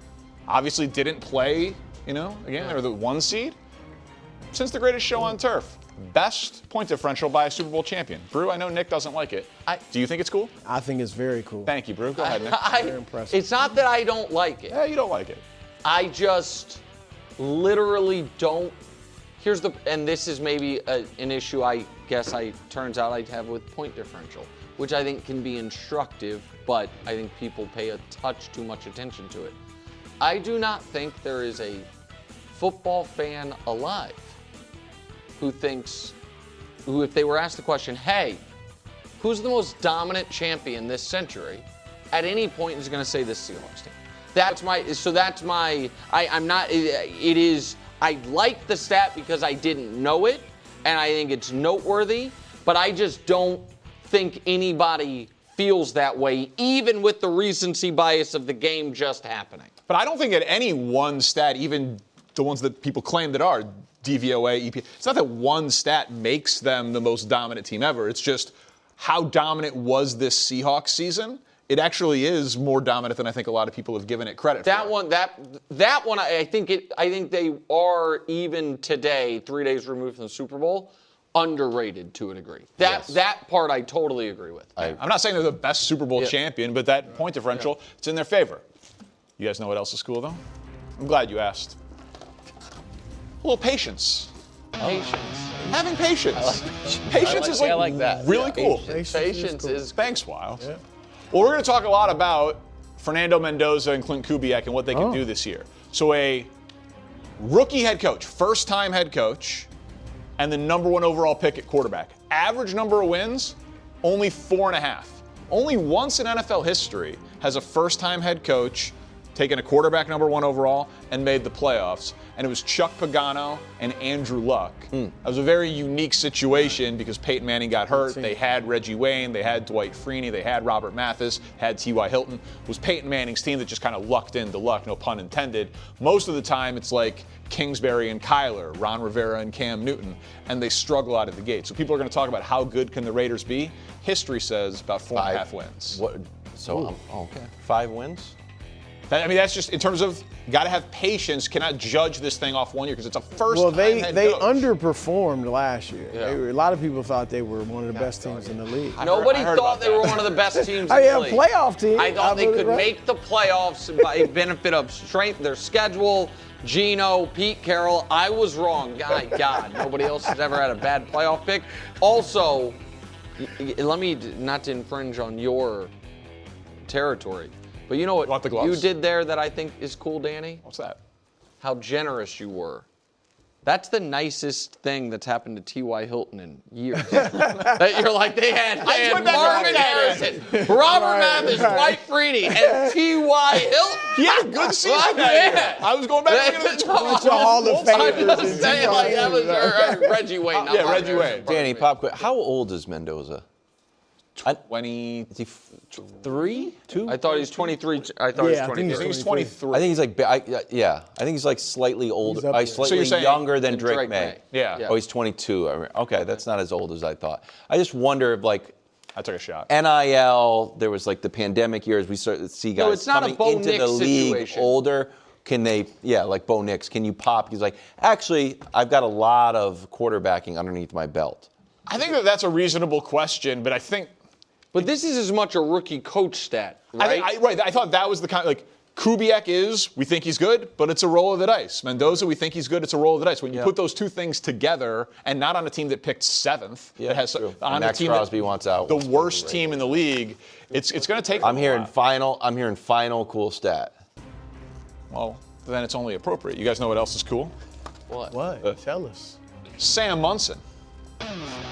Obviously didn't play, again, they were the 1 seed. Since the greatest show on turf. Best point differential by a Super Bowl champion. Brew, I know Nick doesn't like it. Do you think it's cool? I think it's very cool. Thank you, Brew. Go ahead, Nick. Very impressive. It's not that I don't like it. Yeah, you don't like it. I just literally don't. And this is maybe an issue turns out I have with point differential, which I think can be instructive, but I think people pay a touch too much attention to it. I do not think there is a football fan alive who if they were asked the question, hey, who's the most dominant champion this century, at any point is going to say this Seahawks team. I like the stat because I didn't know it, and I think it's noteworthy, but I just don't think anybody feels that way, even with the recency bias of the game just happening. But I don't think at any one stat, even the ones that people claim that are, DVOA, EP, it's not that one stat makes them the most dominant team ever. It's just how dominant was this Seahawks season? It actually is more dominant than I think a lot of people have given it credit for. That one, I think they are, even today, 3 days removed from the Super Bowl, underrated to a degree. That part I totally agree with. I'm not saying they're the best Super Bowl champion, but that point differential, it's in their favor. You guys know what else is cool, though? I'm glad you asked. A little patience. Having patience. Patience is like that. Really cool. Patience is Thanks, Wild. Yeah. Well, we're going to talk a lot about Fernando Mendoza and Clint Kubiak and what they can do this year. So a rookie head coach, first-time head coach, and the number 1 overall pick at quarterback. Average number of wins, only 4.5. Only once in NFL history has a first-time head coach taken a quarterback number 1 overall and made the playoffs. And it was Chuck Pagano and Andrew Luck. That was a very unique situation because Peyton Manning got hurt. They had Reggie Wayne, they had Dwight Freeney, they had Robert Mathis, had T.Y. Hilton. It was Peyton Manning's team that just kind of lucked into luck, no pun intended. Most of the time it's like Kingsbury and Kyler, Ron Rivera and Cam Newton, and they struggle out of the gate. So people are going to talk about how good can the Raiders be. History says about 4.5 wins. What? So, okay. 5 wins? That's just in terms of got to have patience. Cannot judge this thing off 1 year because it's a first. Well, they underperformed last year. Yeah. A lot of people thought they were one of the best teams in the league. Nobody thought they were one of the best teams in the league. Playoff team. I thought they could make the playoffs by benefit of strength, their schedule, Geno, Pete Carroll. I was wrong. My God, nobody else has ever had a bad playoff pick. Also, let me, not to infringe on your territory, but you know what you did there that I think is cool, Danny? What's that? How generous you were. That's the nicest thing that's happened to T.Y. Hilton in years. That you're like, they had Marvin Harrison, Robert Mathis, Dwight Freeney, and T.Y. Hilton. He had a good season that year. I was going back to the Hall of Famers. I'm just saying, like, that was Reggie Wayne. Yeah, Reggie Wayne. Danny, pop quick. How old is Mendoza? 23? 2? I thought he was 23. I thought he was 23. I think he's 23. I think he's like, I think he's like slightly older, up there. slightly you're saying- younger than Drake Drake May. May. Yeah. Oh, he's 22. Okay, that's not as old as I thought. I just wonder if like I took a shot. NIL, there was like the pandemic years, we started to see guys it's not a coming Bo into Nix the league situation. older. Can they, like Bo Nix, can you pop? He's like, actually, I've got a lot of quarterbacking underneath my belt. I think that's a reasonable question, but I think But this is as much a rookie coach stat, right? I thought that was the kind like Kubiak we think he's good, but it's a roll of the dice. Mendoza, we think he's good, it's a roll of the dice. When you put those two things together, and not on a team that picked 7th, that has true. on Max a team Crosby wants out. the worst team in the league, it's going to take. I'm hearing a while. final cool stat. Well, then it's only appropriate. You guys know what else is cool? What? Tell us. Sam Munson.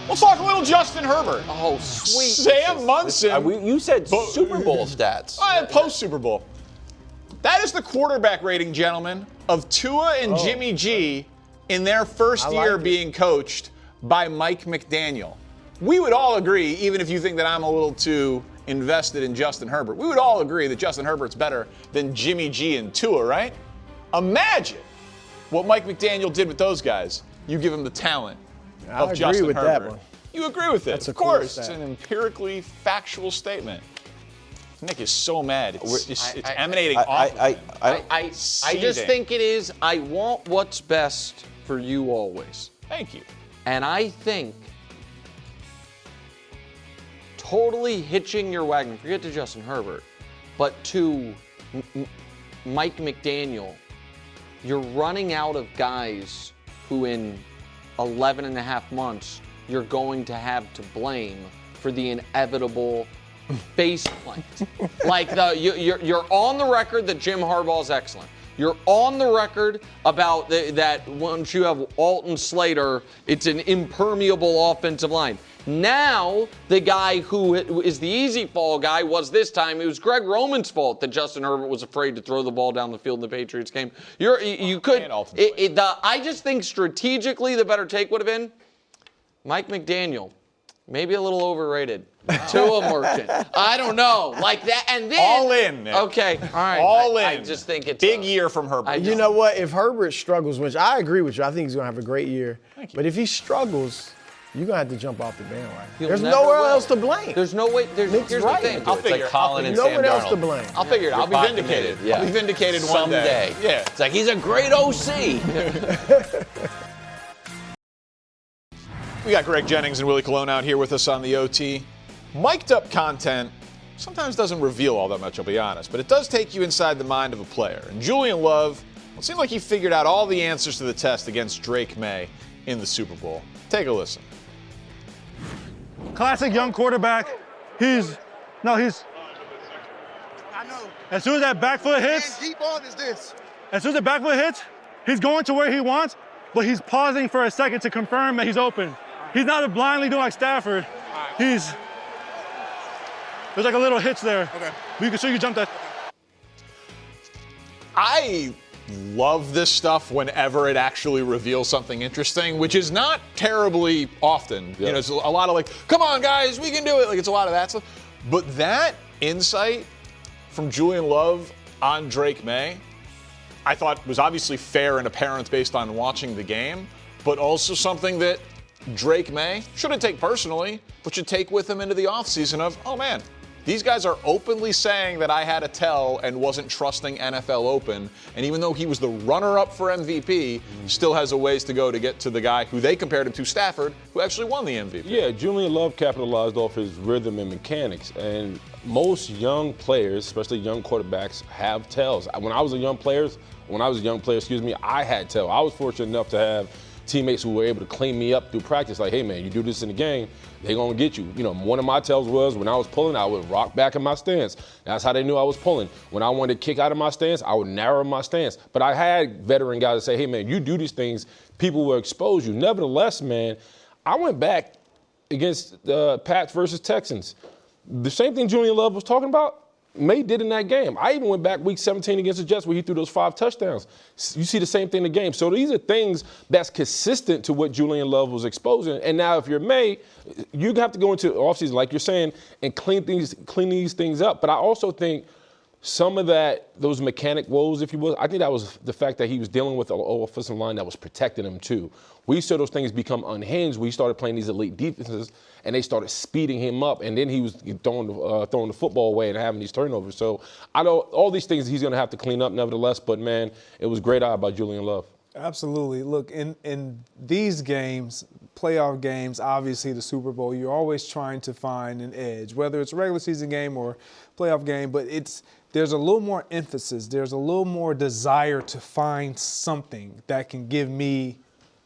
Let's talk a little Justin Herbert. Oh, sweet. Sam Munson. You said Super Bowl stats. Post Super Bowl. That is the quarterback rating, gentlemen, of Tua and Jimmy G in their first year being coached by Mike McDaniel. We would all agree, even if you think that I'm a little too invested in Justin Herbert, we would all agree that Justin Herbert's better than Jimmy G and Tua, right? Imagine what Mike McDaniel did with those guys. You give him the talent of agree Justin with Herbert. that one. You agree with it? That's a of cool course. stat. It's an empirically factual statement. Nick is so mad. It's emanating off. I just think it is. I want what's best for you always. Thank you. And I think totally hitching your wagon, forget to Justin Herbert, but to Mike McDaniel, you're running out of guys who in 11 and a half months you're going to have to blame for the inevitable face plant. Like you're on the record that Jim Harbaugh's excellent. You're on the record about that once you have Alton Slater, it's an impermeable offensive line. Now, the guy who is the easy fall guy was this time. It was Greg Roman's fault that Justin Herbert was afraid to throw the ball down the field in the Patriots game. I just think strategically the better take would have been Mike McDaniel. Maybe a little overrated. Tua Merchant. I don't know. Like that. And then. All in, Nick. Okay. All right. All in. I just think it's. Big year from Herbert. You know what? If Herbert struggles, which I agree with you, I think he's going to have a great year. But if he struggles, you're going to have to jump off the bandwagon. There's nowhere else to blame. There's no way. Here's right. the thing. I'll figure Like Colin and No Sam one else Darnold. to blame. I'll figure it out. I'll be vindicated. Yeah. I'll be vindicated one day. Someday. Yeah. It's like he's a great OC. We got Greg Jennings and Willie Colon out here with us on the OT. Mic'd up content sometimes doesn't reveal all that much, I'll be honest, but it does take you inside the mind of a player. And Julian Love, it seemed like he figured out all the answers to the test against Drake May in the Super Bowl. Take a listen. Classic young quarterback. I know. As soon as that back foot hits, Deep on is this. as soon as the back foot hits, he's going to where he wants, but he's pausing for a second to confirm that he's open. He's not blindly doing like Stafford. There's like a little hitch there. Okay. You can jump that. I love this stuff whenever it actually reveals something interesting, which is not terribly often. You know, it's a lot of like, come on guys, we can do it. Like it's a lot of that stuff. But that insight from Julian Love on Drake May, I thought was obviously fair and apparent based on watching the game, but also something that Drake May shouldn't take personally, but should take with him into the offseason of, oh man, these guys are openly saying that I had a tell and wasn't trusting NFL Open. And even though he was the runner-up for MVP, still has a ways to go to get to the guy who they compared him to, Stafford, who actually won the MVP. Yeah, Julian Love capitalized off his rhythm and mechanics. And most young players, especially young quarterbacks, have tells. When I was a young player, I had tell. I was fortunate enough to have teammates who were able to clean me up through practice. Like, hey man, you do this in the game, they're gonna get you. You know, one of my tells was when I was pulling, I would rock back in my stance. That's how they knew I was pulling. When I wanted to kick out of my stance, I would narrow my stance. But I had veteran guys that say, hey man, you do these things, people will expose you. Nevertheless, man, I went back against Pats versus Texans. The same thing Julian Love was talking about, Maye did in that game. I even went back week 17 against the Jets where he threw those 5 touchdowns. You see the same thing in the game. So these are things that's consistent to what Julian Love was exposing. And now if you're Maye, you have to go into offseason, like you're saying, and clean these things up. But I also think some of those mechanic woes, if you will, I think that was the fact that he was dealing with an offensive line that was protecting him too. We saw those things become unhinged. We started playing these elite defenses, and they started speeding him up, and then he was throwing the football away and having these turnovers. So I know all these things he's going to have to clean up nevertheless, but, man, it was great eye by Julian Love. Absolutely. Look, in these games, playoff games, obviously the Super Bowl, you're always trying to find an edge, whether it's a regular season game or playoff game, but there's a little more emphasis. There's a little more desire to find something that can give me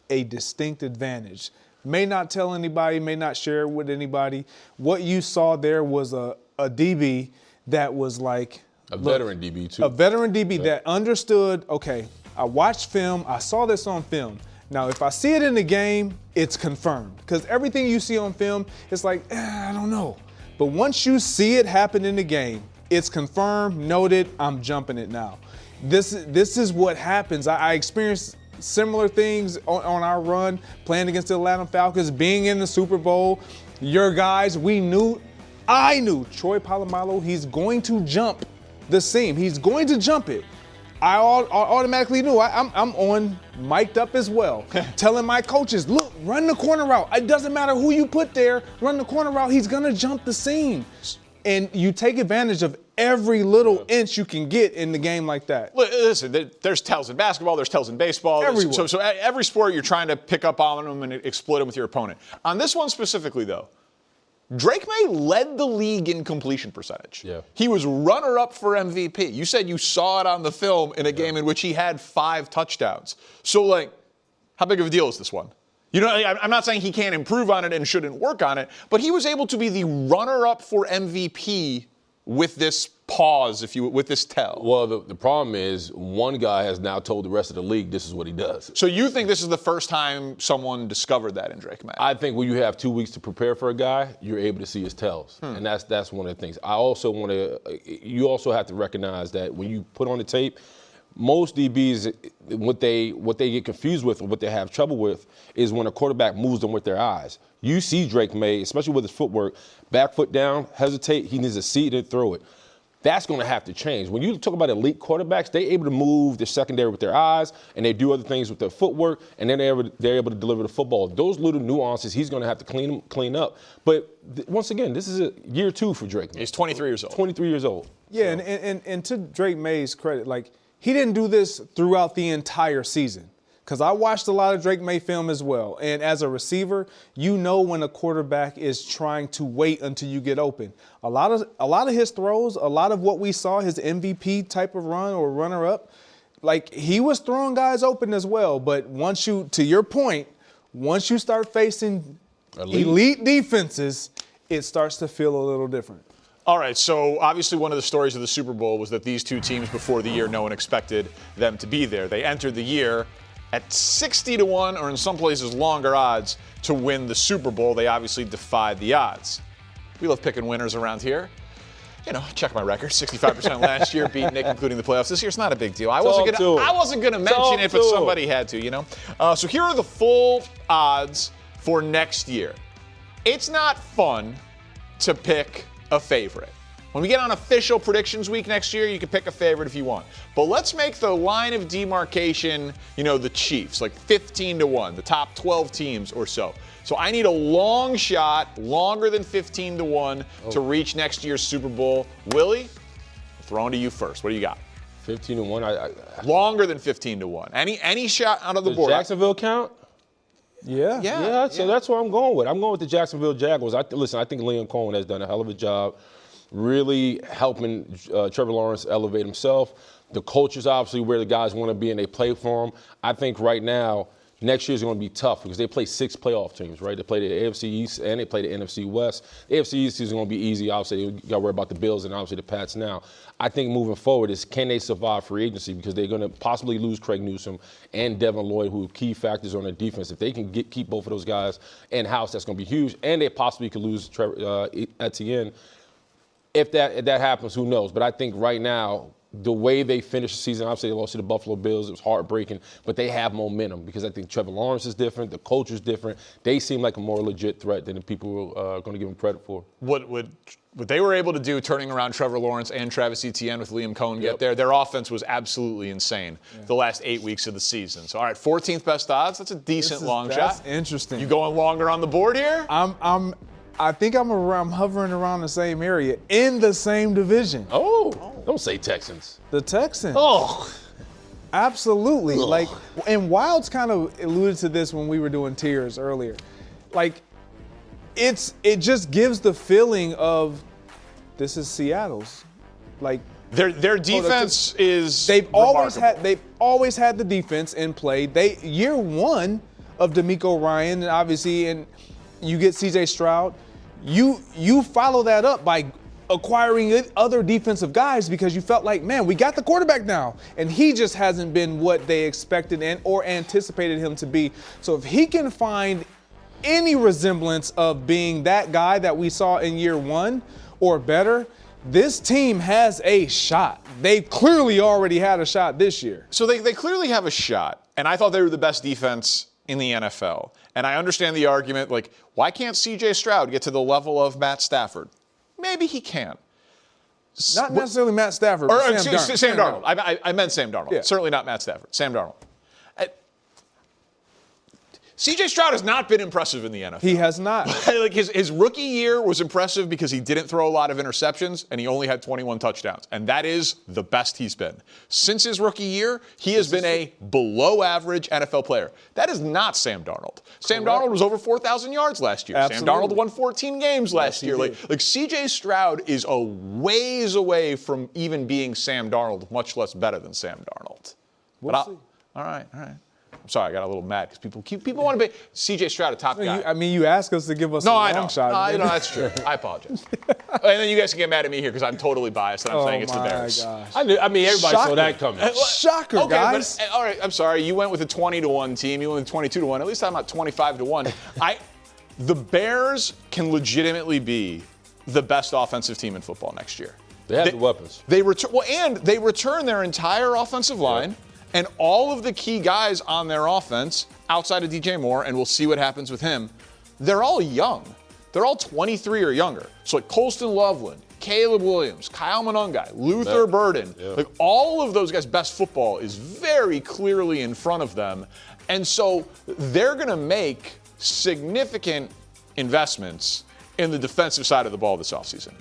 a distinct advantage. May not tell anybody, may not share it with anybody. What you saw there was a DB that was like a veteran DB too. A veteran DB that understood, okay, I watched film, I saw this on film. Now, if I see it in the game, it's confirmed. Because everything you see on film, it's like, I don't know. But once you see it happen in the game, it's confirmed, noted, I'm jumping it now. This is what happens. I experienced similar things on our run, playing against the Atlanta Falcons, being in the Super Bowl. Your guys, I knew Troy Polamalu, he's going to jump the seam. He's going to jump it. I automatically knew. I'm on mic'd up as well, telling my coaches, look, run the corner route. It doesn't matter who you put there, run the corner route. He's going to jump the seam. And you take advantage of every little inch you can get in the game like that. Listen, there's tells in basketball, there's tells in baseball. Everywhere. So every sport you're trying to pick up on them and exploit them with your opponent. On this one specifically, though, Drake Maye led the league in completion percentage. Yeah. He was runner-up for MVP. You said you saw it on the film in a game in which he had 5 touchdowns. So, like, how big of a deal is this one? You know, I'm not saying he can't improve on it and shouldn't work on it, but he was able to be the runner-up for MVP with this pause, with this tell. Well, the problem is one guy has now told the rest of the league this is what he does. So you think this is the first time someone discovered that in Drake Maye? I think when you have 2 weeks to prepare for a guy, you're able to see his tells, and that's one of the things. I also want to. You also have to recognize that when you put on the tape, most DBs, what they get confused with or what they have trouble with is when a quarterback moves them with their eyes. You see Drake Maye, especially with his footwork, back foot down, hesitate, he needs to see it and throw it. That's going to have to change. When you talk about elite quarterbacks, they're able to move the secondary with their eyes, and they do other things with their footwork, and then they're able to deliver the football. Those little nuances, he's going to have to clean up. But once again, this is year 2 for Drake Maye. He's 23 years old. 23 years old. Yeah, so. and to Drake Maye's credit, like, he didn't do this throughout the entire season. Because I watched a lot of Drake Maye film as well. And as a receiver, you know when a quarterback is trying to wait until you get open. A lot of his throws, a lot of what we saw, his MVP type of run or runner-up, like, he was throwing guys open as well. But to your point, once you start facing elite defenses, it starts to feel a little different. All right, so obviously one of the stories of the Super Bowl was that these two teams before the year, no one expected them to be there. They entered the year at 60-1, or in some places longer odds, to win the Super Bowl. They obviously defied the odds. We love picking winners around here. You know, check my record, 65% last year, beat Nick, including the playoffs. This year's not a big deal. I wasn't gonna mention it, but somebody had to, you know? So here are the full odds for next year. It's not fun to pick a favorite. When we get on official predictions week next year, you can pick a favorite if you want. But let's make the line of demarcation, you know, the Chiefs, like 15-1, the top 12 teams or so. So I need a long shot, longer than 15-1, to reach next year's Super Bowl. Willie, throwing to you first. What do you got? 15-1. Longer than 15-1. Any shot out of the board? Does Jacksonville count? Yeah. So that's what I'm going with. I'm going with the Jacksonville Jaguars. I think Liam Cohen has done a hell of a job really helping Trevor Lawrence elevate himself. The culture's obviously where the guys want to be, and they play for him. I think right now, next year's going to be tough because they play 6 playoff teams, right? They play the AFC East and they play the NFC West. The AFC East is going to be easy. Obviously, you got to worry about the Bills and obviously the Pats now. I think moving forward is can they survive free agency because they're going to possibly lose Craig Newsome and Devin Lloyd, who are key factors on their defense. If they can keep both of those guys in-house, that's going to be huge. And they possibly could lose Etienne. If that happens, who knows? But I think right now, the way they finished the season, obviously they lost to the Buffalo Bills. It was heartbreaking, but they have momentum because I think Trevor Lawrence is different. The culture is different. They seem like a more legit threat than the people are going to give them credit for. What they were able to do, turning around Trevor Lawrence and Travis Etienne with Liam Cohen get there, their offense was absolutely insane the last 8 weeks of the season. So, all right, 14th best odds. That's a decent long shot. That's interesting. You going longer on the board here? I think I'm hovering around the same area in the same division. Oh, don't say Texans. The Texans. Oh. Absolutely. Like, and Wilds kind of alluded to this when we were doing tiers earlier. Like, it just gives the feeling of this is Seattle's. Like, their defense is they've always had the defense in play. Year one of DeMeco Ryan, and obviously, and you get CJ Stroud. You follow that up by acquiring other defensive guys because you felt like, man, we got the quarterback now, and he just hasn't been what they expected or anticipated him to be. So if he can find any resemblance of being that guy that we saw in year one or better, this team has a shot. They've clearly already had a shot this year. So they clearly have a shot, and I thought they were the best defense in the NFL. And I understand the argument, like, why can't CJ Stroud get to the level of Matt Stafford? Maybe he can. Not necessarily Matt Stafford, Or, but Sam Darnold. I meant Sam Darnold. Yeah. Certainly not Matt Stafford. Sam Darnold. CJ Stroud has not been impressive in the NFL. He has not. Like his rookie year was impressive because he didn't throw a lot of interceptions and he only had 21 touchdowns. And that is the best he's been. Since his rookie year, he has been a below average NFL player. That is not Sam Darnold. Sam Darnold was over 4,000 yards last year. Absolutely. Sam Darnold won 14 games last year. Like CJ Stroud is a ways away from even being Sam Darnold, much less better than Sam Darnold. We'll see. All right. I'm sorry, I got a little mad because people want to be CJ Stroud a top guy. You asked us to give us a long shot. No, that's true. I apologize. And then you guys can get mad at me here because I'm totally biased and I'm saying it's the Bears. Gosh. Everybody saw that coming. Shocker, guys. But, all right, I'm sorry. You went with a 20-1 team. You went with 22-1. At least I'm not 25-1. The Bears can legitimately be the best offensive team in football next year. They have the weapons. They return their entire offensive line. And all of the key guys on their offense, outside of DJ Moore, and we'll see what happens with him, they're all young. They're all 23 or younger. So like Colston Loveland, Caleb Williams, Kyle Monungai, Luther Burden, like all of those guys' best football is very clearly in front of them. And so they're going to make significant investments in the defensive side of the ball this offseason,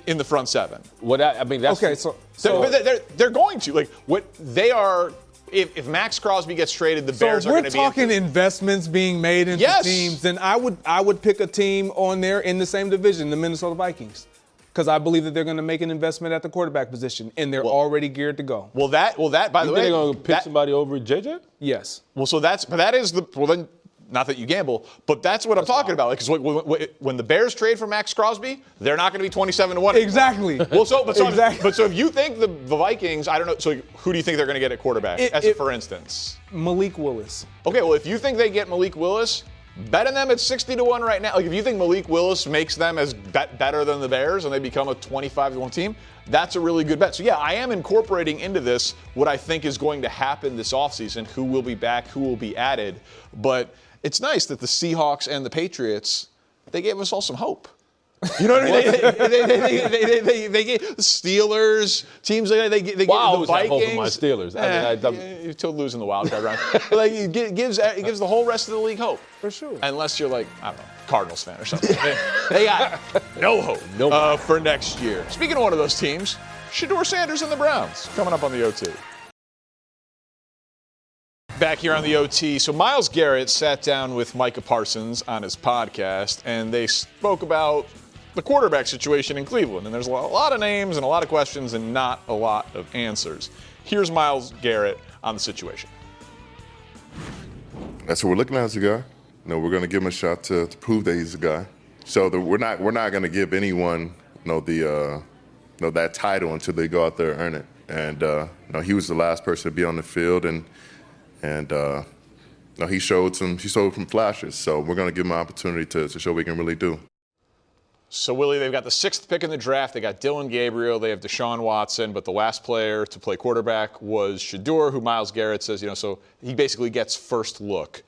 in the front seven. That's okay. So they're going to. Like, what they are. If Max Crosby gets traded, the Bears are going to be. We're talking investments being made into teams, then I would pick a team on there in the same division, the Minnesota Vikings, because I believe that they're going to make an investment at the quarterback position, and they're already geared to go. Well, by the way, they're going to pick somebody over JJ? Yes. Well, then. Not that you gamble, but that's what I'm talking about. Because when the Bears trade for Max Crosby, they're not going to be 27-1. Exactly. So if you think the Vikings, I don't know. So who do you think they're going to get at quarterback? For instance, Malik Willis. Okay, well if you think they get Malik Willis, betting them at 60-1 right now. Like if you think Malik Willis makes them as better than the Bears and they become a 25-1 team, that's a really good bet. So yeah, I am incorporating into this what I think is going to happen this offseason. Who will be back? Who will be added? But it's nice that the Seahawks and the Patriots, they gave us all some hope. You know what I mean? They gave the Steelers, teams like that, they gave the Vikings. Hope for my Steelers. You're still losing the wild card round. Like, it gives the whole rest of the league hope. For sure. Unless you're like, I don't know, Cardinals fan or something. They got no hope for next year. Speaking of one of those teams, Shedeur Sanders and the Browns coming up on the OT. Back here on the OT. So Myles Garrett sat down with Micah Parsons on his podcast, and they spoke about the quarterback situation in Cleveland. And there's a lot of names and a lot of questions and not a lot of answers. Here's Myles Garrett on the situation. That's what we're looking at as a guy. We're going to give him a shot to prove that he's a guy. So we're not going to give anyone that title until they go out there and earn it. And he was the last person to be on the field, and he showed some flashes. So we're going to give him an opportunity to show what he can really do. So, Willie, they've got the 6th pick in the draft. They got Dylan Gabriel. They have Deshaun Watson. But the last player to play quarterback was Shedeur, who Myles Garrett says, so he basically gets first look.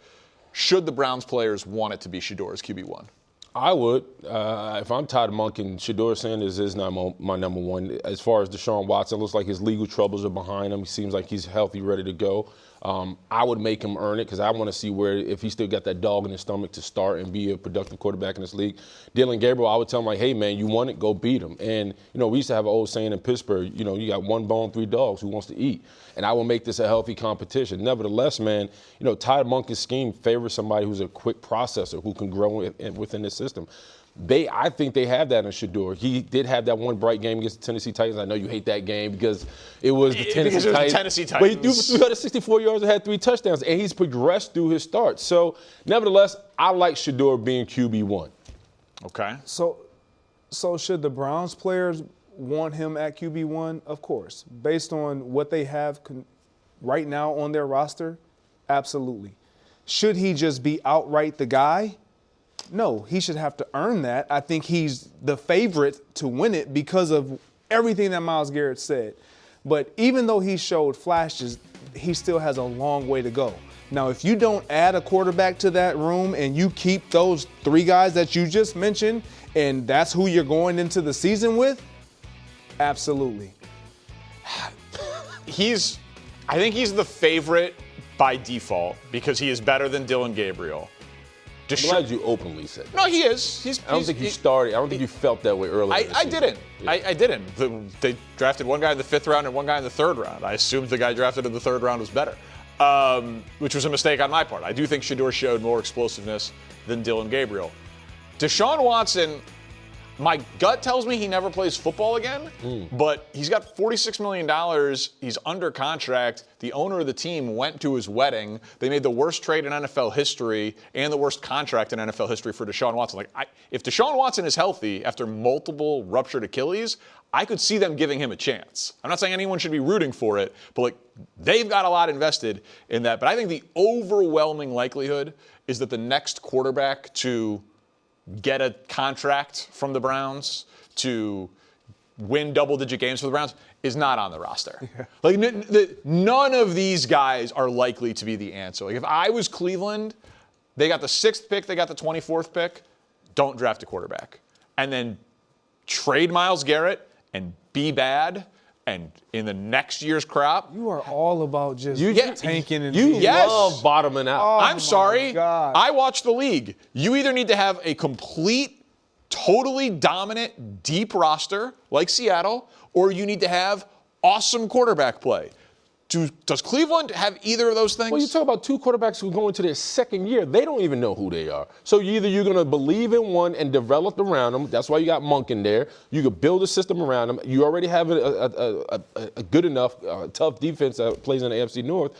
Should the Browns players want it to be Shedeur as QB1? I would. If I'm Todd Monken, Shedeur Sanders is not my number one. As far as Deshaun Watson, looks like his legal troubles are behind him. He seems like he's healthy, ready to go. I would make him earn it because I want to see if he still got that dog in his stomach to start and be a productive quarterback in this league. Dylan Gabriel, I would tell him, like, hey, man, you want it, go beat him. And, we used to have an old saying in Pittsburgh, you got one bone, 3 dogs, who wants to eat? And I will make this a healthy competition. Nevertheless, man, Todd Monken's scheme favors somebody who's a quick processor who can grow within the system. I think they have that in Shedeur. He did have that one bright game against the Tennessee Titans. I know you hate that game because it was the Tennessee Titans. But he threw 364 yards and had 3 touchdowns, and he's progressed through his start. So, nevertheless, I like Shedeur being QB1. Okay. So should the Browns players want him at QB1? Of course. Based on what they have right now on their roster, absolutely. Should he just be outright the guy? No, he should have to earn that. I think he's the favorite to win it because of everything that Myles Garrett said. But even though he showed flashes, he still has a long way to go. Now, if you don't add a quarterback to that room and you keep those 3 guys that you just mentioned, and that's who you're going into the season with, absolutely. I think he's the favorite by default because he is better than Dylan Gabriel. I'm glad you openly said that. No, he is. I don't think you felt that way earlier. I didn't. Yeah. I didn't. They drafted one guy in the 5th round and one guy in the 3rd round. I assumed the guy drafted in the 3rd round was better, which was a mistake on my part. I do think Shedeur showed more explosiveness than Dylan Gabriel. Deshaun Watson, my gut tells me he never plays football again, but he's got $46 million. He's under contract. The owner of the team went to his wedding. They made the worst trade in NFL history and the worst contract in NFL history for Deshaun Watson. If Deshaun Watson is healthy after multiple ruptured Achilles, I could see them giving him a chance. I'm not saying anyone should be rooting for it, but they've got a lot invested in that. But I think the overwhelming likelihood is that the next quarterback to get a contract from the Browns, to win double-digit games for the Browns, is not on the roster. Yeah. None of these guys are likely to be the answer. If I was Cleveland, they got the 6th pick, they got the 24th pick, don't draft a quarterback. And then trade Myles Garrett and be bad, and in the next year's crop. You are all about just tanking and love bottoming out. Oh, I'm sorry. God. I watch the league. You either need to have a complete, totally dominant, deep roster like Seattle, or you need to have awesome quarterback play. Does Cleveland have either of those things? Well, you talk about 2 quarterbacks who go into their 2nd year. They don't even know who they are. So either you're going to believe in one and develop around them. That's why you got Monk in there. You could build a system around them. You already have a good enough, tough defense that plays in the AFC North.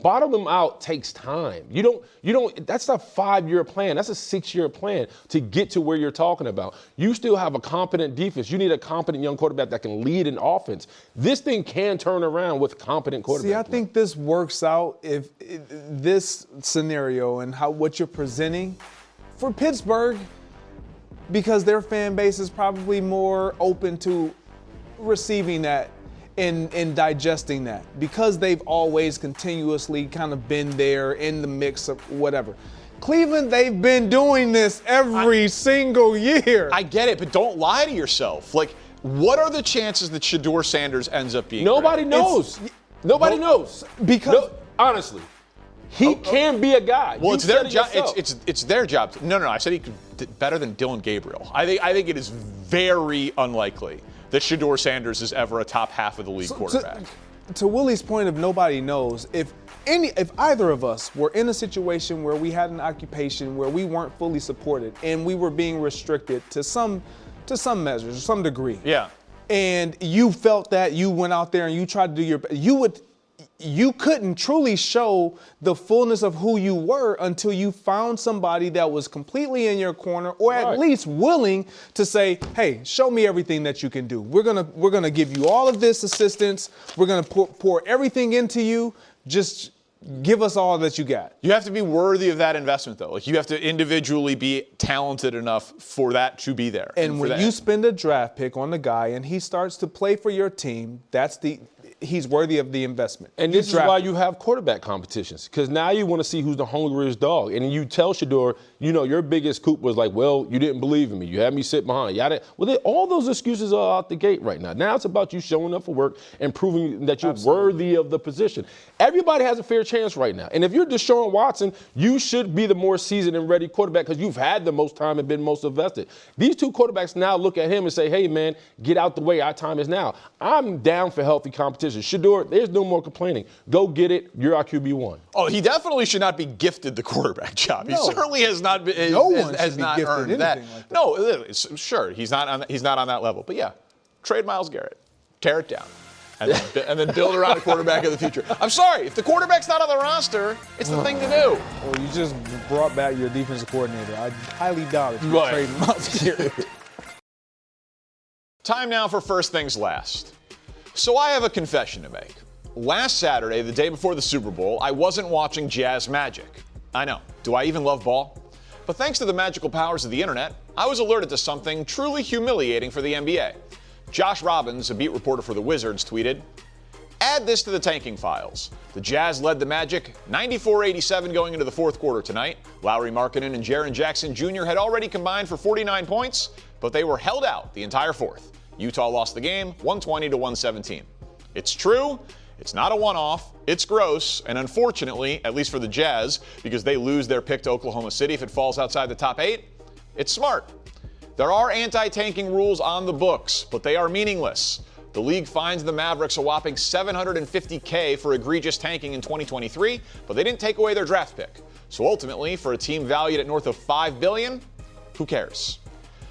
Bottom them out takes time. You don't, that's a 5-year plan. That's a 6-year plan to get to where you're talking about. You still have a competent defense. You need a competent young quarterback that can lead an offense. This thing can turn around with competent quarterback. See, I think this works out if this scenario and what you're presenting for Pittsburgh, because their fan base is probably more open to receiving that and digesting that, because they've always continuously kind of been there in the mix of whatever. Cleveland, they've been doing this every single year. I get it, but don't lie to yourself. What are the chances that Shedeur Sanders ends up being Nobody great? knows. Nobody knows. Because honestly, he can be a guy. Well, it's their job. It's their job. No. I said he could better than Dylan Gabriel. I think it is very unlikely that Shedeur Sanders is ever a top half of the league quarterback. To Willie's point of nobody knows, if either of us were in a situation where we had an occupation where we weren't fully supported and we were being restricted to some measures or some degree. Yeah. And you felt that, you went out there and you tried to do you couldn't truly show the fullness of who you were until you found somebody that was completely in your corner, or at least willing to say, hey, show me everything that you can do. We're gonna give you all of this assistance. We're gonna pour everything into you. Just give us all that you got. You have to be worthy of that investment, though. Like, you have to individually be talented enough for that to be there. And when you spend a draft pick on the guy and he starts to play for your team, he's worthy of the investment. And this is why you have quarterback competitions, because now you want to see who's the hungriest dog. And you tell Shedeur, your biggest coup was like, well, you didn't believe in me. You had me sit behind. All those excuses are out the gate right now. Now it's about you showing up for work and proving that you're worthy of the position. Everybody has a fair chance right now. And if you're Deshaun Watson, you should be the more seasoned and ready quarterback because you've had the most time and been most invested. These two quarterbacks now look at him and say, hey, man, get out the way. Our time is now. I'm down for healthy competition. Shedeur, there's no more complaining. Go get it. You're our QB1. Oh, he definitely should not be gifted the quarterback job. No. He certainly has not been. No one has should not be gifted earned that. anything like that. No, sure, he's not on that level. But yeah, trade Myles Garrett, tear it down, and then build around a quarterback of the future. I'm sorry, if the quarterback's not on the roster, it's the thing to do. Well, you just brought back your defensive coordinator. I highly doubt it. Right. Trade Myles Garrett. Time now for first things last. So I have a confession to make. Last Saturday, the day before the Super Bowl, I wasn't watching Jazz Magic. I know. Do I even love ball? But thanks to the magical powers of the internet, I was alerted to something truly humiliating for the NBA. Josh Robbins, a beat reporter for the Wizards, tweeted, "Add this to the tanking files. The Jazz led the Magic 94-87 going into the fourth quarter tonight. Lauri Markkanen and Jaren Jackson Jr. had already combined for 49 points, but they were held out the entire fourth. Utah lost the game 120-117. It's true. It's not a one-off. It's gross. And unfortunately, at least for the Jazz, because they lose their pick to Oklahoma City if it falls outside the top 8, it's smart. There are anti-tanking rules on the books, but they are meaningless. The league fines the Mavericks a whopping $750K for egregious tanking in 2023, but they didn't take away their draft pick. So ultimately, for a team valued at north of $5 billion, who cares?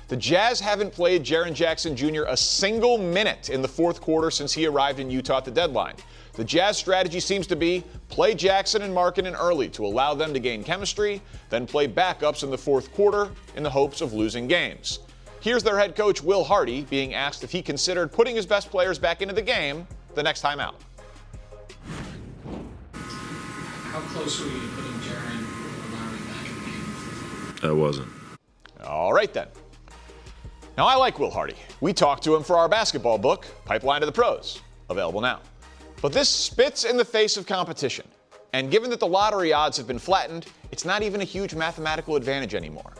The Jazz haven't played Jaren Jackson Jr. a single minute in the fourth quarter since he arrived in Utah at the deadline. The Jazz strategy seems to be play Jackson and Markkanen early to allow them to gain chemistry, then play backups in the fourth quarter in the hopes of losing games. Here's their head coach, Will Hardy, being asked if he considered putting his best players back into the game the next time out. How close were you to putting Jaren and Lauri back in the game? I wasn't. All right, then. Now, I like Will Hardy. We talked to him for our basketball book, Pipeline to the Pros, available now. But this spits in the face of competition. And given that the lottery odds have been flattened, it's not even a huge mathematical advantage anymore.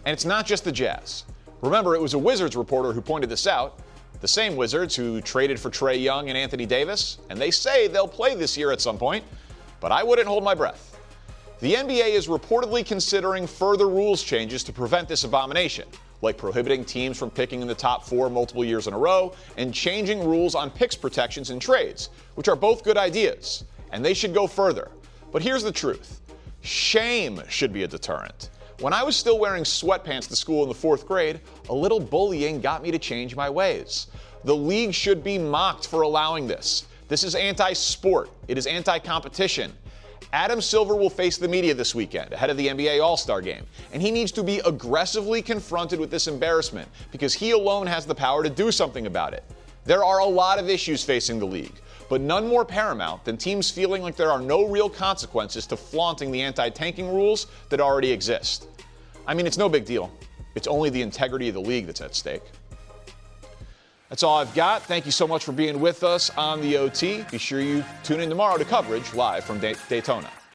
And it's not just the Jazz. Remember, it was a Wizards reporter who pointed this out, the same Wizards who traded for Trae Young and Anthony Davis, and they say they'll play this year at some point, but I wouldn't hold my breath. The NBA is reportedly considering further rules changes to prevent this abomination, like prohibiting teams from picking in the top 4 multiple years in a row and changing rules on picks protections and trades, which are both good ideas, and they should go further. But here's the truth. Shame should be a deterrent. When I was still wearing sweatpants to school in the 4th grade, a little bullying got me to change my ways. The league should be mocked for allowing this. This is anti-sport. It is anti-competition. Adam Silver will face the media this weekend ahead of the NBA All-Star Game, and he needs to be aggressively confronted with this embarrassment because he alone has the power to do something about it. There are a lot of issues facing the league, but none more paramount than teams feeling like there are no real consequences to flaunting the anti-tanking rules that already exist. I mean, it's no big deal. It's only the integrity of the league that's at stake. That's all I've got. Thank you so much for being with us on the OT. Be sure you tune in tomorrow to coverage live from Daytona.